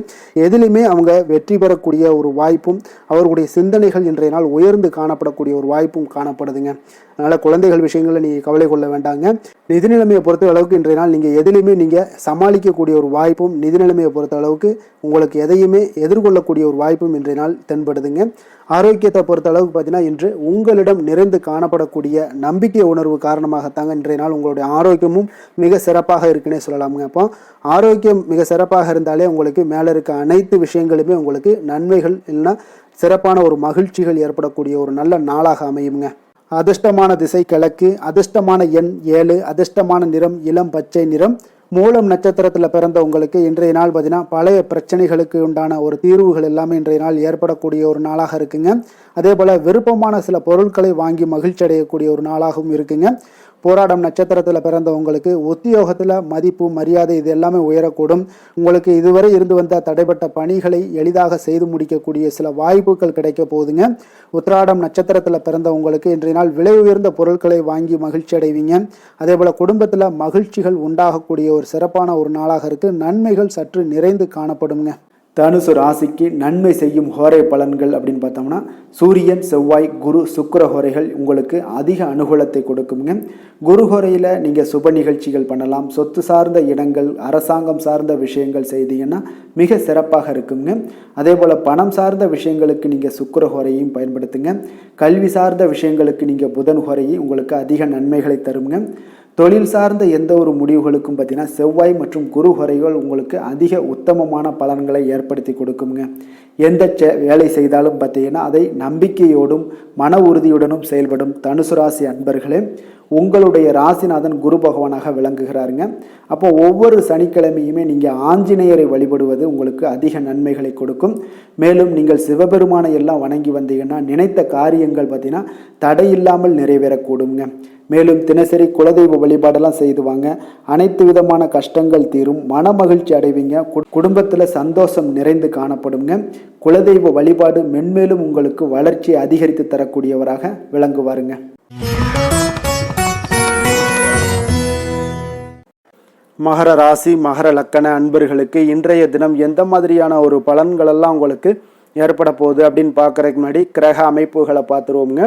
எதிலுமே அவங்க வெற்றி பெறக்கூடிய ஒரு வாய்ப்பும் அவர்களுடைய சிந்தனைகள் இன்றைய நாள் உயர்ந்து காணப்படக்கூடிய ஒரு வாய்ப்பும் காணப்படுதுங்க. அதனால் குழந்தைகள் விஷயங்களில் நீங்கள் கவலை கொள்ள வேண்டாங்க. நிதி நிலைமையை பொறுத்த அளவுக்கு இன்றைய நாள் நீங்கள் எதிலுமே நீங்கள் சமாளிக்கக்கூடிய ஒரு வாய்ப்பும் நிதி நிலைமையை பொறுத்த அளவுக்கு உங்களுக்கு எதையுமே எதிர்கொள்ளக்கூடிய ஒரு வாய்ப்பும் இன்றைய நாள் தென்படுதுங்க. ஆரோக்கியத்தை பொறுத்த அளவுக்கு பார்த்தீங்கன்னா இன்று உங்களிடம் நிறைந்து காணப்படக்கூடிய நம்பிக்கை உணர்வு காரணமாகத்தாங்க இன்றைய நாள் உங்களுடைய ஆரோக்கியமும் மிக சிறப்பாக இருக்குன்னே சொல்லலாமுங்க. அப்போ ஆரோக்கியம் மிக சிறப்பாக இருந்தாலே உங்களுக்கு மேலே இருக்க அனைத்து விஷயங்களுமே உங்களுக்கு நன்மைகள் இல்லைன்னா சிறப்பான ஒரு மகிழ்ச்சிகள் ஏற்படக்கூடிய ஒரு நல்ல நாளாக அமையுங்க. அதிர்ஷ்டமான திசை கிழக்கு, அதிர்ஷ்டமான எண் 7, அதிர்ஷ்டமான நிறம் இளம் பச்சை நிறம். மூலம் நட்சத்திரத்தில் பிறந்த உங்களுக்கு இன்றைய நாள் பார்த்தீங்கன்னா பழைய பிரச்சனைகளுக்கு உண்டான ஒரு தீர்வுகள் எல்லாமே இன்றைய நாள் ஏற்படக்கூடிய ஒரு நாளாக இருக்குங்க. அதே போல் விருப்பமான சில பொருட்களை வாங்கி மகிழ்ச்சி அடையக்கூடிய ஒரு நாளாகவும் இருக்குங்க. போராடம் நட்சத்திரத்தில் பிறந்த உங்களுக்கு உத்தியோகத்தில் மதிப்பு மரியாதை இது எல்லாமே உயரக்கூடும். உங்களுக்கு இதுவரை இருந்து வந்த தடைப்பட்ட பணிகளை எளிதாக செய்து முடிக்கக்கூடிய சில வாய்ப்புகள் கிடைக்க போகுதுங்க. உத்திராடம் நட்சத்திரத்தில் பிறந்த உங்களுக்கு இன்றைய நாள் விலை உயர்ந்த பொருட்களை வாங்கி மகிழ்ச்சி அடைவீங்க. அதே போல் குடும்பத்தில் மகிழ்ச்சிகள் உண்டாகக்கூடிய ஒரு சிறப்பான ஒரு நாளாக இருக்கு. நன்மைகள் சற்று நிறைந்து காணப்படுங்க. தனுசு ராசிக்கு நன்மை செய்யும் ஹோரை பலன்கள் அப்படின்னு பார்த்தோம்னா சூரியன், செவ்வாய், குரு, சுக்கிர ஹோரைகள் உங்களுக்கு அதிக அனுகூலத்தை கொடுக்குங்க. குரு ஹோரையில் நீங்கள் சுப நிகழ்ச்சிகள் பண்ணலாம். சொத்து சார்ந்த இடங்கள், அரசாங்கம் சார்ந்த விஷயங்கள் செய்தீங்கன்னா மிக சிறப்பாக இருக்குங்க. அதே போல் பணம் சார்ந்த விஷயங்களுக்கு நீங்கள் சுக்கிர ஹோரையும் பயன்படுத்துங்க. கல்வி சார்ந்த விஷயங்களுக்கு நீங்கள் புதன் ஹோரையை உங்களுக்கு அதிக நன்மைகளை தருங்க. தொழில் சார்ந்த எந்த ஒரு முடிவுகளுக்கும் பார்த்தீங்கன்னா செவ்வாய் மற்றும் குரு ஹோரைகள் உங்களுக்கு அதிக உத்தமமான பலன்களை ஏற்படுத்தி கொடுக்குங்க. எந்த வேலை செய்தாலும் பார்த்தீங்கன்னா அதை நம்பிக்கையோடும் மன உறுதியுடனும் செயல்படும் தனுசு ராசி அன்பர்களே, உங்களுடைய ராசிநாதன் குரு பகவானாக விளங்குகிறாருங்க. அப்போ ஒவ்வொரு சனிக்கிழமையுமே நீங்கள் ஆஞ்சநேயரை வழிபடுவது உங்களுக்கு அதிக நன்மைகளை கொடுக்கும். மேலும் நீங்கள் சிவபெருமானை எல்லாம் வணங்கி வந்தீங்கன்னா நினைத்த காரியங்கள் பார்த்தீங்கன்னா தடையில்லாமல் நிறைவேறக்கூடுங்க. மேலும் தினசரி குலதெய்வ வழிபாடெல்லாம் செய்துவாங்க. அனைத்து விதமான கஷ்டங்கள் தீரும், மன மகிழ்ச்சி அடைவீங்க. குடும்பத்தில் சந்தோஷம் நிறைந்து காணப்படுங்க. குலதெய்வ வழிபாடு மென்மேலும் உங்களுக்கு வளர்ச்சியை அதிகரித்து தரக்கூடியவராக விளங்குவாருங்க. மகர ராசி மகர லக்கண அன்பர்களுக்கு இன்றைய தினம் எந்த மாதிரியான ஒரு பலன்கள் எல்லாம் உங்களுக்கு ஏற்பட போகுது அப்படின்னு பார்க்கறதுக்கு முன்னாடி கிரக அமைப்புகளை பார்த்துருவோங்க.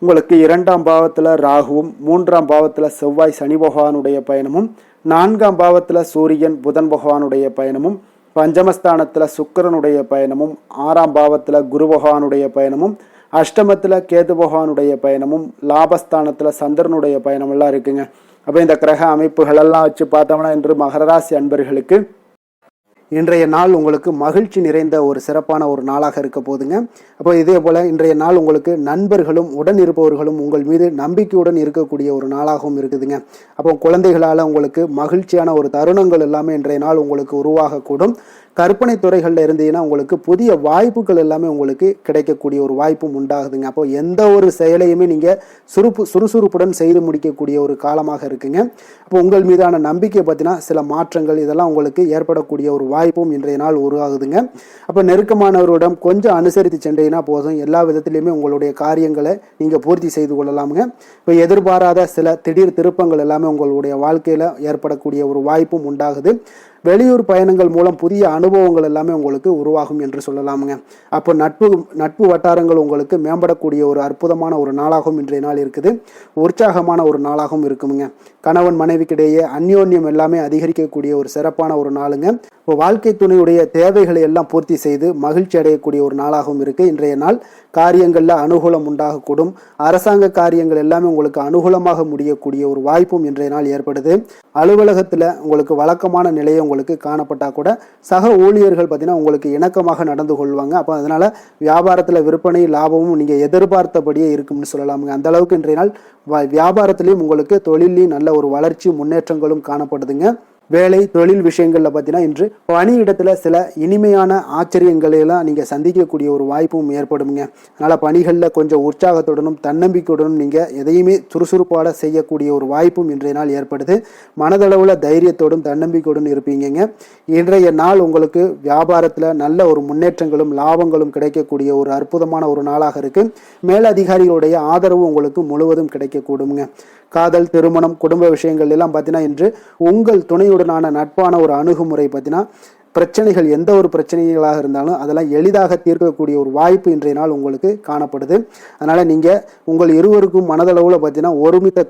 உங்களுக்கு 2ஆம் பாவத்தில் ராகுவும் 3ஆம் பாவத்தில் செவ்வாய் சனி பகவானுடைய பயணமும் 4ஆம் பாவத்தில் சூரியன் புதன் பகவானுடைய பயணமும் பஞ்சமஸ்தானத்தில் சுக்கிரனுடைய பயணமும் 6ஆம் பாவத்தில் குரு பகவானுடைய பயணமும் அஷ்டமத்தில் கேது பகவானுடைய பயணமும் லாபஸ்தானத்தில் சந்திரனுடைய பயணம் எல்லாம் இருக்குங்க. அப்போ இந்த கிரக அமைப்புகளெல்லாம் வச்சு பார்த்தோம்னா இன்று மகர ராசி அன்பர்களுக்கு இன்றைய நாள் உங்களுக்கு மகிழ்ச்சி நிறைந்த ஒரு சிறப்பான ஒரு நாளாக இருக்க போதுங்க. அப்போ இதே போல் இன்றைய நாள் உங்களுக்கு நண்பர்களும் உடன் இருப்பவர்களும் உங்கள் மீது நம்பிக்கையுடன் இருக்கக்கூடிய ஒரு நாளாகவும் இருக்குதுங்க. அப்போ குழந்தைகளால் உங்களுக்கு மகிழ்ச்சியான ஒரு தருணங்கள் எல்லாமே இன்றைய நாள் உங்களுக்கு உருவாகக்கூடும். கற்பனை துறைகளில் இருந்தீங்கன்னா உங்களுக்கு புதிய வாய்ப்புகள் எல்லாமே உங்களுக்கு கிடைக்கக்கூடிய ஒரு வாய்ப்பும் உண்டாகுதுங்க. அப்போ எந்த ஒரு செயலையுமே நீங்கள் சுறுசுறுப்புடன் செய்து முடிக்கக்கூடிய ஒரு காலமாக இருக்குங்க. அப்போ உங்கள் மீதான நம்பிக்கை பார்த்தீங்கன்னா சில மாற்றங்கள் இதெல்லாம் உங்களுக்கு ஏற்படக்கூடிய ஒரு வாய்ப்பும் இன்றைய நாள் உருவாகுதுங்க. அப்போ நெருக்கமானவரிடம் கொஞ்சம் அனுசரித்து சென்றீங்கன்னா போதும், எல்லா விதத்திலையுமே உங்களுடைய காரியங்களை நீங்கள் பூர்த்தி செய்து கொள்ளலாமுங்க. இப்போ எதிர்பாராத சில திடீர் திருப்பங்கள் எல்லாமே உங்களுடைய வாழ்க்கையில் ஏற்படக்கூடிய ஒரு வாய்ப்பும் உண்டாகுது. வெளியூர் பயணங்கள் மூலம் புதிய அனுபவங்கள் எல்லாமே உங்களுக்கு உருவாகும் என்று சொல்லலாமுங்க. அப்போ நட்பு வட்டாரங்கள் உங்களுக்கு மேம்படக்கூடிய ஒரு அற்புதமான ஒரு நாளாகவும் இன்றைய நாள் இருக்குது. உற்சாகமான ஒரு நாளாகவும் இருக்குமுங்க. கணவன் மனைவிக்கிடையே அந்யோன்யம் எல்லாமே அதிகரிக்கக்கூடிய ஒரு சிறப்பான ஒரு நாளுங்க. இப்போ வாழ்க்கை துணையுடைய தேவைகளை எல்லாம் பூர்த்தி செய்து மகிழ்ச்சி அடையக்கூடிய ஒரு நாளாகவும் இருக்கு இன்றைய நாள். காரியங்களில் அனுகூலம் உண்டாகக்கூடும். அரசாங்க காரியங்கள் எல்லாமே உங்களுக்கு அனுகூலமாக முடியக்கூடிய ஒரு வாய்ப்பும் இன்றைய நாள் ஏற்படுது. அலுவலகத்தில் உங்களுக்கு வழக்கமான நிலையை உங்களுக்கு காணப்பட்டால் கூட சக ஊழியர்கள் பார்த்தீங்கன்னா உங்களுக்கு இணக்கமாக நடந்து கொள்வாங்க. அப்போ அதனால வியாபாரத்தில் விற்பனை லாபமும் நீங்கள் எதிர்பார்த்தபடியே இருக்கும்னு சொல்லலாமுங்க. அந்த அளவுக்கு இன்றைய நாள் வியாபாரத்திலையும் உங்களுக்கு தொழிலையும் நல்ல ஒரு வளர்ச்சி முன்னேற்றங்களும் காணப்படுதுங்க. வேலை தொழில் விஷயங்களில் பார்த்தீங்கன்னா இன்று பணியிடத்தில் சில இனிமையான ஆச்சரியங்களை எல்லாம் நீங்கள் சந்திக்கக்கூடிய ஒரு வாய்ப்பும் ஏற்படுங்க. அதனால் பணிகளில் கொஞ்சம் உற்சாகத்துடனும் தன்னம்பிக்கையுடனும் நீங்கள் எதையுமே சுறுசுறுப்பாக செய்யக்கூடிய ஒரு வாய்ப்பும் இன்றைய நாள் ஏற்படுது. மனதளவில் தைரியத்தோடும் தன்னம்பிக்கையுடன் இருப்பீங்க. இன்றைய நாள் உங்களுக்கு வியாபாரத்தில் நல்ல ஒரு முன்னேற்றங்களும் லாபங்களும் கிடைக்கக்கூடிய ஒரு அற்புதமான ஒரு நாளாக இருக்கு. மேலதிகாரிகளுடைய ஆதரவு உங்களுக்கு முழுவதும் கிடைக்கக்கூடுங்க. காதல், திருமணம், குடும்ப விஷயங்கள் எல்லாம் பார்த்தீங்கன்னா இன்று உங்கள் துணையுடனான நட்பான ஒரு அணுகுமுறை பார்த்தீங்கன்னா பிரச்சனைகள் எந்த ஒரு பிரச்சனைகளாக இருந்தாலும் அதெல்லாம் எளிதாக தீர்க்கக்கூடிய ஒரு வாய்ப்பு இன்றைய நாள் உங்களுக்கு காணப்படுது. அதனால் நீங்கள் உங்கள் இருவருக்கும் மனதளவில் பார்த்தீங்கன்னா ஒருமித்த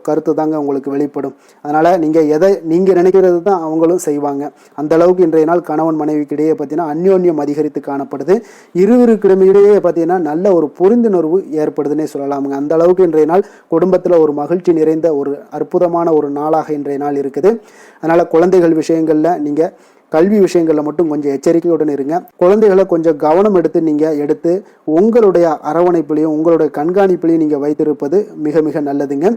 கருத்து தாங்க உங்களுக்கு வெளிப்படும். அதனால் நீங்கள் நினைக்கிறது தான் அவங்களும் செய்வாங்க. அந்த அளவுக்கு இன்றைய நாள் கணவன் மனைவிக்கிடையே பார்த்தீங்கன்னா அந்யோன்யம் அதிகரித்து காணப்படுது. இருவருக்கிடையே பார்த்தீங்கன்னா நல்ல ஒரு புரிந்துணர்வு ஏற்படுதுன்னே சொல்லலாமுங்க. அந்த அளவுக்கு இன்றைய நாள் குடும்பத்தில் ஒரு மகிழ்ச்சி நிறைந்த ஒரு அற்புதமான ஒரு நாளாக இன்றைய நாள் இருக்குது. அதனால் குழந்தைகள் விஷயங்களில் நீங்கள் கல்வி விஷயங்களில் மட்டும் கொஞ்சம் எச்சரிக்கையுடன் இருங்க. குழந்தைகளை கொஞ்சம் கவனம் எடுத்து உங்களுடைய அரவணைப்பிலையும் உங்களுடைய கண்காணிப்பிலையும் நீங்கள் வைத்திருப்பது மிக மிக நல்லதுங்க.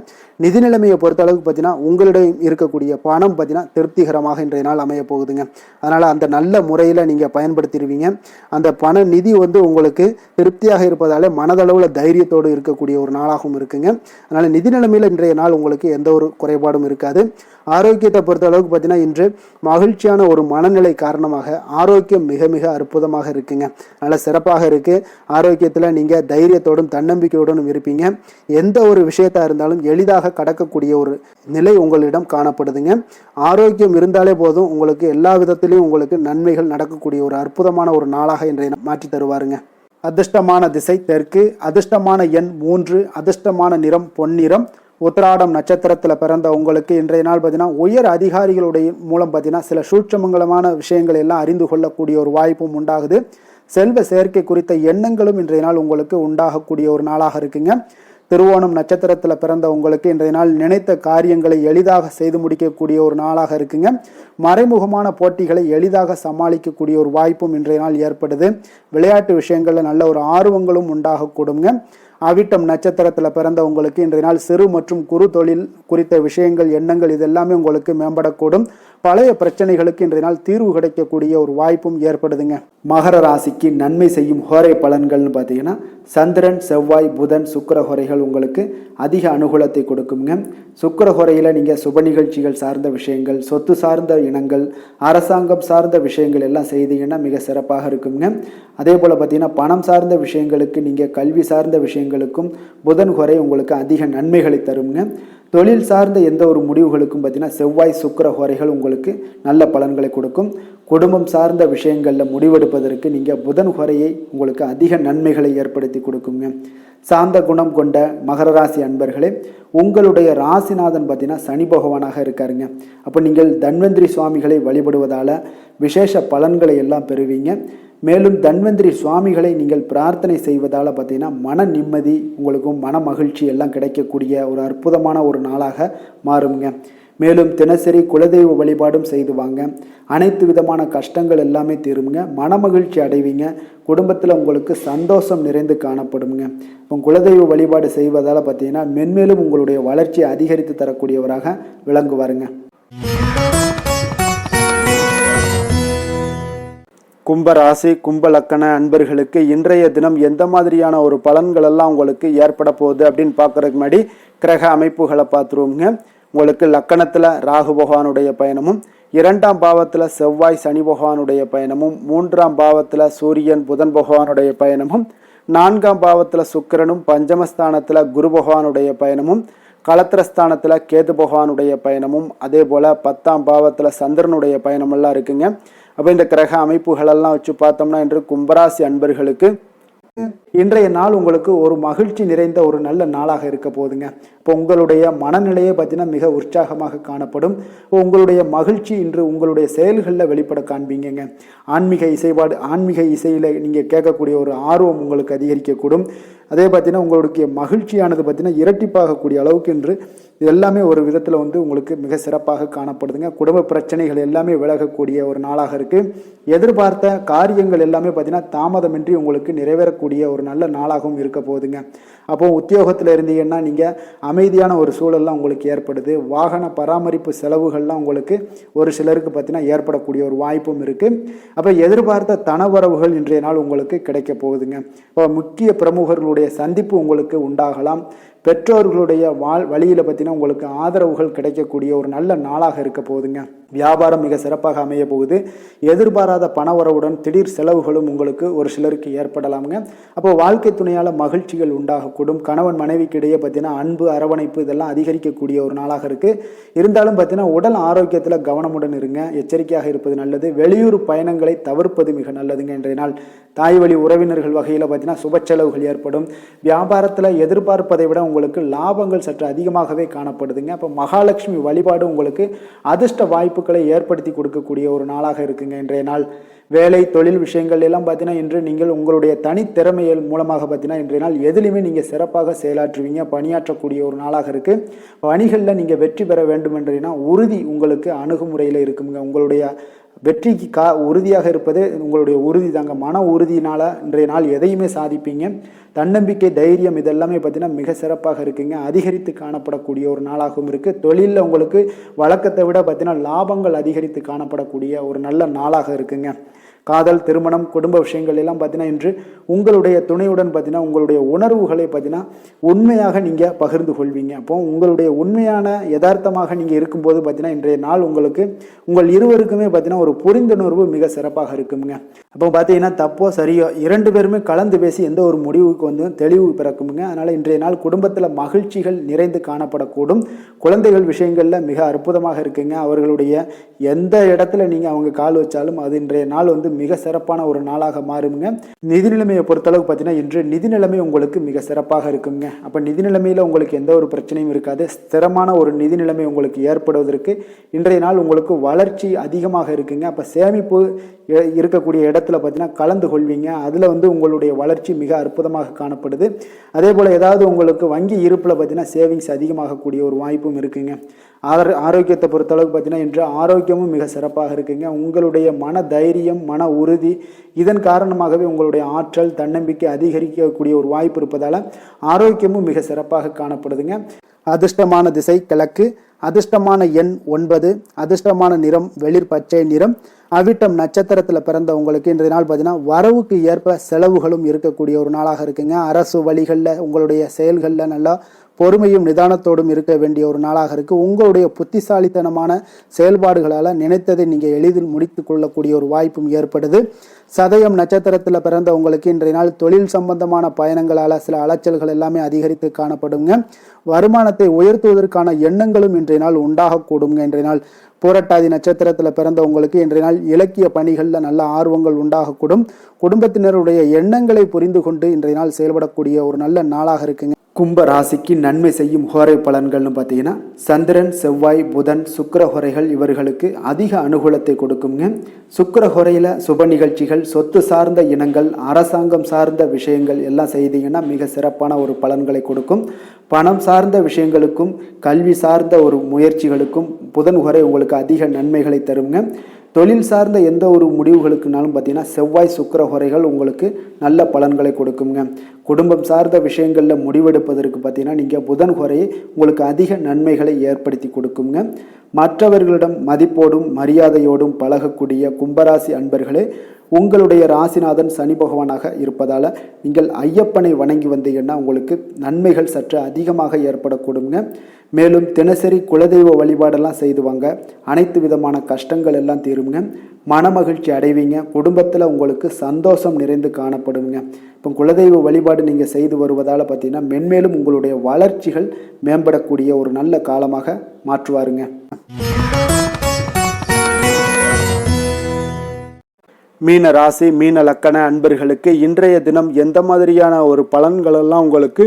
நிதி நிலைமையை பொறுத்த அளவுக்கு பார்த்தீங்கன்னா உங்களிடம் இருக்கக்கூடிய பணம் பார்த்தீங்கன்னா திருப்திகரமாக இன்றைய நாள் அமைய போகுதுங்க. அதனால் அந்த நல்ல முறையில் நீங்கள் பயன்படுத்திடுவீங்க. அந்த பண நிதி உங்களுக்கு திருப்தியாக இருப்பதாலே மனதளவில் தைரியத்தோடு இருக்கக்கூடிய ஒரு நாளாகவும் இருக்குங்க. அதனால் நிதி நிலைமையில் இன்றைய நாள் உங்களுக்கு எந்த ஒரு குறைபாடும் இருக்காது. ஆரோக்கியத்தை பொறுத்த அளவுக்கு பார்த்தீங்கன்னா இன்று மகிழ்ச்சியான ஒரு மனநிலை காரணமாக ஆரோக்கியம் மிக மிக அற்புதமாக இருக்குங்க. நல்ல சிறப்பாக இருக்கு. ஆரோக்கியத்தில் நீங்கள் தைரியத்தோடும் தன்னம்பிக்கையோடும் இருப்பீங்க. எந்த ஒரு விஷயத்தா இருந்தாலும் எளிதாக கடக்கக்கூடிய ஒரு நிலை உங்களிடம் காணப்படுதுங்க. ஆரோக்கியம் இருந்தாலே போதும், உங்களுக்கு எல்லா விதத்திலையும் உங்களுக்கு நன்மைகள் நடக்கக்கூடிய ஒரு அற்புதமான ஒரு நாளாக இன்றைய மாற்றி தருவாருங்க. அதிர்ஷ்டமான திசை தெற்கு, அதிர்ஷ்டமான எண் 3, அதிர்ஷ்டமான நிறம் பொன்னிறம். உத்திராடம் நட்சத்திரத்தில் பிறந்த உங்களுக்கு இன்றைய நாள் பார்த்தீங்கன்னா உயர் அதிகாரிகளுடைய மூலம் பார்த்தீங்கன்னா சில சூட்சமங்கலமான விஷயங்கள் எல்லாம் அறிந்து கொள்ளக்கூடிய ஒரு வாய்ப்பும் உண்டாகுது. செல்வ சேர்க்கை குறித்த எண்ணங்களும் இன்றைய நாள் உங்களுக்கு உண்டாகக்கூடிய ஒரு நாளாக இருக்குங்க. திருவோணம் நட்சத்திரத்தில் பிறந்த உங்களுக்கு இன்றைய நாள் நினைத்த காரியங்களை எளிதாக செய்து முடிக்கக்கூடிய ஒரு நாளாக இருக்குங்க. மறைமுகமான போட்டிகளை எளிதாக சமாளிக்கக்கூடிய ஒரு வாய்ப்பும் இன்றைய நாள் ஏற்படுது. விளையாட்டு விஷயங்களில் நல்ல ஒரு ஆர்வங்களும் உண்டாகக்கூடுங்க. அவிட்டம் நட்சத்திரத்தில் பிறந்த உங்களுக்கு இன்றைய நாள் சிறு மற்றும் குறு தொழில் குறித்த விஷயங்கள் எண்ணங்கள் இதெல்லாமே உங்களுக்கு மேம்படக்கூடும். பழைய பிரச்சனைகளுக்கு இன்றைய நாள் தீர்வு கிடைக்கக்கூடிய ஒரு வாய்ப்பும் ஏற்படுதுங்க. மகர ராசிக்கு நன்மை செய்யும் ஹோரை பலன்கள்னு பார்த்தீங்கன்னா சந்திரன், செவ்வாய், புதன், சுக்கிர ஹோரைகள் உங்களுக்கு அதிக அனுகூலத்தை கொடுக்குங்க. சுக்கிர ஹோரையில் நீங்கள் சுப நிகழ்ச்சிகள் சார்ந்த விஷயங்கள், சொத்து சார்ந்த இனங்கள், அரசாங்கம் சார்ந்த விஷயங்கள் எல்லாம் செய்தீங்கன்னா மிக சிறப்பாக இருக்குங்க. அதே போல் பார்த்தீங்கன்னா பணம் சார்ந்த விஷயங்களுக்கு, நீங்கள் கல்வி சார்ந்த விஷயங்களுக்கும் புதன் ஹோரை உங்களுக்கு அதிக நன்மைகளை தருங்க. தொழில் சார்ந்த எந்த ஒரு முடிவுகளுக்கும் பார்த்தீங்கன்னா செவ்வாய் சுக்கிர ஹோரைகள் உங்களுக்கு நல்ல பலன்களை கொடுக்கும். குடும்பம் சார்ந்த விஷயங்களில் முடிவெடுப்பதற்கு நீங்கள் புதன் ஹோரையை உங்களுக்கு அதிக நன்மைகளை ஏற்படுத்தி கொடுக்குங்க. சாந்த குணம் கொண்ட மகர ராசி அன்பர்களே, உங்களுடைய ராசிநாதன் பார்த்தீங்கன்னா சனி பகவானாக இருக்காருங்க. அப்போ நீங்கள் தன்வந்திரி சுவாமிகளை வழிபடுவதால் விசேஷ பலன்களை எல்லாம் பெறுவீங்க. மேலும் தன்வந்திரி சுவாமிகளை நீங்கள் பிரார்த்தனை செய்வதால் பார்த்தீங்கன்னா மன நிம்மதி, உங்களுக்கும் மன மகிழ்ச்சி எல்லாம் கிடைக்கக்கூடிய ஒரு அற்புதமான ஒரு நாளாக மாறுங்க. மேலும் தினசரி குலதெய்வ வழிபாடும் செய்து வாங்க. அனைத்து விதமான கஷ்டங்கள் எல்லாமே தீருங்க. மனமகிழ்ச்சி அடைவீங்க. குடும்பத்தில் உங்களுக்கு சந்தோஷம் நிறைந்து காணப்படுங்க. இப்போ குலதெய்வ வழிபாடு செய்வதால் பார்த்தீங்கன்னா மென்மேலும் உங்களுடைய வளர்ச்சியை அதிகரித்து தரக்கூடியவராக விளங்குவாருங்க. கும்பராசி கும்ப லக்கண அன்பர்களுக்கு இன்றைய தினம் எந்த மாதிரியான ஒரு பலன்கள் எல்லாம் உங்களுக்கு ஏற்பட போகுது அப்படின்னு பார்க்கறதுக்கு முன்னாடி கிரக அமைப்புகளை பார்த்துருவோங்க. உங்களுக்கு லக்கணத்தில் ராகு பகவானுடைய பயணமும், 2ஆம் பாவத்தில் செவ்வாய் சனி பகவானுடைய பயணமும், 3ஆம் பாவத்தில் சூரியன் புதன் பகவானுடைய பயணமும், 4ஆம் பாவத்தில் சுக்கிரனும், பஞ்சமஸ்தானத்தில் குரு பகவானுடைய பயணமும், களத்திரஸ்தானத்தில் கேது பகவானுடைய பயணமும், அதே போல் 10ஆம் பாவத்தில் சந்திரனுடைய பயணமெல்லாம் இருக்குங்க. அப்போ இந்த கிரக அமைப்புகளெல்லாம் வச்சு பார்த்தோம்னா இன்று கும்பராசி அன்பர்களுக்கு இன்றைய நாள் உங்களுக்கு ஒரு மகிழ்ச்சி நிறைந்த ஒரு நல்ல நாளாக இருக்க போகுதுங்க. இப்போ உங்களுடைய மனநிலையை பார்த்தீங்கன்னா மிக உற்சாகமாக காணப்படும். உங்களுடைய மகிழ்ச்சி இன்று உங்களுடைய செயல்களில் வெளிப்பட காண்பீங்க. ஆன்மீக இசையில் நீங்கள் கேட்கக்கூடிய ஒரு ஆர்வம் உங்களுக்கு அதிகரிக்கக்கூடும். அதே பார்த்தீங்கன்னா உங்களுடைய மகிழ்ச்சியானது பார்த்தீங்கன்னா இரட்டிப்பாகக்கூடிய அளவுக்கு இன்று இது எல்லாமே ஒரு விதத்தில் உங்களுக்கு மிக சிறப்பாக காணப்படுதுங்க. குடும்ப பிரச்சனைகள் எல்லாமே விலகக்கூடிய ஒரு நாளாக இருக்குது. எதிர்பார்த்த காரியங்கள் எல்லாமே பார்த்தீங்கன்னா தாமதமின்றி உங்களுக்கு நிறைவேறக்கூடிய ஒரு நல்ல நாளாகவும் இருக்க போகுதுங்க. அப்போ உத்தியோகத்தில் இருந்தீங்கன்னா நீங்கள் அமைதியான ஒரு சூழல்லாம் உங்களுக்கு ஏற்படுது. வாகன பராமரிப்பு செலவுகள்லாம் உங்களுக்கு ஒரு சிலருக்கு பார்த்தீங்கன்னா ஏற்படக்கூடிய ஒரு வாய்ப்பும் இருக்குது. அப்போ எதிர்பார்த்த தனவரவுகள் இன்றைய நாள் உங்களுக்கு கிடைக்க போகுதுங்க. இப்போ முக்கிய பிரமுகர்களுடைய சந்திப்பு உங்களுக்கு உண்டாகலாம். பெற்றோர்களுடைய வழியில் பார்த்தீங்கன்னா உங்களுக்கு ஆதரவுகள் கிடைக்கக்கூடிய ஒரு நல்ல நாளாக இருக்க போகுதுங்க. வியாபாரம் மிக சிறப்பாக அமைய போகுது. எதிர்பாராத பணவரவுடன் திடீர் செலவுகளும் உங்களுக்கு ஒரு சிலருக்கு ஏற்படலாமுங்க. அப்போ வாழ்க்கை துணையால் மகிழ்ச்சிகள் உண்டாகக்கூடும். கணவன் மனைவிக்கு இடையே பார்த்தீங்கன்னா அன்பு அரவணைப்பு இதெல்லாம் அதிகரிக்கக்கூடிய ஒரு நாளாக இருக்குது. இருந்தாலும் பார்த்தீங்கன்னா உடல் ஆரோக்கியத்தில் கவனமுடன் இருங்க. எச்சரிக்கையாக இருப்பது நல்லது. வெளியூர் பயணங்களை தவிர்ப்பது மிக நல்லதுங்க. இன்றைய நாள் தாய் வழி உறவினர்கள் வகையில் பார்த்தீங்கன்னா சுப செலவுகள் ஏற்படும். வியாபாரத்தில் எதிர்பார்ப்பதை விட உங்களுக்கு லாபங்கள் சற்று அதிகமாகவே காணப்படுதுங்க. அப்போ மகாலட்சுமி வழிபாடு உங்களுக்கு அதிர்ஷ்ட வாய்ப்புகளை ஏற்படுத்தி கொடுக்கக்கூடிய ஒரு நாளாக இருக்குங்க இன்றைய நாள். வேலை தொழில் விஷயங்கள் எல்லாம் பார்த்தீங்கன்னா இன்று நீங்கள் உங்களுடைய தனித்திறமைகள் மூலமாக பார்த்தீங்கன்னா இன்றைய நாள் எதிலுமே நீங்கள் சிறப்பாக செயலாற்றுவீங்க. பணியாற்றக்கூடிய ஒரு நாளாக இருக்குது. பணிகளில் நீங்கள் வெற்றி பெற வேண்டும் என்றீங்கன்னா உறுதி உங்களுக்கு அணுகுமுறையில் இருக்குங்க. உங்களுடைய வெற்றிக்கு உறுதியாக இருப்பது உங்களுடைய உறுதி தாங்க. மன உறுதியினால் இன்றைய நாள் எதையுமே சாதிப்பீங்க. தன்னம்பிக்கை, தைரியம் இதெல்லாமே பார்த்தீங்கன்னா மிக சிறப்பாக இருக்குங்க. அதிகரித்து காணப்படக்கூடிய ஒரு நாளாகவும் இருக்குது. தொழிலில் உங்களுக்கு வழக்கத்தை விட பார்த்தீங்கன்னா லாபங்கள் அதிகரித்து காணப்படக்கூடிய ஒரு நல்ல நாளாக இருக்குங்க. காதல், திருமணம், குடும்ப விஷயங்கள் எல்லாம் பார்த்தீங்கன்னா இன்று உங்களுடைய துணையுடன் பார்த்தீங்கன்னா உங்களுடைய உணர்வுகளை பார்த்தீங்கன்னா உண்மையாக நீங்கள் பகிர்ந்து கொள்வீங்க. அப்போ உங்களுடைய உண்மையான யதார்த்தமாக நீங்கள் இருக்கும்போது பார்த்தீங்கன்னா இன்றைய நாள் உங்களுக்கு உங்கள் இருவருக்குமே பார்த்தீங்கன்னா ஒரு புரிந்துணர்வு மிக சிறப்பாக இருக்குங்க. அப்போ பார்த்தீங்கன்னா தப்போ சரியோ 2 பேருமே கலந்து பேசி எந்த ஒரு முடிவுக்கு தெளிவு பிறக்குங்க. அதனால் இன்றைய நாள் குடும்பத்தில் மகிழ்ச்சிகள் நிறைந்து காணப்படக்கூடும். குழந்தைகள் விஷயங்களில் மிக அற்புதமாக இருக்குங்க. அவர்களுடைய எந்த இடத்துல நீங்கள் அவங்க கால் வச்சாலும் அது இன்றைய நாள் மிக சிறப்பான ஒரு நாளாக மாறுங்க. நிதி நிலைமையை பொறுத்தளவுக்கு பார்த்தீங்கன்னா இன்று நிதி நிலைமை உங்களுக்கு மிக சிறப்பாக இருக்குங்க. அப்போ நிதி நிலைமையில் உங்களுக்கு எந்த ஒரு பிரச்சனையும் இருக்காது. ஸ்திரமான ஒரு நிதி நிலைமை உங்களுக்கு ஏற்படுவதற்கு இன்றைய நாள் உங்களுக்கு வளர்ச்சி அதிகமாக இருக்குங்க. அப்போ சேமிப்பு இருக்கக்கூடிய இடத்துல பார்த்தீங்கன்னா கலந்து கொள்வீங்க. அதில் உங்களுடைய வளர்ச்சி மிக அற்புதமாக காணப்படுது. அதே போல் ஏதாவது உங்களுக்கு வங்கி இருப்பில் பார்த்தீங்கன்னா சேவிங்ஸ் அதிகமாகக்கூடிய ஒரு வாய்ப்பும் இருக்குங்க. ஆரோக்கியத்தை பொறுத்தளவுக்கு பார்த்தீங்கன்னா இன்று ஆரோக்கியமும் மிக சிறப்பாக இருக்குங்க. உங்களுடைய மன தைரியம், மன உறுதி இதன் காரணமாகவே உங்களுடைய ஆற்றல், தன்னம்பிக்கை அதிகரிக்கக்கூடிய ஒரு வாய்ப்பு இருப்பதால் ஆரோக்கியமும் மிக சிறப்பாக காணப்படுதுங்க. அதிர்ஷ்டமான திசை கிழக்கு, அதிர்ஷ்டமான எண் 9, அதிர்ஷ்டமான நிறம் வெளிர் பச்சை நிறம். அவிட்டம் நட்சத்திரத்தில் பிறந்த உங்களுக்கு இன்றைய நாள் பார்த்தீங்கன்னா வரவுக்கு ஏற்ப செலவுகளும் இருக்கக்கூடிய ஒரு நாளாக இருக்குங்க. அரசு வழிகளில் உங்களுடைய செயல்களில் நல்லா பொறுமையும் நிதானத்தோடும் இருக்க வேண்டிய ஒரு நாளாக இருக்குது. உங்களுடைய புத்திசாலித்தனமான செயல்பாடுகளால் நினைத்ததை நீங்கள் எளிதில் முடித்து கொள்ளக்கூடிய ஒரு வாய்ப்பும் ஏற்படுது. சதயம் நட்சத்திரத்தில் பிறந்த உங்களுக்கு இன்றைய நாள் தொழில் சம்பந்தமான பயணங்களால் சில அலைச்சல்கள் எல்லாமே அதிகரித்து காணப்படுங்க. வருமானத்தை உயர்த்துவதற்கான எண்ணங்களும் இன்றைய நாள் உண்டாகக்கூடுங்க. இன்றைய நாள் பூரட்டாதி நட்சத்திரத்தில் பிறந்த உங்களுக்கு இன்றைய நாள் இலக்கிய பணிகளில் நல்ல ஆர்வங்கள் உண்டாகக்கூடும். குடும்பத்தினருடைய எண்ணங்களை புரிந்து கொண்டு இன்றைய நாள் செயல்படக்கூடிய ஒரு நல்ல நாளாக இருக்குங்க. கும்ப ராசிக்கு நன்மை செய்யும் ஹோரை பலன்கள்னு பார்த்தீங்கன்னா சந்திரன், செவ்வாய், புதன், சுக்கிர ஹோரைகள் இவர்களுக்கு அதிக அனுகூலத்தை கொடுக்குங்க. சுக்கிர ஹோரையில் சுப நிகழ்ச்சிகள், சொத்து சார்ந்த இனங்கள், அரசாங்கம் சார்ந்த விஷயங்கள் எல்லாம் செய்தீங்கன்னா மிக சிறப்பான ஒரு பலன்களை கொடுக்கும். பணம் சார்ந்த விஷயங்களுக்கும் கல்வி சார்ந்த ஒரு முயற்சிகளுக்கும் புதன் ஹோரை உங்களுக்கு அதிக நன்மைகளை தருங்க. தொழில் சார்ந்த எந்த ஒரு முடிவுகளுக்குனாலும் பார்த்தீங்கன்னா செவ்வாய், சுக்கிர ஹோரைகள் உங்களுக்கு நல்ல பலன்களை கொடுக்குங்க. குடும்பம் சார்ந்த விஷயங்களில் முடிவெடுப்பதற்கு பார்த்தீங்கன்னா நீங்கள் புதன் ஹோரையை உங்களுக்கு அதிக நன்மைகளை ஏற்படுத்தி கொடுக்குங்க. மற்றவர்களிடம் மதிப்போடும் மரியாதையோடும் பழகக்கூடிய கும்பராசி அன்பர்களே, உங்களுடைய ராசிநாதன் சனி பகவானாக இருப்பதால் நீங்கள் ஐயப்பனை வணங்கி வந்தீங்கன்னா உங்களுக்கு நன்மைகள் சற்று அதிகமாக ஏற்படக்கூடுங்க. மேலும் தினசரி குலதெய்வ வழிபாடெல்லாம் செய்து வாங்க, அனைத்து விதமான கஷ்டங்கள் எல்லாம் தீருங்க, மனமகிழ்ச்சி அடைவீங்க. குடும்பத்தில் உங்களுக்கு சந்தோஷம் நிறைந்து காணப்படுங்க. இப்போ குலதெய்வ வழிபாடு நீங்கள் செய்து வருவதால் பார்த்தீங்கன்னா மென்மேலும் உங்களுடைய வளர்ச்சிகள் மேம்படக்கூடிய ஒரு நல்ல காலமாக மாற்றுவாருங்க. மீன ராசி, மீன லக்கண அன்பர்களுக்கு இன்றைய தினம் எந்த மாதிரியான ஒரு பலன்களெல்லாம் உங்களுக்கு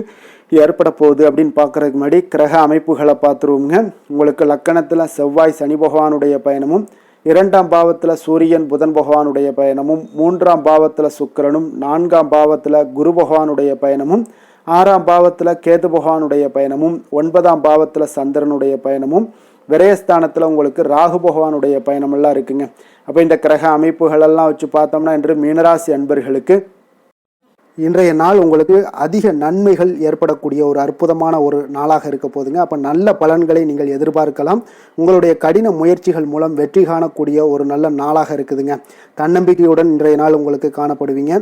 ஏற்பட போகுது அப்படின்னு பார்க்குறதுக்கு முன்னாடி கிரக அமைப்புகளை பார்த்துருவோங்க. உங்களுக்கு லக்கணத்தில் செவ்வாய் சனி பகவானுடைய பயணமும், 2ஆம் பாவத்தில் சூரியன் புதன் பகவானுடைய பயணமும், 3ஆம் பாவத்தில் சுக்கிரனும், 4ஆம் பாவத்தில் குரு பகவானுடைய பயணமும், 6ஆம் பாவத்தில் கேது பகவானுடைய பயணமும், 9ஆம் பாவத்தில் சந்திரனுடைய பயணமும், விரயஸ்தானத்தில் உங்களுக்கு ராகு பகவானுடைய பயணமெல்லாம் இருக்குங்க. அப்போ இந்த கிரக அமைப்புகளெல்லாம் வச்சு பார்த்தோம்னா இன்று மீனராசி அன்பர்களுக்கு இன்றைய நாள் உங்களுக்கு அதிக நன்மைகள் ஏற்படக்கூடிய ஒரு அற்புதமான ஒரு நாளாக இருக்க போதுங்க. அப்போ நல்ல பலன்களை நீங்கள் எதிர்பார்க்கலாம். உங்களுடைய கடின முயற்சிகள் மூலம் வெற்றி காணக்கூடிய ஒரு நல்ல நாளாக இருக்குதுங்க. தன்னம்பிக்கையுடன் இன்றைய நாள் உங்களுக்கு காணப்படுவீங்க.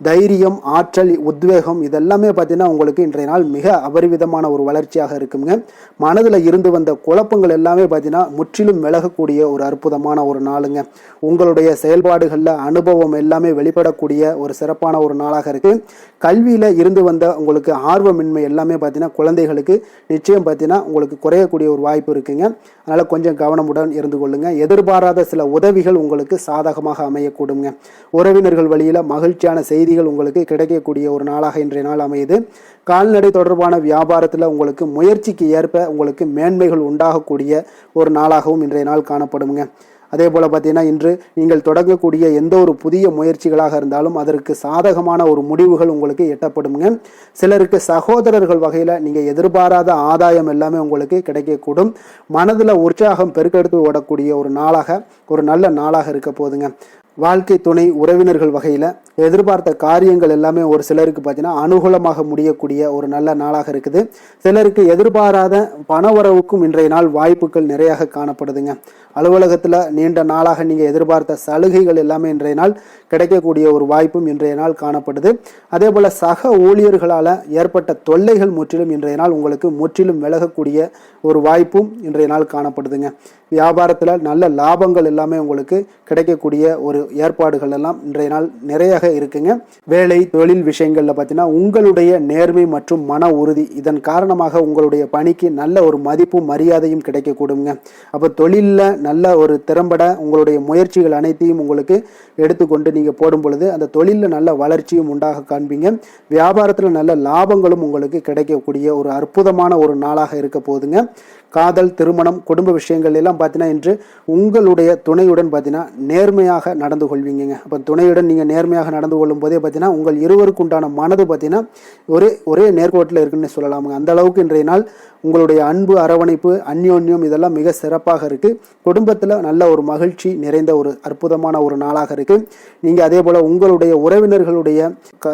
தைரியம், ஆற்றல், உத்வேகம் இதெல்லாமே பார்த்தீங்கன்னா உங்களுக்கு இன்றைய நாள் மிக அபரிவிதமான ஒரு வளர்ச்சியாக இருக்குங்க. மனதில் இருந்து வந்த குழப்பங்கள் எல்லாமே பார்த்தீங்கன்னா முற்றிலும் விலகக்கூடிய ஒரு அற்புதமான ஒரு நாளுங்க. உங்களுடைய செயல்பாடுகளில் அனுபவம் எல்லாமே வெளிப்படக்கூடிய ஒரு சிறப்பான ஒரு நாளாக இருக்கு. கல்வியில் இருந்து வந்த உங்களுக்கு ஆர்வமின்மை எல்லாமே பார்த்தீங்கன்னா குழந்தைகளுக்கு நிச்சயம் பார்த்தீங்கன்னா உங்களுக்கு குறையக்கூடிய ஒரு வாய்ப்பு இருக்குங்க. அதனால் கொஞ்சம் கவனமுடன் இருந்து கொள்ளுங்க. எதிர்பாராத சில உதவிகள் உங்களுக்கு சாதகமாக அமையக்கூடுங்க. உறவினர்கள் வழியில் மகிழ்ச்சியான செய்திகள் உங்களுக்கு கிடைக்கக்கூடிய ஒரு நாளாக இன்றைய நாள் அமையுது. கால்நடை தொடர்பான வியாபாரத்தில் உங்களுக்கு முயற்சிக்கு ஏற்ப உங்களுக்கு மேன்மைகள் உண்டாகக்கூடிய ஒரு நாளாகவும் இன்றைய நாள் காணப்படுங்க. அதே போல் பார்த்தீங்கன்னா இன்று நீங்கள் தொடங்கக்கூடிய எந்த ஒரு புதிய முயற்சிகளாக இருந்தாலும் அதற்கு சாதகமான ஒரு முடிவுகள் உங்களுக்கு எட்டப்படுங்க. சிலருக்கு சகோதரர்கள் வகையில் நீங்கள் எதிர்பாராத ஆதாயம் எல்லாமே உங்களுக்கு கிடைக்கக்கூடும். மனதில் உற்சாகம் பெருக்கெடுத்து ஓடக்கூடிய ஒரு நாளாக, ஒரு நல்ல நாளாக இருக்க போதுங்க. வாழ்க்கை துணை உறவினர்கள் வகையில் எதிர்பார்த்த காரியங்கள் எல்லாமே ஒரு சிலருக்கு பார்த்தீங்கன்னா அனுகூலமாக முடியக்கூடிய ஒரு நல்ல நாளாக இருக்குது. சிலருக்கு எதிர்பாராத பணவரவுக்கும் இன்றைய நாள் வாய்ப்புகள் நிறையாக காணப்படுதுங்க. அலுவலகத்தில் நீண்ட நாளாக நீங்கள் எதிர்பார்த்த சலுகைகள் எல்லாமே இன்றைய நாள் கிடைக்கக்கூடிய ஒரு வாய்ப்பும் இன்றைய நாள் காணப்படுது. அதே போல் சக ஊழியர்களால் ஏற்பட்ட தொல்லைகள் முற்றிலும் இன்றைய நாள் உங்களுக்கு முற்றிலும் விலகக்கூடிய ஒரு வாய்ப்பும் இன்றைய நாள் காணப்படுதுங்க. வியாபாரத்தில் நல்ல லாபங்கள் எல்லாமே உங்களுக்கு கிடைக்கக்கூடிய ஒரு ஏற்பாடுகள் எல்லாம் இன்றைய நாள் நிறையாக இருக்குங்க. வேலை தொழில் விஷயங்கள்ல பார்த்தீங்கன்னா உங்களுடைய நேர்மை மற்றும் மன உறுதி இதன் காரணமாக உங்களுடைய பணிக்கு நல்ல ஒரு மதிப்பும் மரியாதையும் கிடைக்கக்கூடுங்க. அப்போ தொழிலில் நல்ல ஒரு திறம்பட உங்களுடைய முயற்சிகள் அனைத்தையும் உங்களுக்கு எடுத்துக்கொண்டு நீங்கள் போடும் பொழுது அந்த தொழிலில் நல்ல வளர்ச்சியும் உண்டாக காண்பீங்க. வியாபாரத்தில் நல்ல லாபங்களும் உங்களுக்கு கிடைக்கக்கூடிய ஒரு அற்புதமான ஒரு நாளாக இருக்க போகுதுங்க. காதல், திருமணம், குடும்ப விஷயங்கள் எல்லாம் பார்த்தீங்கன்னா இன்று உங்களுடைய துணையுடன் பார்த்தீங்கன்னா நேர்மையாக நடந்து கொள்வீங்க. அப்போ துணையுடன் நீங்கள் நேர்மையாக நடந்து கொள்ளும் போதே பார்த்தீங்கன்னா உங்கள் இருவருக்கு உண்டான மனது பார்த்தீங்கன்னா ஒரே நேர்கோட்டில் இருக்குன்னு சொல்லலாமுங்க. அந்த அளவுக்கு இன்றைய நாள் உங்களுடைய அன்பு, அரவணைப்பு, அந்யோன்யம் இதெல்லாம் மிக சிறப்பாக இருக்குது. குடும்பத்தில் நல்ல ஒரு மகிழ்ச்சி நிறைந்த ஒரு அற்புதமான ஒரு நாளாக இருக்குது. நீங்கள் அதே போல் உங்களுடைய உறவினர்களுடைய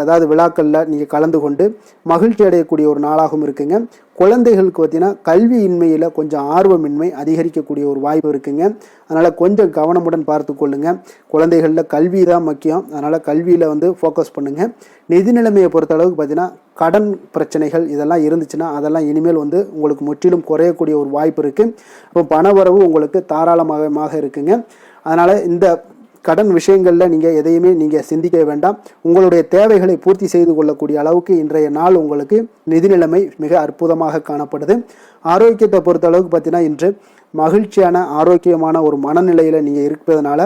அதாவது விழாக்களில் நீங்கள் கலந்து கொண்டு மகிழ்ச்சி அடையக்கூடிய ஒரு நாளாகவும் இருக்குங்க. குழந்தைகளுக்கு பார்த்தீங்கன்னா கல்வியின்மையில் கொஞ்சம் ஆர்வமின்மை அதிகரிக்கக்கூடிய ஒரு வாய்ப்பு இருக்குங்க. அதனால் கொஞ்சம் கவனமுடன் பார்த்து கொள்ளுங்க. குழந்தைகளில் கல்வி தான் முக்கியம். அதனால் கல்வியில் ஃபோக்கஸ் பண்ணுங்கள். நிதி நிலைமையை பொறுத்த அளவுக்கு பார்த்தீங்கன்னா கடன் பிரச்சனைகள் இதெல்லாம் இருந்துச்சுன்னா அதெல்லாம் இனிமேல் உங்களுக்கு முற்றிலும் குறையக்கூடிய ஒரு வாய்ப்பு இருக்குது. அப்போ பணவரவு உங்களுக்கு தாராளமாக இருக்குங்க. அதனால் இந்த கடன் விஷயங்களில் நீங்கள் எதையுமே நீங்கள் சிந்திக்க வேண்டாம். உங்களுடைய தேவைகளை பூர்த்தி செய்து கொள்ளக்கூடிய அளவுக்கு இன்றைய நாள் உங்களுக்கு நிதி நிலைமை மிக அற்புதமாக காணப்படுது. ஆரோக்கியத்தை பொறுத்த அளவுக்கு பார்த்தீங்கன்னா இன்று மகிழ்ச்சியான ஆரோக்கியமான ஒரு மனநிலையில் நீங்கள் இருப்பதனால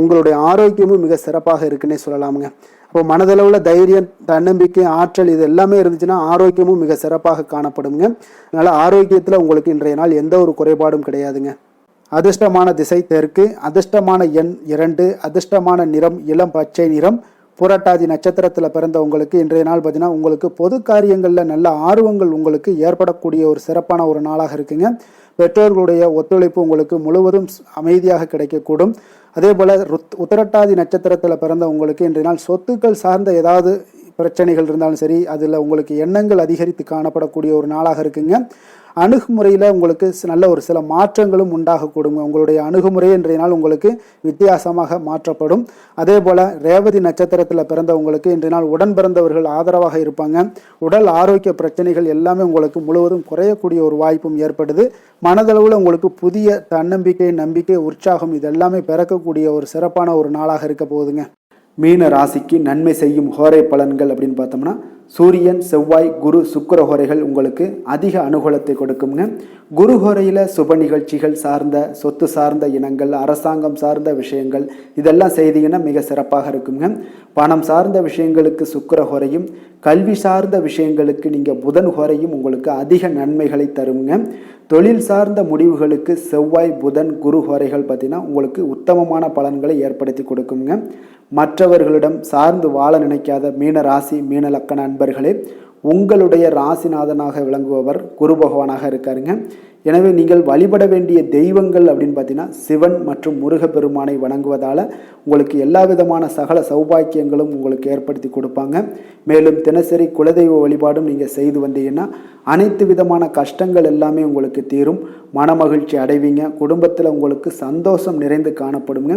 உங்களுடைய ஆரோக்கியமும் மிக சிறப்பாக இருக்குன்னே சொல்லலாமுங்க. அப்போ மனதளவில் தைரியம், தன்னம்பிக்கை, ஆற்றல் இது எல்லாமே இருந்துச்சுன்னா ஆரோக்கியமும் மிக சிறப்பாக காணப்படுங்க. அதனால் ஆரோக்கியத்தில் உங்களுக்கு இன்றைய நாள் எந்த ஒரு குறைபாடும் கிடையாதுங்க. அதிர்ஷ்டமான திசை தெற்கு, அதிர்ஷ்டமான எண் 2, அதிர்ஷ்டமான நிறம் இளம் பச்சை நிறம். புரட்டாதி நட்சத்திரத்தில் பிறந்தவங்களுக்கு இன்றைய நாள் பார்த்தீங்கன்னா உங்களுக்கு பொது காரியங்களில் நல்ல ஆர்வங்கள் உங்களுக்கு ஏற்படக்கூடிய ஒரு சிறப்பான ஒரு நாளாக இருக்குங்க. பெற்றோர்களுடைய ஒத்துழைப்பு உங்களுக்கு முழுவதும் அமைதியாக கிடைக்கக்கூடும். அதே போல் உத்திரட்டாதி நட்சத்திரத்தில் பிறந்தவங்களுக்கு இன்றைய நாள் சொத்துக்கள் சார்ந்த ஏதாவது பிரச்சனைகள் இருந்தாலும் சரி, அதில் உங்களுக்கு எண்ணங்கள் அதிகரித்து காணப்படக்கூடிய ஒரு நாளாக இருக்குங்க. அணுகுமுறையில் உங்களுக்கு நல்ல ஒரு சில மாற்றங்களும் உண்டாகக்கூடும். உங்களுடைய அணுகுமுறை இன்றைய நாள் உங்களுக்கு வித்தியாசமாக மாற்றப்படும். அதே போல் ரேவதி நட்சத்திரத்தில் பிறந்தவங்களுக்கு இன்றைய நாள் உடன் பிறந்தவர்கள் ஆதரவாக இருப்பாங்க. உடல் ஆரோக்கிய பிரச்சனைகள் எல்லாமே உங்களுக்கு முழுவதும் குறையக்கூடிய ஒரு வாய்ப்பும் ஏற்படுது. மனதளவில் உங்களுக்கு புதிய தன்னம்பிக்கை, நம்பிக்கை, உற்சாகம் இது எல்லாமே பிறக்கக்கூடிய ஒரு சிறப்பான ஒரு நாளாக இருக்க போகுதுங்க. மீன ராசிக்கு நன்மை செய்யும் ஹோரை பலன்கள் அப்படின்னு பார்த்தோம்னா சூரியன், செவ்வாய், குரு, சுக்கிர ஹோரைகள் உங்களுக்கு அதிக அனுகூலத்தை கொடுக்குங்க. குரு ஹோரையில் சுப நிகழ்ச்சிகள் சார்ந்த, சொத்து சார்ந்த இனங்கள், அரசாங்கம் சார்ந்த விஷயங்கள் இதெல்லாம் செய்தீங்கன்னா மிக சிறப்பாக இருக்குங்க. பணம் சார்ந்த விஷயங்களுக்கு சுக்கிர ஹோரையும், கல்வி சார்ந்த விஷயங்களுக்கு நீங்கள் புதன் ஹோரையும் உங்களுக்கு அதிக நன்மைகளை தருங்க. தொழில் சார்ந்த முடிவுகளுக்கு செவ்வாய், புதன், குரு ஹோரைகள் பார்த்தீங்கன்னா உங்களுக்கு உத்தமமான பலன்களை ஏற்படுத்தி கொடுக்குங்க. மற்றவர்களிடம் சார்ந்து வாழ நினைக்காத மீன ராசி, மீன லக்கண அன்பர்களே, உங்களுடைய ராசிநாதனாக விளங்குபவர் குரு பகவானாக இருக்காருங்க. எனவே நீங்கள் வழிபட வேண்டிய தெய்வங்கள் அப்படின்னு பார்த்தீங்கன்னா சிவன் மற்றும் முருகப்பெருமானை வணங்குவதால் உங்களுக்கு எல்லா விதமான சகல சௌபாக்கியங்களும் உங்களுக்கு ஏற்படுத்தி கொடுப்பாங்க. மேலும் தினசரி குலதெய்வ வழிபாடும் நீங்கள் செய்து வந்தீங்கன்னா அனைத்து விதமான கஷ்டங்கள் எல்லாமே உங்களுக்கு தீரும். மனமகிழ்ச்சி அடைவீங்க. குடும்பத்தில் உங்களுக்கு சந்தோஷம் நிறைந்து காணப்படுங்க.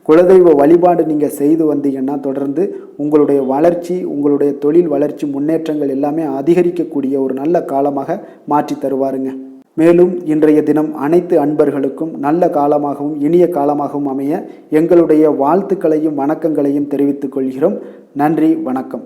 குலதெய்வ வழிபாடு நீங்கள் செய்து வந்தீங்கன்னா தொடர்ந்து உங்களுடைய வளர்ச்சி, உங்களுடைய தொழில் வளர்ச்சி, முன்னேற்றங்கள் எல்லாமே அதிகரிக்கக்கூடிய ஒரு நல்ல காலமாக மாற்றி தருவாருங்க. மேலும் இன்றைய தினம் அனைத்து அன்பர்களுக்கும் நல்ல காலமாகவும் இனிய காலமாகவும் அமைய எங்களுடைய வாழ்த்துக்களையும் வணக்கங்களையும் தெரிவித்துக் கொள்கிறோம். நன்றி, வணக்கம்.